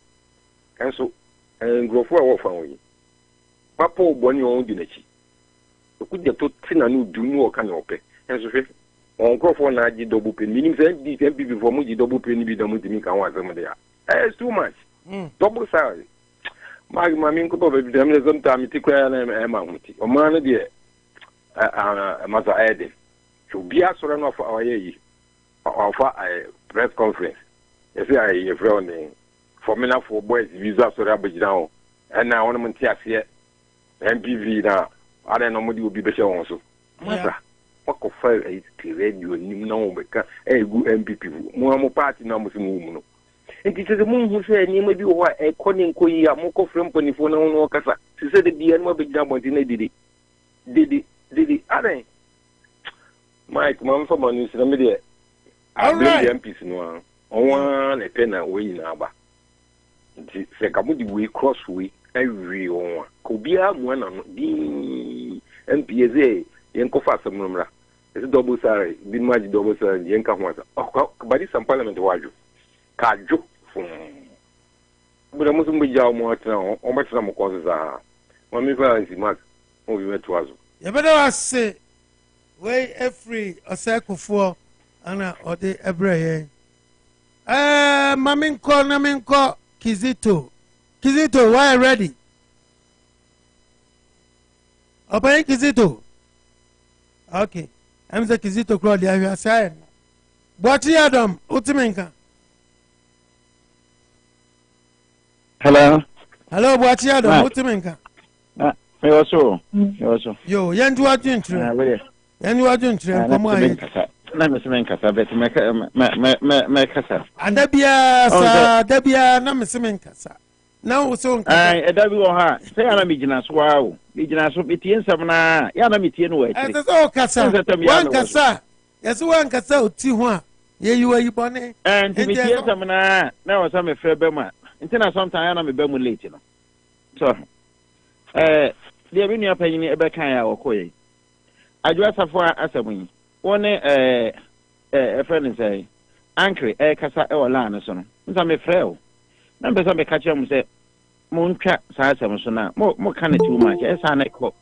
And so, and grow for our family. Papa Bonnie on Dinachi. Could you put tin and you do no can open? And so, on go for Naji double pin, meaning that these MPP for Muji double pin be the Mutimika was them there. It's too much. Double salary. My mammy could probably them sometime to cry and Mamuti. Or man, dear, Mother Eddie. To be a sort of our a press conference. You see, I have running for me now for boys, visa so rubbish down. And now on the here, MPV now. I don't know what you will be better also. Mother, what could file a radio no because a good MPP, more party numbers in and it is the moon who said, you may be what a conning coy, a moko from Pony for no casa. She said, the end will be done what did it. Are Mike, Mom for money is the media. I blame the MPs no one a pen away in Abba. Secamudi way cross way every one. Could be a one on the MPSA, Yanko Fasamra. It's a double salary, didn't much double salary, Yanka was. Oh, but it's some parliament waju. Kaju from. But I mustn't be jaw more now, or much some causes are. One me is mark. obi betwazo ye better say way every osakufo ana ode ebreye maminko na minko Kizito why ready open Kizito okay I'm the Kizito crowd there you are saying but you Adam utimenka hello but you Adam utimenka me also yo yandu adwintre yandu adwintre komo ayi na meseme nkasa bet me kasa adabia na meseme nkasa na wo so nkasa ai edabi wo ha se ya na migina so awo migina so metie nsam na ya na metie no wa ati so kasa wan kasa yeso wan kasa oti ho a ye yiwa yibone enti metie nsam na wo sa me frɛ be ma enti na sometime ya na me be mu late no so dia bi nua panyin ebe kan ya wo koyi adwa safo asamun one friend say ankre kasa e wala na so no nsa me frɛ na mpesa me ka kire mu say mo ntwa saa asem so na mo ka na too much sa na eko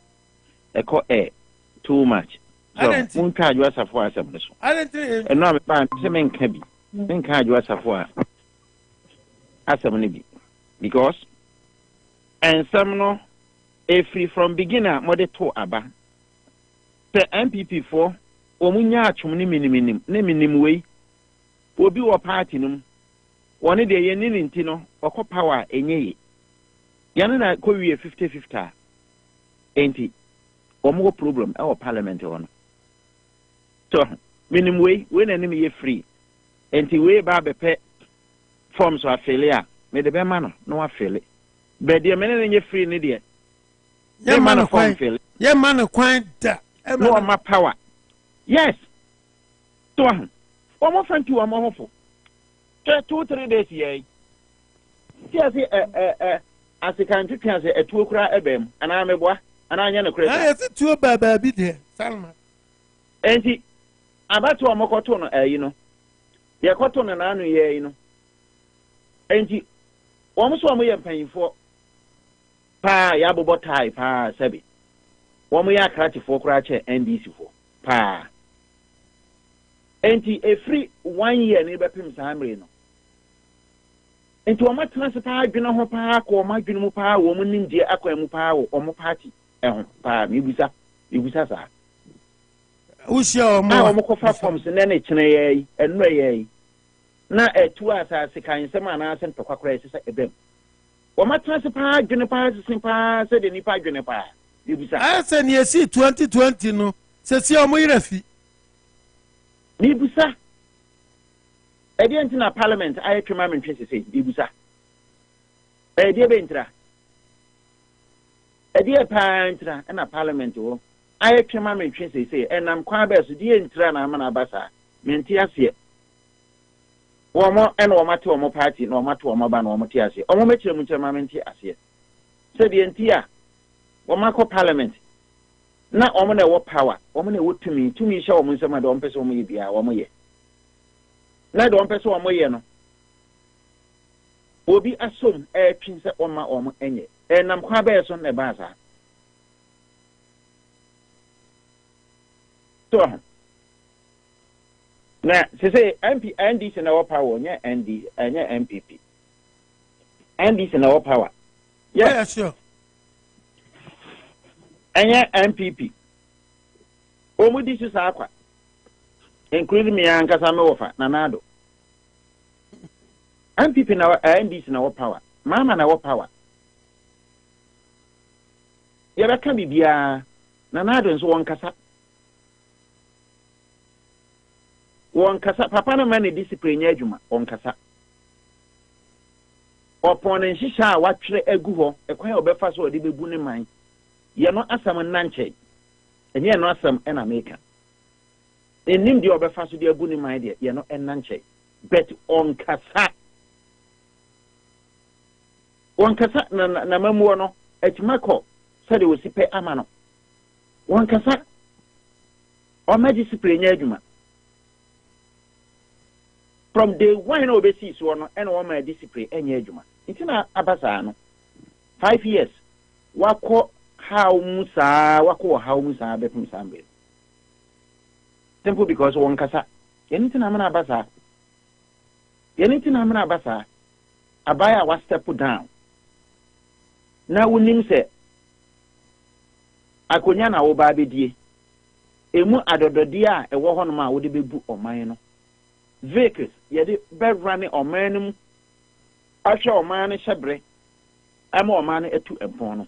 too much so mo ntwa adwa safo asem so no me pa se me nka bi nka adwa safo asem ne bi because and some no free from beginner mo de to aba the MPP for omunya atwom ne minim wei obi wo party num woni de ye ni nti no okọ power enye yana na ko wie 50-50 enti omo problem e wo parliament wono so minim wei na nim ye free enti wei ba bepe forms wa failure me de be ma no no afele be de me ne free ne de ye ma no kwan ye ma no kwan da no ma power yes to omo fanti wa mo hofo 2-3 days ye see as can to can say etu okura ebem ana meboa ana anya ne kura yes tu baba bi de salma enti abatu omo koto no no ye koto no na anu ye no enti omo so omo ye mpanyifo pa ya bobo tai pa sabi omo ya kratifo kura che NDC fo pa enti every 1 year ni bepim samre no enti o matena se pa adwene ho pa ko ma adwene mu pa wo mu nimdie akwa mu pa wo o mu party ho pa mibusa sa usia o mo ko fa forms na na kine ye enu ye na etu asase kan se ma na se ntokwa se ebem o matena se pa adwene pa se pa se de ni pa adwene pa mibusa ase ni esi 2020 no se si o mo irafi mibusa edi na parliament aye twema mentwe sese mibusa edi bentra edi pantra na parliament wo aye twema mentwe sese enam kwa ba so die ntra na ama na basa menti ase womo wo mate wo party na wo mate wo ba na wo te ase wo mekire mu twema menti ase se die ntia wo makọ parliament na wo na wo power wo na wo tumi hye wo nsema de wo pese wo ye bia wo ye na de wo pese wo ye no obi asom twin se oma wo enye nam kwa ba so na ba sa to na se MP NDC na wo power nye ND nye MPP NDC na wo power yeah sure enye MPP omu su sa akwa including me ankasa me wofa na nado MPP na NDC na wo power mama na wo power ya beka bibia na nado nso wonkasa papa na man discipline nya adwuma wonkasa opon nshisha a watwere agu ho ekwan obefa so ode bebu ne man ye no asam nanche enye no asam na America enim de obefa so de abu ne man de ye no nanche bet wonkasa na mamuo no etimako sade wosipe ama no wonkasa o ma discipline nya adwuma from day one no be see so no and one my discipline enya adwuma ntina abasa no 5 years wako how musa wako how musa be from sambe simple because one kasa anything amana basa abaya was step down na wonim se akonya na wo ba bedie emu adododi a ewo ho no ma wo de bebu oman no vehicles ye de be run oman no ahwe oman no hyebre ama oman no etu empon no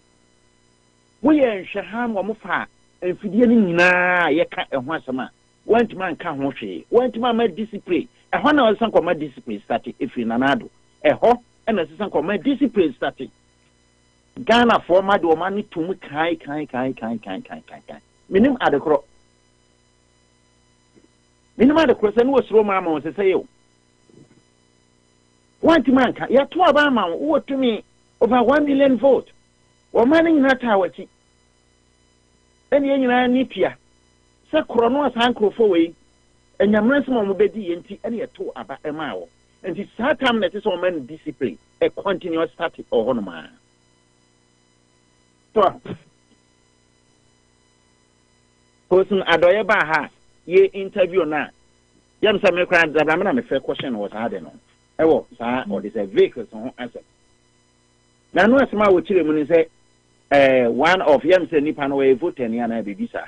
wo ye nhwe ha mo mo fa enfidie ni nyina ye ka eho asema want man ka ho hwe want man ma discipline eho na osan ko ma discipline start efi nanado eho na sesan ko ma discipline start Ghana for ma do man tum kai minim adekro se no osro ma ma se say yo want man ka ya to aba ma wo tumi over 1 million vote wo man nyina ta wachi eni nyina ni pia se kro no asan krofo we enyamran se mo bedi yenti eni to aba e ma wo enti satam na se so man discipline a continuous static or no ma to person adoye ba ha ye interview na yam say me kran da na me fair question was hard no e wo sa or this vehicles on answer na no asema wo chire mu ni say one of yam say nipa no we vote ni ana bibisa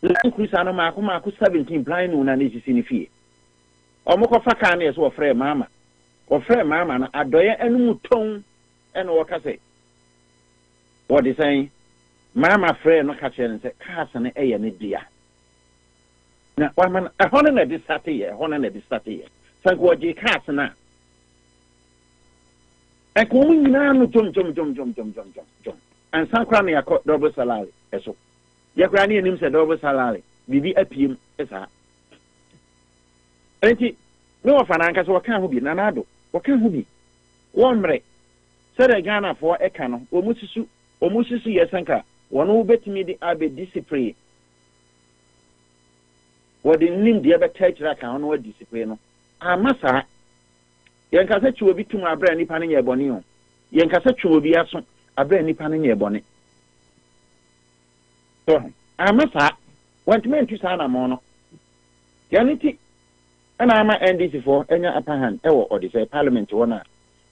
la Crises no ma ko 17 blind no na ni sisi ni fie omoko fa kan na so wo frɛ mama na adoye anu ton e no wo ka say what is saying mama friend no catch and say cars na eye ne dia na wa man a hono na disate ye sanko je cars na e ko mu nyina no jom and sankra na yakọ double salary eso yakra na enim se double salary bibi apiem esa enti me wa fa na nka so wa kan ho bi na nado wa kan ho bi won mre se de Ghana for e ka no omususu yesanka wono betimi di abe discipline wodi nim de be tachira ka wono wa discipline no amasa yenka se chi obi tum abra nipa ne yebone o yenka se chi obi aso abra nipa ne yebone so amasa wantiment tu sana mo no yaniti ana ama NDC for enya upper hand ewo odise parliament wona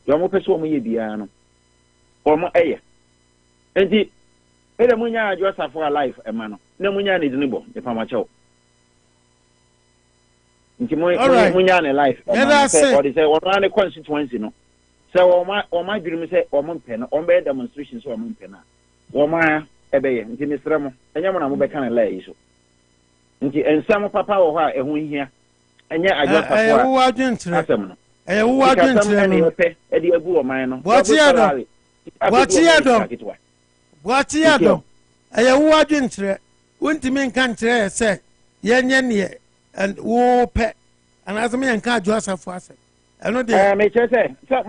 yo mo pese o mo ye bia no o mo eye enti ele munya ajo safo alive ema no na munya ne dinibo e pamacho nti munya ne life or they say what na constituency no so o ma dwurum say o mo mpe no o be demonstration so o mo mpe na o ma ebeye nti misra mo enya mo na mo be kan la yi so nti ensam papa wo ha ehun hia enya ajo safo wo adwentre asem no wo adwentre no pe e di agu o man no Wati ado wo adwentre wontimi nka nkyerɛ sɛ yenye ne and wo pe and azame yanka ajo asafo asem eno de me kyerɛ sɛ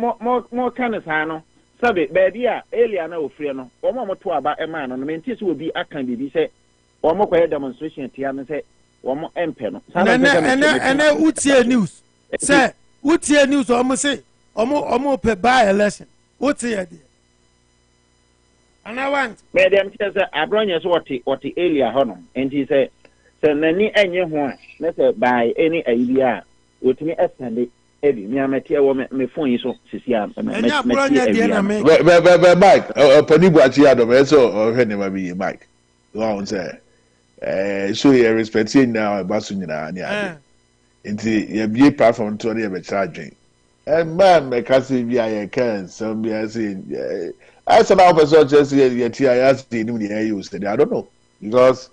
mo kan sa no sabe baabi a elia na ofire no wo mo to aba e man no me nti sɛ obi aka bibi sɛ wo mo koye demonstration tia no sɛ wo mo empe no ene utie news sɛ utie news o mo say o mo pe by election utie de ana want me dem say abronye so what elia hono enti say nani enye ho a na say by any idea otimi extend ebi mi amete wo me phone yi so sisi am me abronye de na me Mike panibu achi adom eso hwe ne ma bi Mike won say so you respect now basu nyina ani ade enti ye bie platform to na ye be charge man me ka se bi aye kan so bi say I said now person just yet I see him the use today. I don't know because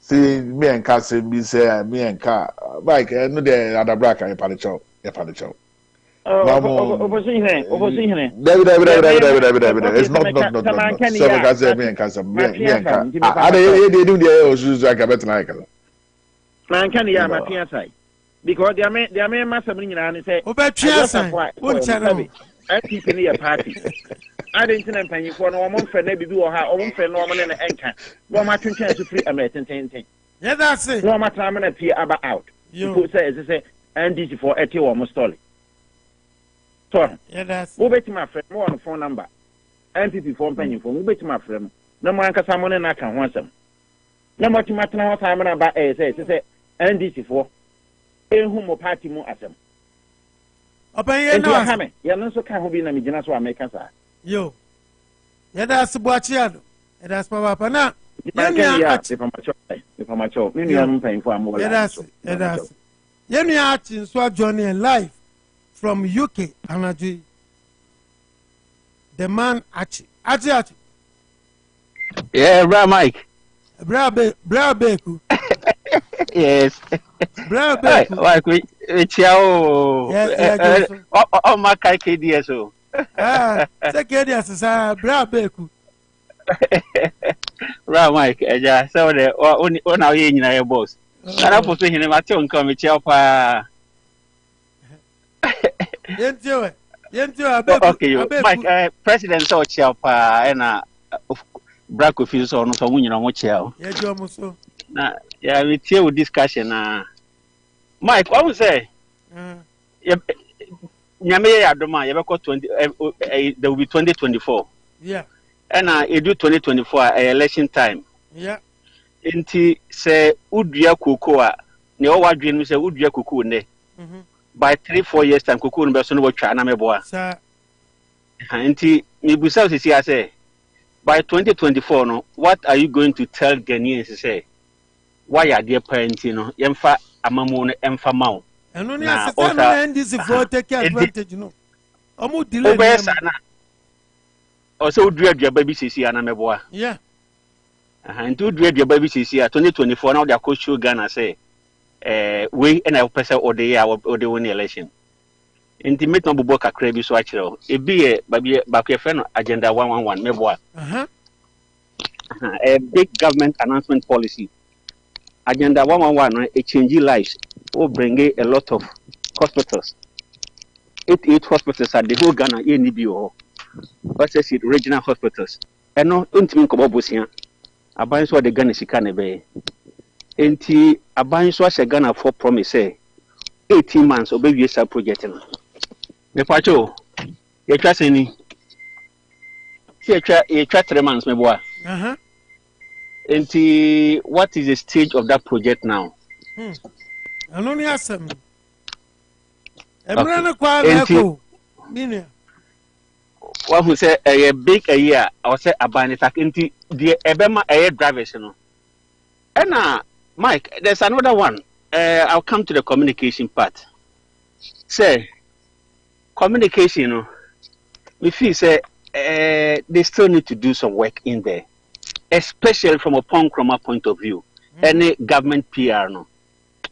see me and Cassie be say me and car Mike no the other black I panic chow. Opposition. David. It's not. So I say me and Cassie me and car. They do the shoes like a better like. Man can ya my PSI because they are massive and say I keep in your party. I didn't know penny for no one for maybe or how one for normal and anchor. No matter chance to free American. Yeah, that's it. No matter I'm going to appear about out. You say, and this for a two almost story. So, yeah, that's who bet my friend more on phone number. MPP phone penny for who bet my friend. na mo ankasa mo ne na ka ho asem na mo timatena ho time na ba say NDC for ehu mo party mu asem open ye no ha me ye no so ka ho bi na me gina so America sa yo ye da asbuachi ado ye da papa na information me nua mpan fo amola ye da ye nua ati nso journey live from UK Anaji the man Achi. Yeah, bra Mike. Bra Beku. Yes. Bra Beku. Like we ciao. Oh my kai KDSO. Say KDS bra Beku. Bra Mike, eja so the o na ye nyina ye boss. Ana for say him Matthew nka me ciao pa. Okay, Mike, President so ciao pa na Black officials or no so when you know chiao. Yeah, you so. Na yeah, we tear with discussion Mike, what would say? Nyame adoma ye be 20 there will be 2024. Yeah. And it do 2024 election time. Yeah. Inti say udua koko a ne o wadwe no say udua koko ne. By 3-4 years time koko no be so no watwa na meboa. Sir. Inti me busa sisi ase by 2024 no what are you going to tell Ghanaians say why are they parenting no yemfa amamu no emfa mawo eno ne asesa no NDC for take advantage no omu delay obesa na o se oduadua baby sisi ana meboa yeah nti oduadua baby sisi 2024 now they are show Ghana say we na person ode win election nti met no bobo kakra bi so a kire ebi e ba kwe fe no agenda 111 meboa a big government announcement policy agenda 111 a change lives will bring a lot of hospitals 88 hospitals at the whole Ghana NBO versus regional hospitals and no untimi ko bobosia aban so de Ghana sika ne be enti aban so a Ghana for promise say 18 months obewie sa project no me pacho ye twa seni ye twa 3 months me boa enti what is the stage of that project now anoni asem emrana kwa meko nini what who say a big a year or say abani tak enti the ebema air drivers no and Mike there's another one I'll come to the communication part say communication, you know, we feel say they still need to do some work in there, especially from a point of view. Any government PR, no.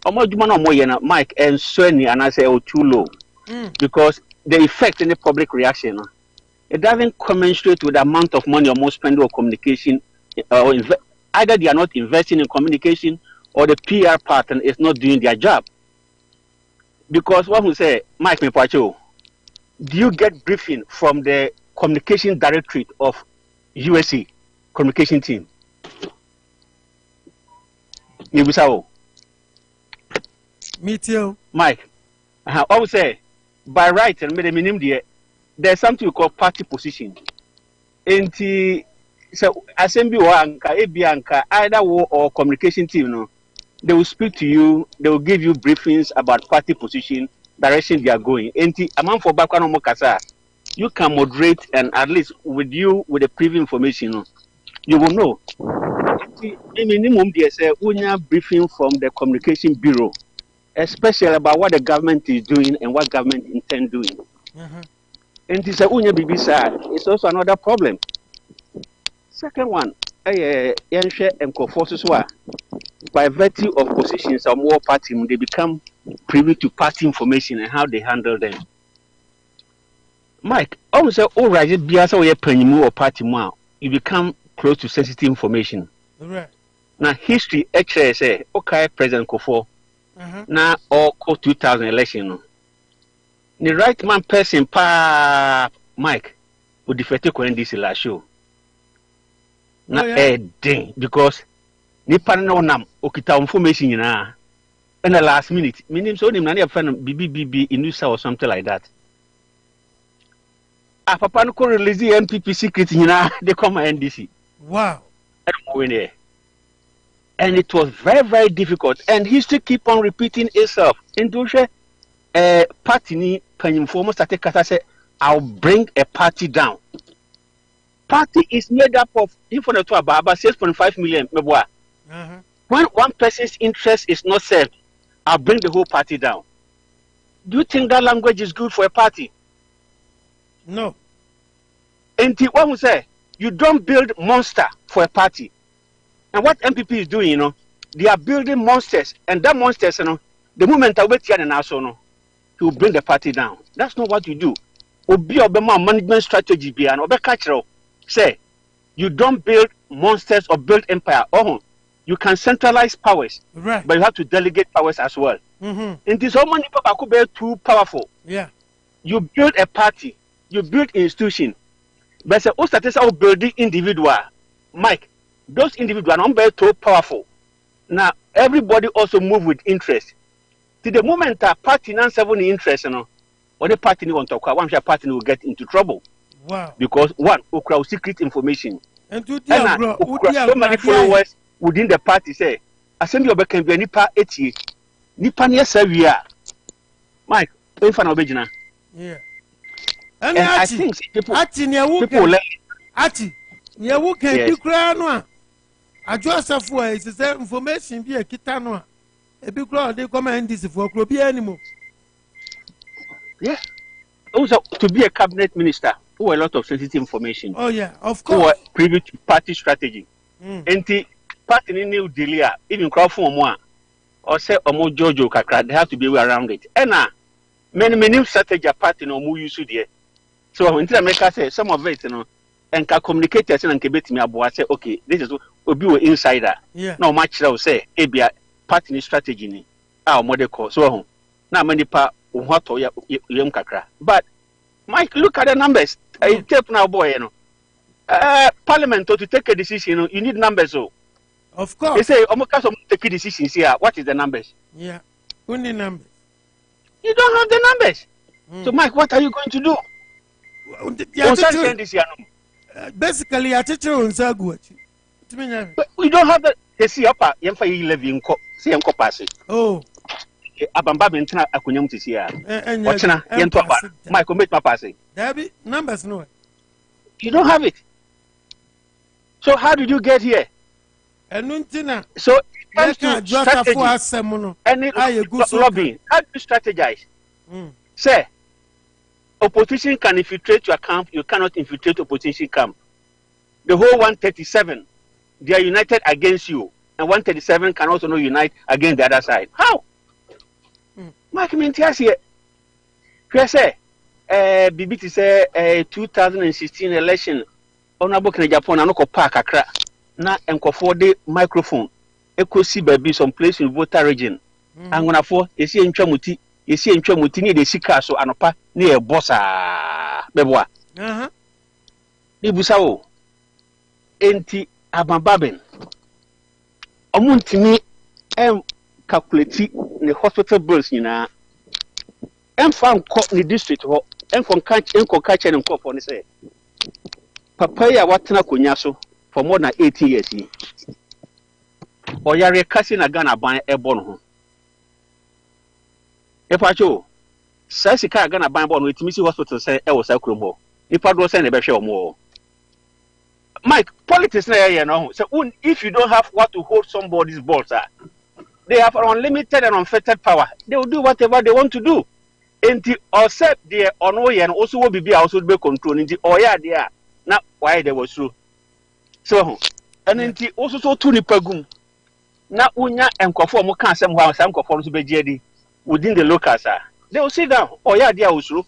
Mike and Sony and I say too low because the effect in the public reaction, no, it doesn't commensurate with the amount of money almost spent on communication. Either they are not investing in communication or the PR partner is not doing their job. Because what we say, Mike Mepacho. Do you get briefing from the communication directorate of USA communication team? Nibusao. Me too. Mike. I would say, by right and minimum there's something we call party position. And so assembly or either war or communication team, no, they will speak to you, they will give you briefings about party position. Direction they are going. Among for background mokasa, you can moderate and at least with the previous information, you will know. Minimum they say unya briefing from the communication bureau, especially about what the government is doing and what government intend doing. And this unya bibisa is also another problem. Second one, and forces by virtue of positions or more party, they become privy to party information and how they handle them. Mike, almost all right, biasa we penny or party more, you become close to sensitive information. Right. Now history actually say, okay, President Kofo, now all 2000 election. The right man person Mike would defect when this last show. Now ding because nipa no nam okita information na in the last minute meaning so nim na na friend BBB in news or something like that papa no ko release MPP secret nyina they come NDC Wow. And it was very, very difficult. And history keep on repeating itself. Into party ni panyimfomo started kata say, I'll bring a party down. Party is made up of about 6.5 million. When one person's interest is not served, I'll bring the whole party down. Do you think that language is good for a party? No. And what we say, you don't build monster for a party. And what MPP is doing, they are building monsters, and that monsters, the moment I wait here and also, he will bring the party down. That's not what you do. Obi Obama management strategy be and Obekachero say, you don't build monsters or build empire. Oh, you can centralize powers, right? But you have to delegate powers as well. Mm-hmm. And this so many people could be too powerful. Yeah. You build a party, you build institution, but say, oh, building individual, Mike. Those individuals are not too powerful. Now everybody also move with interest. To the moment a party not having interest, or the party want to talk, one party will get into trouble. Wow. Because one, crowd secret information. And so many followers within the party say, assembly of can be nipa 80. Nipa near Sevilla. Mike, in front of Bejina. Yeah. And I think people yeah, who can do crown? I just have for is the information be a kitano. A big crowd, they comment this for Krobia anymore. Yeah. Also, to be a cabinet minister, who a lot of sensitive information. Oh, yeah, of course. Who are privy to party strategy. And the party in New Delhi, even Crawford one, or say Omo Jojo Kakra, they have to be around it. And many strategy party no more use there. So when America say some of it, and can communicate and can bet me about say, okay, this is Obi insider. Yeah. No much will say, Abia party strategy ni. Our model call. So now many pa what yam kakra. But Mike, look at the numbers. I tape now, boy, Parliament to take a decision, you need numbers. So of course. They say Omoka take decisions here. What is the numbers? Yeah. Only numbers. You don't have the numbers. So Mike, what are you going to do? Basically, I teach you on Saguachi. But we don't have the see upper Yemfa 11 see Uncle Passy. Oh, Abamba Bentina Akunyum to see her. Watching Yentapa. Michael made my passing. There be numbers, no. You don't have it. So how did you get here? So strategy, any lobbying, how do you strategize? Say, opposition can infiltrate your camp, you cannot infiltrate opposition camp. The whole 137, they are united against you, and 137 can also not unite against the other side. How? Mark Mintias here. Say, BBT say 2016 election, Honorable Kenya Japan, and Park Accra, na for the microphone, Echo see baby some place in voter region. I'm gonna for you see in Chamuti, you see in Chamuti near the Sika, so Anopa near Bossa Bebois. Ibusao Enti Abambabin. Omuntimi calculate the hospital bills, found caught in the district or catch and cop on say. Papaya Watana Kunyaso for more than 80 years. Or you're casting a gun by a bon. If I show, says a car gonna buy one with Missy Hospital say, I was a crumble. If I don't send a better more. Mike, politics, so if you don't have what to hold somebody's balls, they have unlimited and unfettered power. They will do whatever they want to do. And the offset the Onoy and also will be also be controlling the Oya there. Not why they was true. So, and then the also so to the pagum. Now, Unya and conform can somehow some conform to be JD within the locals. They will sit down. Oya there was true.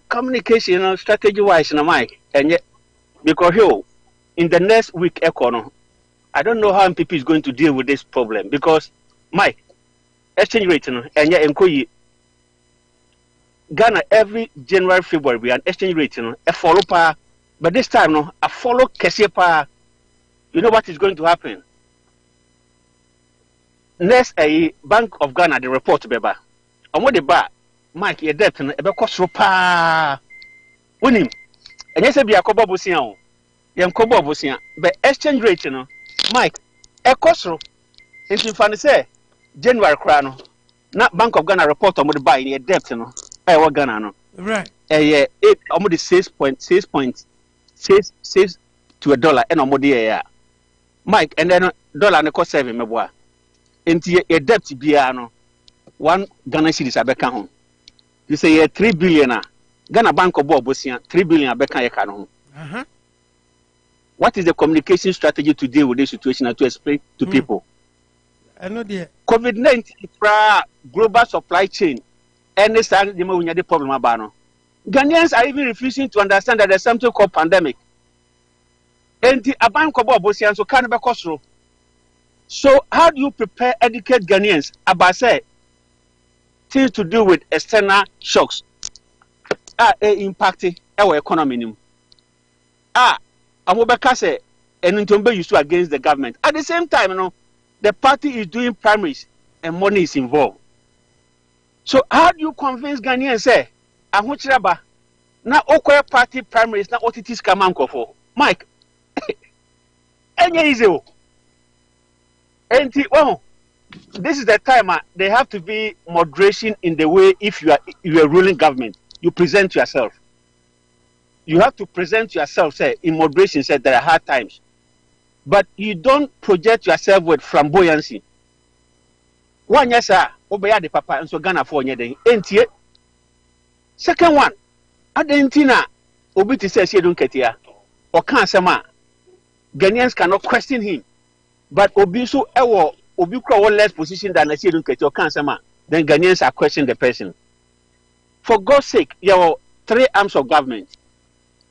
Communication strategy wise, Mike, and yet because in the next week, I don't know how MPP is going to deal with this problem because Mike, exchange rate, and yet Nkoyi Ghana every January, February, and exchange rate, a follow pa, but this time, a follow Kessepa. You know what is going to happen? Next, a Bank of Ghana, the report, Beba, and what the bar. Mike, your debt and a cost pa. Win him. And yes, be a couple busian. Yam couple busian. But exchange rate, Mike, a costro. If you find say January crown, not Bank of Ghana report on the buy in your debt, I want Ghana, no. Right. Yeah, 6.6 to $1 and on the Mike, and then dollar and cost 7 me boy. Into a debt biano 1 Ghana cedis abeka home. You say 3 billion Ghana Bank of Bobusian 3 billion abeka yakano. What is the communication strategy to deal with this situation and to explain to people? I know the COVID-19 global supply chain and this time the problem about Ghanaians are even refusing to understand that there's something called pandemic. And the Bank of Bobusian so can be cost. So how do you prepare, educate Ghanaians about say things to do with external shocks impacting our economy? Amobeka say and Ntombe used to against the government. At the same time, the party is doing primaries and money is involved. So how do you convince Ghanaians say Ahuchiraba na okwe party primaries na OTTs kamanko for Mike? Any easy. And this is the time they have to be moderation in the way if you are ruling government, you present yourself. You have to present yourself, say, in moderation, say there are hard times. But you don't project yourself with flamboyancy. One yes, sir, obey the papa and so Ghana for anything. Ain't it? Second one, Adentina, Obiti says you don't get here. Or can't say, Ghanaians cannot question him. But Obiso Ewo Obikra less position than I see don't get your cancer, then Ghanaians are questioning the person. For God's sake, there were 3 arms of government.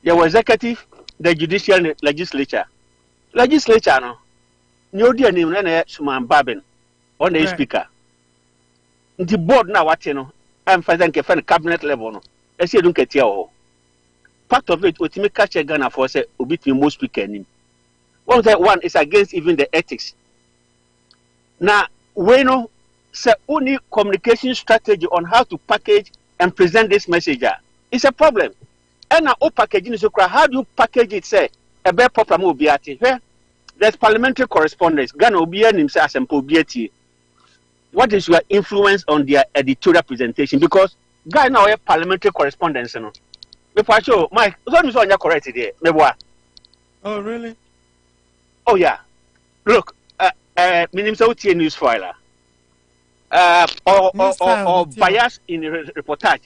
There was executive, the judicial, and legislature. Legislature, no. No dear name, Suman Babin, on the speaker. The board now, what you know, I'm fighting a cabinet level. No, I see, don't get here. Part of it, what you make catch Ghana for say, Obiti most speaker. One is against even the ethics. Now, we know, say, only communication strategy on how to package and present this message. It's a problem. And now, packaging is how do you package it? Say, a better problem will be at it. There's parliamentary correspondence. Ghana will be himself and Pobiati. What is your influence on their editorial presentation? Because Ghana now have parliamentary correspondence. Before I show, Mike, so you're correct there. Oh, really? Oh, yeah. Look, minimum news filer. Or bias in reportage.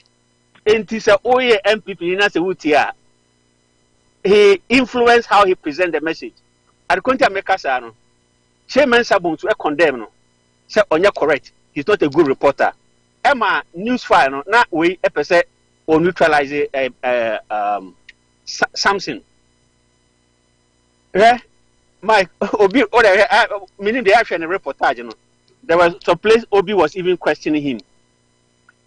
And this MPP in Utia. He influenced how he present the message. At the country make us Chairman Sabun to condemn. Say on you correct. He's not a good reporter. Emma news file not we episode or neutralize something. Yeah, Mike Obi meaning the action and reportage. There was some place Obi was even questioning him.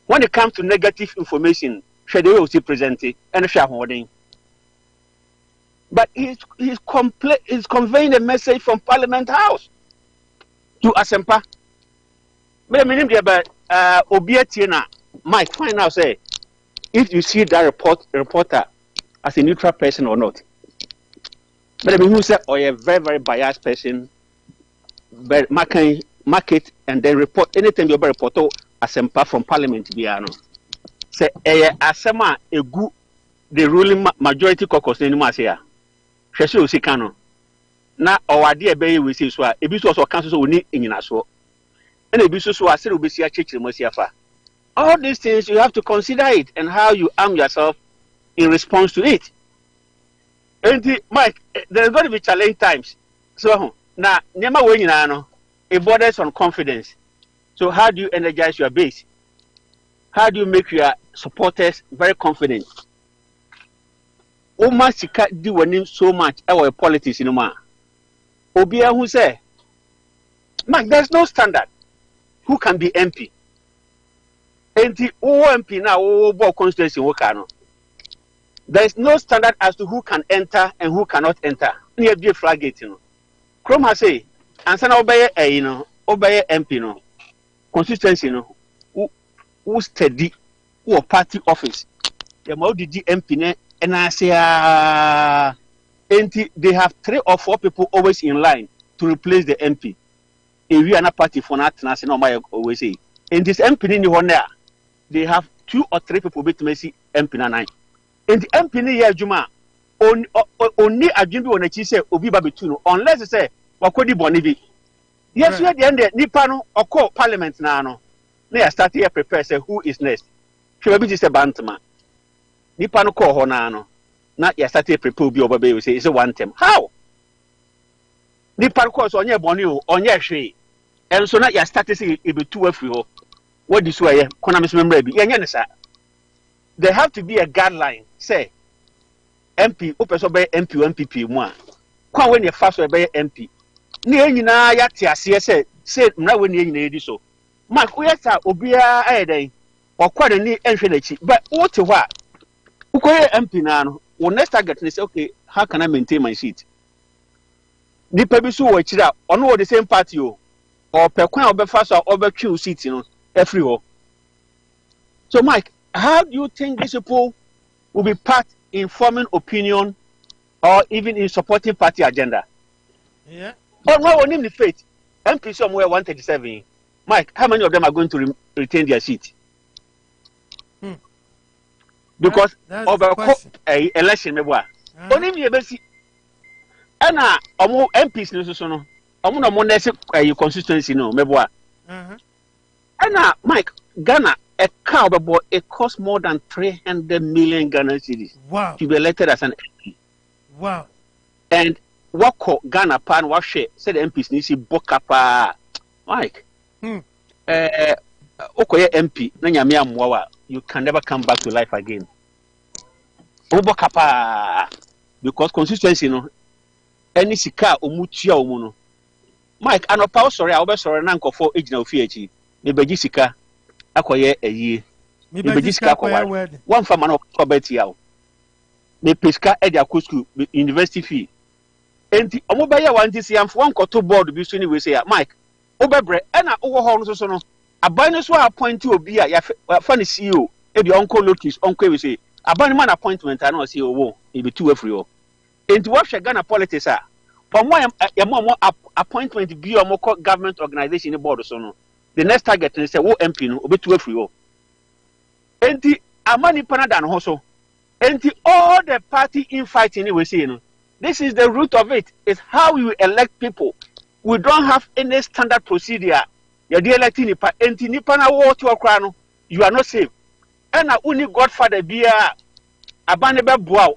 When it comes to negative information, Shade was presented and shareholding. But he's conveying a message from Parliament House to Asempa. But I mean, Obiatina, Mike, find out say if you see that reporter as a neutral person or not. But I mean, who said, or a very, very biased person, but market and then report anything you report Asempa from Parliament Biano. Say, Asema, a good, the ruling majority caucus in Masia. Shesu Sikano. Na our idea be we see so a bisu also council we need in so. And a bisu so as we see a church Mosiafa. All these things you have to consider it and how you arm yourself in response to it. And Mike, there's going to be challenge times. So now Nema Wenano, it borders on confidence. So how do you energize your base? How do you make your supporters very confident? Oma sika di wanim so much our politics in Oma. Obia who say, Mike, there's no standard. Who can be MP? And the MP now, constituency Wakano. There is no standard as to who can enter and who cannot enter. Near be a flag it, Chrome has say, and send obey obey MP constituency who steady who party office. The more the MP and I say they have 3 or 4 people always in line to replace the MP. If we are not party for that, I no my always say. In this MP in the they have 2 or 3 people with Messi MP na 9. In the MP in the Juma, only a Jimmy on a cheese obi babituno, unless they say Wakodi Bonivi. Yes, we at the end Nipano or call Parliament now. They are starting to prepare say who is next. She be just a bantama. Nipano call Honano. Not you started to prepare be over baby say it's a one term. How? Nipano calls on your bonio on your tree. And so now you started to say it be 2 free. What this way, Konamis member be there have to be a guideline. Say MP, open obey MP, MPP one. Kwa when you fast obey MP. Near you na yatia say now when you need so. Mark, Uyata, Obia, Ede, or quite a neat entry, but what to what? Ukoye MP now, when next target is okay, how can I maintain my seat? The Pebisu watch it out, or no the same party, or per coin over fast or over 2 seats, everywhere. So, Mike, how do you think these people will be part in forming opinion or even in supporting party agenda? Yeah. Or no one in the faith. MP somewhere 137. Mike, how many of them are going to retain their seat? Because of a election, only me basi. Ana omo MPs no so no. Omo no mo nese consistency no meboa. Ana Mike, Ghana a cow it costs more than 300 million Ghana cedis. Wow. To be elected as an MP. Wow. And what Ghana pan what share said the MPs need to book up Mike. Okoye MP na nyame amwa you can never come back to life again. Obokapa because consistency no any sika omutua omu no. Mike anopa sorry I sorry na nkofo ejina ofi echi. Me beji sika akoye eyi. Me beji sika akowa. One farmer no kobeti yawo. Me peska e dia school university fee. Enti omobaye wantisi amfo nkoto board bi so ni we say Mike obebre e na owo ho no so no aban so appoint obi a ya fa ne CEO e bi onko notice onko we say aban man appointment na o say owo e be 2 afri o enti wo hwe Ghana politics a omo mo appointment bi o mo government organization board so no the next target is say wo MP no obi 2 afri o enti amani panada no so enti all the party infighting we say no this is the root of it. It's how you elect people. We don't have any standard procedure. You're electing nipa. Enti nipa na wo to okra no. You are not safe. And na uni godfather bia abane be boa.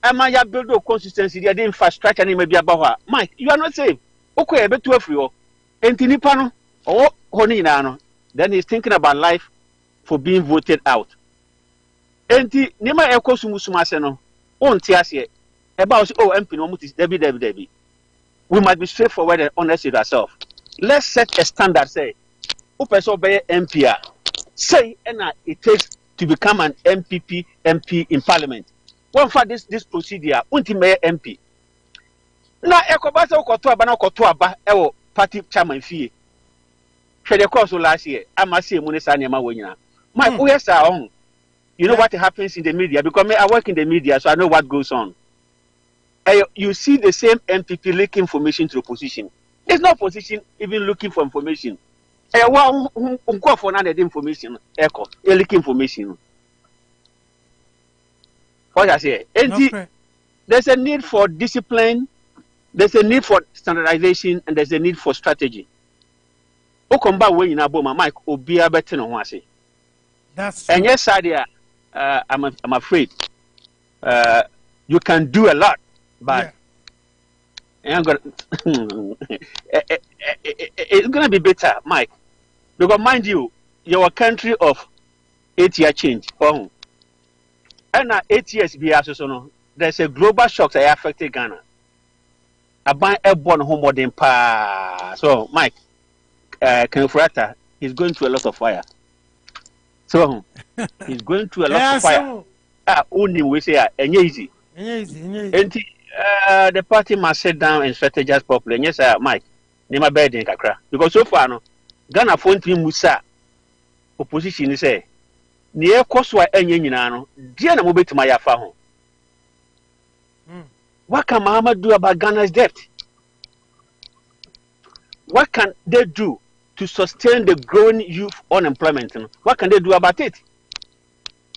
Ama ya build o consistency the infrastructure ni me bia ba ho. Mike, you are not safe. Okoye be to afri ho. Enti nipa no o ho ni na no. Then he's thinking about life for being voted out. Enti nima ekosumusumu ase no. Onti ase about MP no mutis Debbie. We must be straightforward and honest with ourselves. Let's set a standard. Say, person be MP. Say, and it takes to become an MP in Parliament. One for this procedure, ultimate MP. Now, Ekobasa Kotoa Bana Kotoa Ba Ewo Party Chairman fee. Shade course last year. I must say, Munisani Mawina. My yes are on. You know what happens in the media because I work in the media, so I know what goes on. You see the same MPP leaking information to opposition. It's not opposition even looking for information. For information, leaking information. What I say, there's a need for discipline, there's a need for standardization, and there's a need for strategy. Okomba way in Aboma, Mike, Obia better no one say. That's and yes, idea. I'm afraid. You can do a lot. But it's going to be better, Mike. Because mind you, your country of 8-year change. And 8 years, there's a global shock that affected Ghana. About airborne home modern pa. So, Mike, Kenfrata is going through a lot of fire. So, he's going through a lot of fire. Only we say, easy. The party must sit down and strategize properly. Yes, Mike. Nema bed in Kakra. Because so far, no, Ghana phone Musa opposition is say, near Koswa and Yenano, Diana Mobit Maya Faho. What can Muhammad do about Ghana's debt? What can they do to sustain the growing youth unemployment? What can they do about it?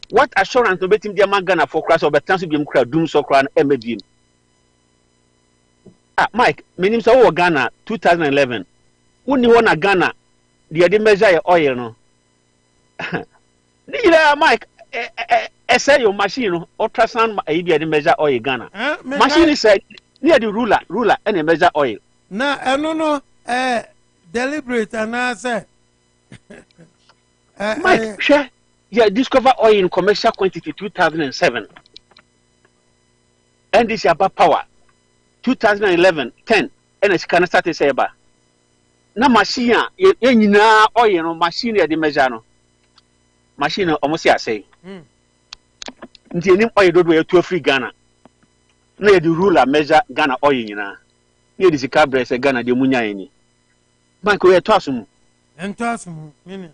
What assurance no betim dia man Ghana for class or betanso bi mkra doom so kra na emebiem? Mike, menim so Ghana 2011. Woni wona Ghana the measure oil no. Mike, say your machine ultrasound e be the measure oil Ghana. Machine say near the ruler and measure oil. Na no deliberate and answer. Mike, share discover oil in commercial quantity 2007. And this about power 2011 10 and it's can start to say about na machine nyina oil no machine ya the measure no machine almost ya say nti enim oil dodo ya to free Ghana na ya the ruler measure Ghana oil nyina na the sika brese Ghana de munya eni bank we to asum mini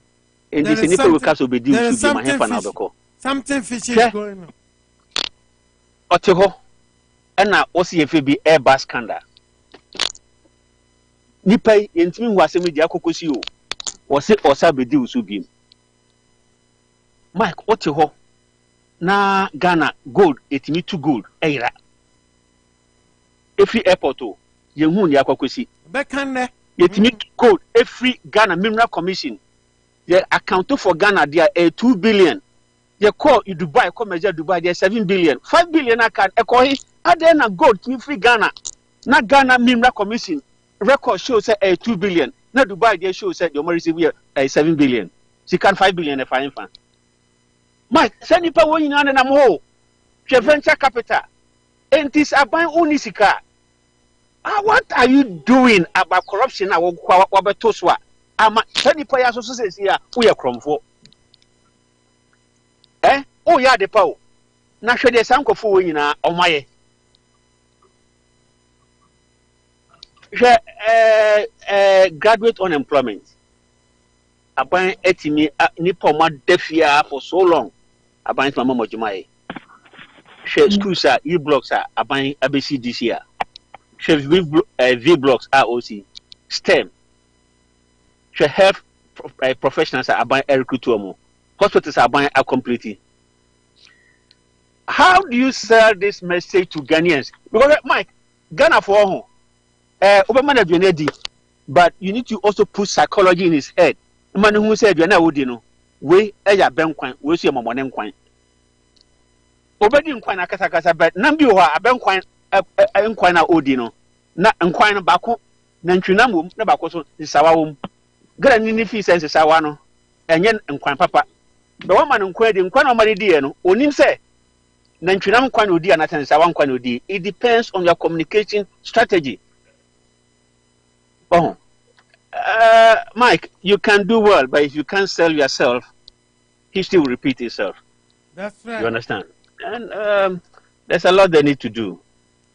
and this any people cast obedi should be my help na obeko something fishy is going on oteho na osi efe bi airbus scandal nipa yentimi hu asem di akokosi o wose osa bedi usubim Mike oteho na Ghana gold etimi to gold eira every airport o yehu ni akokosi be kan ne yetimi gold every Ghana mineral commission ye account for Ghana there 2 billion ye call Dubai come measure Dubai there 7 billion 5 billion account ekohi ade na gold to free Ghana na Ghana mineral commission record show say 2 billion na Dubai there show say the receive 7 billion she can 5 billion if I fan Mike send nipa won nyina na mo hwe venture capital entis aban unisika what are you doing about corruption na wabeto so ama send nipa ya so say ya wo ye kromfo o ya de pa o na hwe de sankofo won nyina omaye graduate unemployment aban etimi nipa ma defia for so long aban mama mojumaye share schools are e-blocks are aban abc this year share v blocks ROC STEM share health professionals are aban recruituomo hospitals are aban complete. How do you sell this message to Ghanaians? Because Mike, Ghana for home but you need to also put psychology in his head. Man who said you are would know we eya benkwan we see momone nkwan obedi nkwan akasa but nambi ho abenkwan nkwan na odi no na nkwan no bako na ntwinam wom na bako so sawa wom gra ni fi sense sawa no enye nkwan papa be wo man nkwan di nkwan no mari di no onim se na ntwinam nkwan odi anatan sawa nkwan odi. It depends on your communication strategy. Mike, you can do well, but if you can't sell yourself, history will repeat itself. That's right. You understand? And there's a lot they need to do.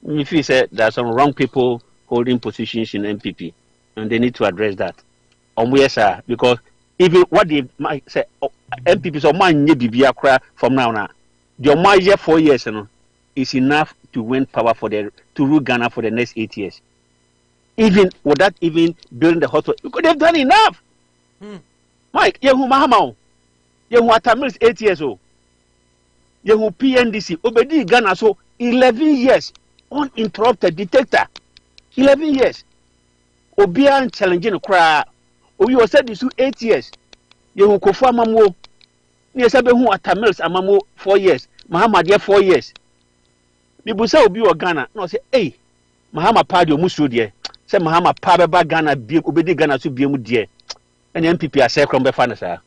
If you say there are some wrong people holding positions in MPP, and they need to address that. Sir, because even what they might say, MPP so man bibia from now on. Your my year 4 years, is enough to win power to rule Ghana for the next 8 years. Even without even building the hospital, you could have done enough. Mike, Yehu Mahamau, Yehu Atamil 8 years old. Yehu PNDC, Obedi Ghana so 11 years uninterrupted detector. 11 years. Obian challenging cry. You said this 8 years. Yehu Kofu Amamo. Yesabehu Atamils Amamo 4 years. Mahamadia 4 years. Nibusa Obi or Ghana. No say, hey, Mahama Padio Musu dear. Say Mahama Pababa Ghana be Obedi Ghana to be dear. And MPP are say from Befanasa.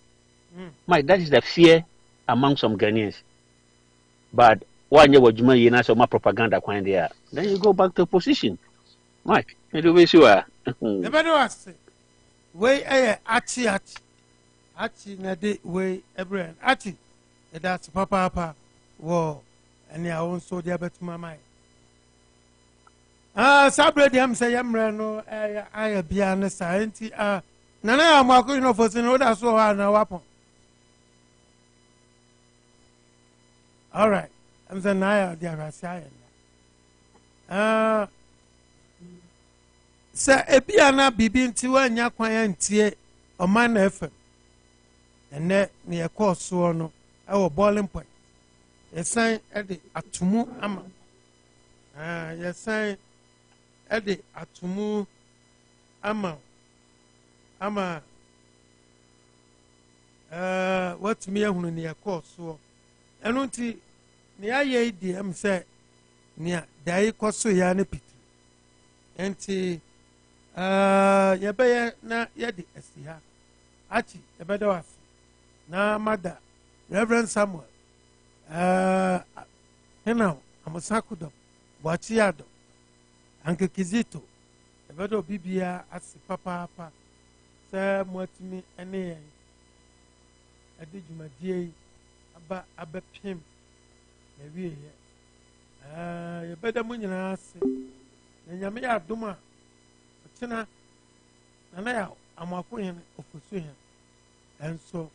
Mike, that is the fear among some Ghanaians. But one year what you may not so much propaganda when they are. Then you go back to opposition. Mike, you wish you are. The better was way achi na de way every achi. That's papa whoa and ya own so dear bet my mind. Sabre dem say yamre no I be an science nana am going no for sin that's so na weapon. All right. I'm saying now they are saying Sir, Ebiana Bibi Tiwa Nyakwa Ntie, or man effort. And that near course no, our boiling point. Yes, I Eddie Atumu Ama. Yes, I Eddie Atumu Ama. What's me on near course so. And until near ye, dear, say, near Dai Koso Yana Pit. Enti yebeye na yedi esiha achi ebedo was na mother Reverend Samuel hena amusakudo bwachiado anke kizito ebedo bibia asi papa se mwatimi ene yen edi jumadie aba abepim na wiye yebeda munyina asi nyame ya duma tena na ya amako yen ofusu yen enso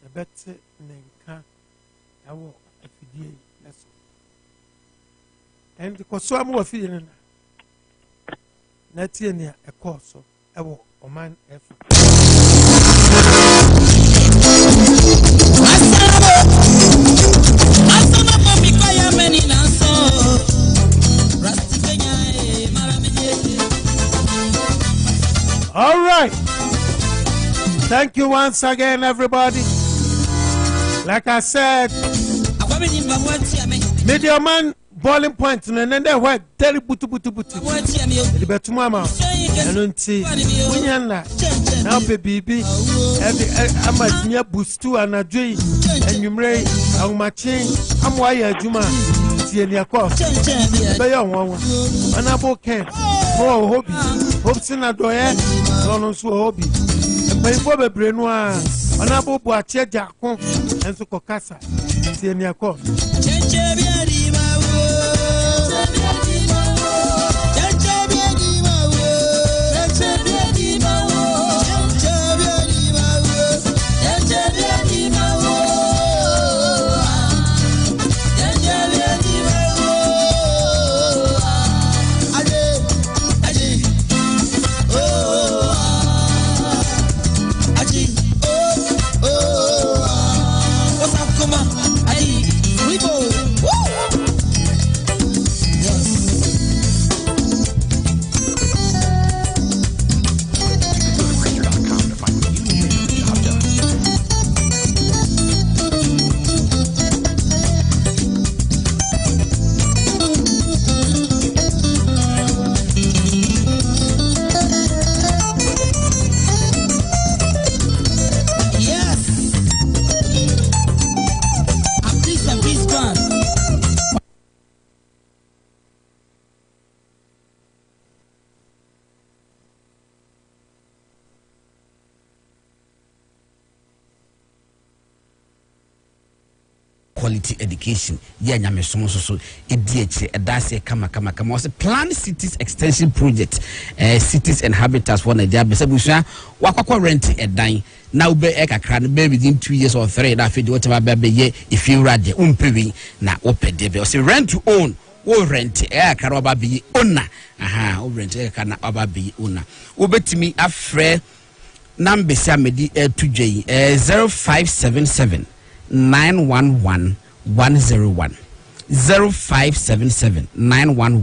ebete nenka yawo afidie leso and koso am wafie ne na tie ne ekoso ewo oman efu asana mo mi kwa ya meni na so all right. Thank you once again, everybody. Like I said, media man boiling point and then they were very butu. The betumama and unti now baby I'm a near boostu and a dream and you may I'm matching I'm wire Juma near cost by your one an apple can for hobby hopes in a doyer on hobby and pay for the brainoir an apple boache jacon and so cocasa near cost. Quality education. Yeah, nyame so EDH edase kama was a planned cities extension project cities and habitats for Nigeria besabusa wakwa rent edan now be ekakra no be within 2 years or 3 that fit whatever be ye if you rade umpewi na opede be say rent to own wo rent ekakra oba be owner o rent ekakra na oba be owner obetimi afre number samedi to j 0577 911 101 0577 911